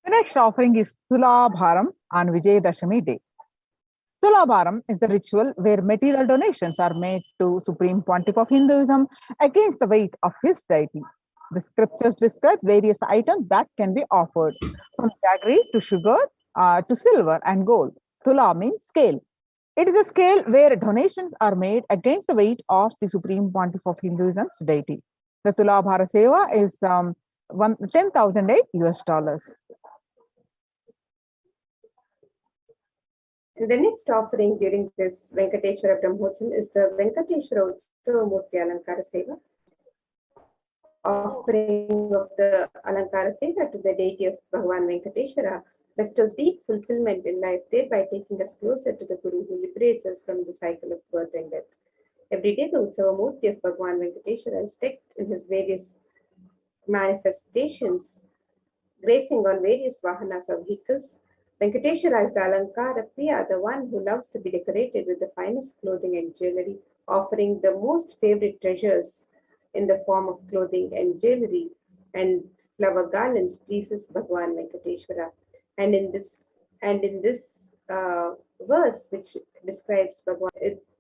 The next offering is Tulabharam on Vijayadashami day. Tulabharam is the ritual where material donations are made to Supreme Pontiff of Hinduism against the weight of his deity. The scriptures describe various items that can be offered, from jaggery to sugar to silver and gold. Tula means scale. It is a scale where donations are made against the weight of the Supreme Pontiff of Hinduism's deity. The Tulabhara Seva is $10,008. And the next offering during this Venkateshwara Brahmotsam is the Venkateshwara Utsava Murti Alankara Seva. Offering of the Alankara Seva to the deity of Bhagwan Venkateshwara bestows deep fulfillment in life, thereby taking us closer to the Guru who liberates us from the cycle of birth and death. Every day, the Utsava Murti of Bhagwan Venkateshwara is decked in his various manifestations, gracing on various vahanas or vehicles. Venkateshwara is the Alankara Priya, the one who loves to be decorated with the finest clothing and jewelry, offering the most favorite treasures in the form of clothing and jewelry and flower garlands pleases Bhagwan Venkateshwara. And in this verse, which describes Bhagwan,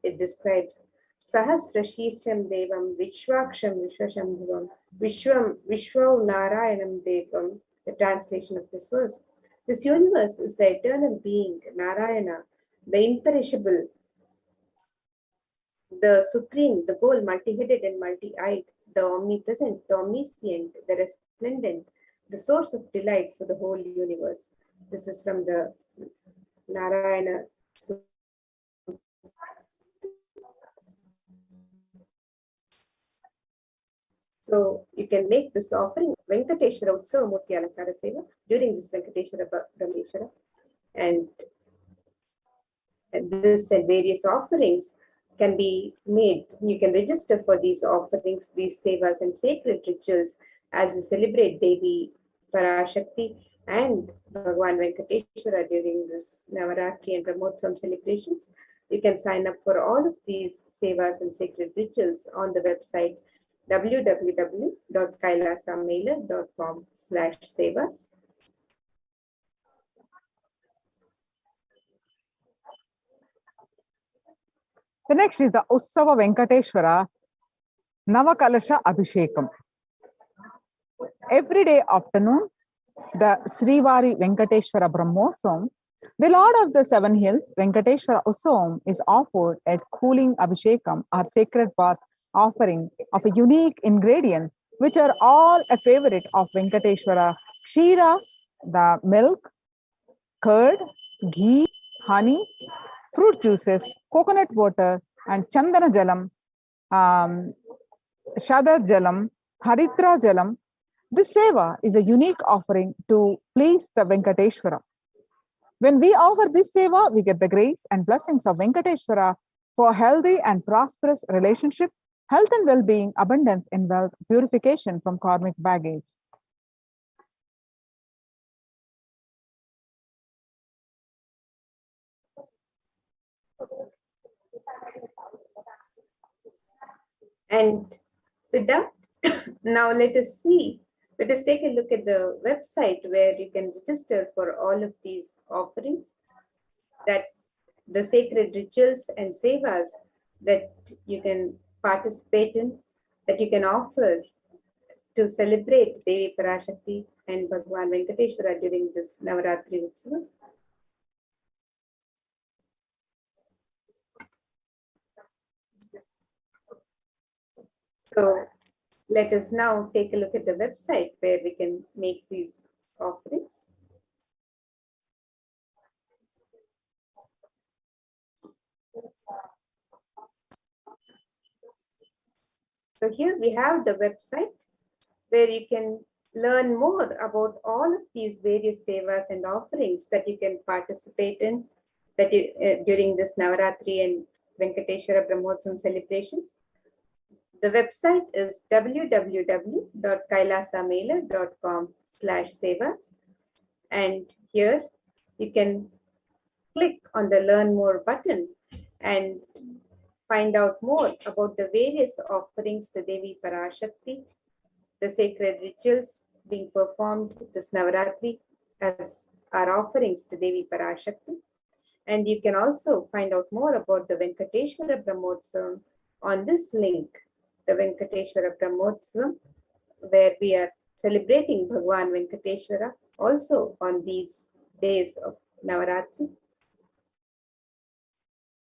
it describes Sahasra Shirsham Devam Vishwaksham Vishwashambhuvam Vishwau Narayanam Devam. The translation of this verse: this universe is the eternal being, Narayana, the imperishable, the supreme, the goal, multi-headed and multi-eyed, the omnipresent, the omniscient, the resplendent, the source of delight for the whole universe. This is from the Narayana. So you can make this offering, Venkateshwara Utsava Murti Alankara Seva, during this Venkateshwara Brahmeshwara. And this and various offerings can be made. You can register for these offerings, these sevas and sacred rituals as you celebrate Devi Parashakti and Bhagwan Venkateshwara during this Navaratri and Brahmotsam celebrations. You can sign up for all of these sevas and sacred rituals on the website www.kailasamailer.com/sevas. The next is the Ussava Venkateshwara Navakalasha Abhishekam. Every day afternoon, the Srivari Venkateshwara Brahmosam, the Lord of the Seven Hills, Venkateshwara Ussavam, is offered a cooling Abhishekam or sacred bath offering of a unique ingredient, which are all a favorite of Venkateshwara: Kshira, the milk, curd, ghee, honey, fruit juices, coconut water, and Chandana Jalam, Shadar Jalam, Haritra Jalam. This seva is a unique offering to please the Venkateshwara. When we offer this seva, we get the grace and blessings of Venkateshwara for healthy and prosperous relationship, health and well-being, abundance in wealth, purification from karmic baggage. And with that, now let us take a look at the website where you can register for all of these offerings, that the sacred rituals and sevas that you can participate in, that you can offer to celebrate Devi Parashakti and Bhagwan Venkateshwara during this Navaratri Utsava. So let us now take a look at the website where we can make these offerings. So here we have the website where you can learn more about all of these various sevas and offerings that you can participate in during this Navaratri and Venkateshwara Brahmotsavam celebrations. The website is www.kailasamela.com/sevas, and here you can click on the Learn More button and find out more about the various offerings to Devi Parashakti, the sacred rituals being performed this Navaratri as our offerings to Devi Parashakti. And you can also find out more about the Venkateshwara Brahmotsavam on this link, the Venkateshwara Brahmotsavam, where we are celebrating Bhagwan Venkateshwara also on these days of Navaratri.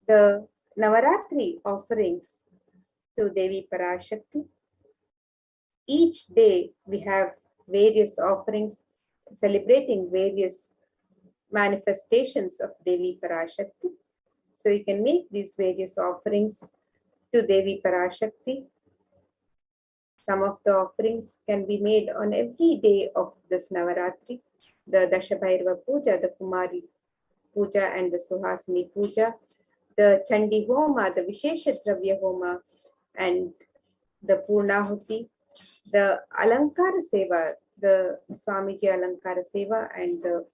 The Navaratri offerings to Devi Parashakti. Each day we have various offerings celebrating various manifestations of Devi Parashakti. So you can make these various offerings to Devi Parashakti. Some of the offerings can be made on every day of this Navaratri. The Dashabhairava Puja, the Kumari Puja and the Suhasini Puja, the Chandi Homa, the Visheshatravya Homa, and the Purnahuti, the Alankara Seva, the Swamiji Alankara Seva, and the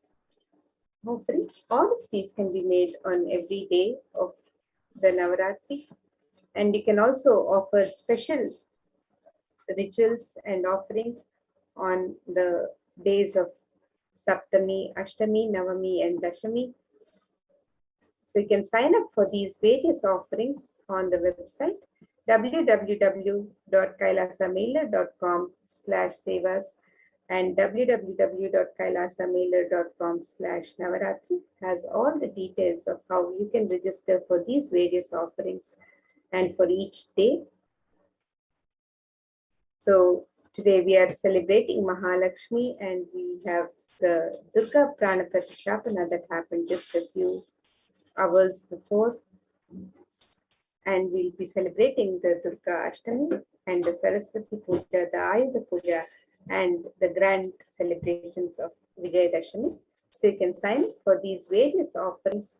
Hopri. All of these can be made on every day of the Navaratri. And you can also offer special rituals and offerings on the days of Saptami, Ashtami, Navami, and Dashami. So you can sign up for these various offerings on the website www.kailasamailer.com/sevas and www.kailasamailer.com/Navaratri has all the details of how you can register for these various offerings and for each day. So today we are celebrating Mahalakshmi, and we have the Durga Prana Pratishthapana that happened just a few hours before, and we'll be celebrating the Durga Ashtami and the Saraswati Puja, the Ayudha Puja, and the grand celebrations of Vijayadashami. So you can sign up for these various offerings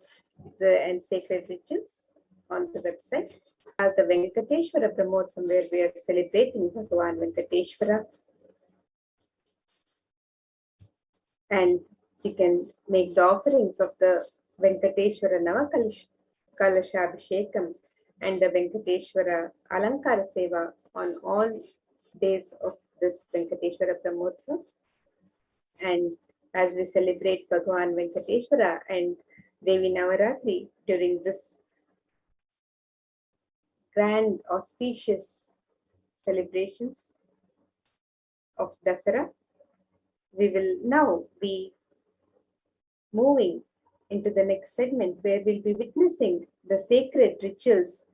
and sacred rituals on the website. At the Venkateshwara Brahmotsavam, where we are celebrating Bhagavan Venkateshwara, and you can make the offerings of the Venkateshwara Navakalashabhishekam and the Venkateshwara Alankara Seva on all days of this Venkateshwara Brahmotsavam. And as we celebrate Bhagavan Venkateshwara and Devi Navaratri during this grand auspicious celebrations of Dasara, we will now be moving into the next segment where we'll be witnessing the sacred rituals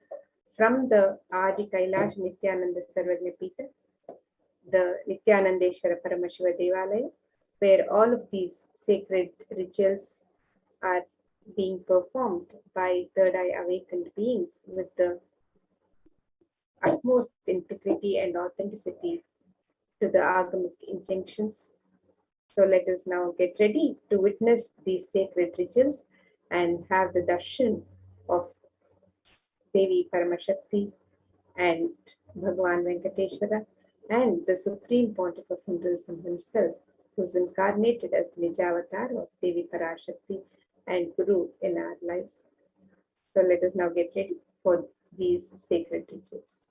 from the Adi Kailash Nithyananda Sarvajna Pita, the Nithyanandeshwara Paramashiva Devalaya, where all of these sacred rituals are being performed by third eye awakened beings with the utmost integrity and authenticity to the agamic injunctions. So let us now get ready to witness these sacred rituals and have the darshan of Devi Paramashakti and Bhagwan Venkateshwara and the Supreme Pontiff of Hinduism himself, who's incarnated as the Nijavatar of Devi Parashakti and Guru in our lives. So let us now get ready for these sacred rituals.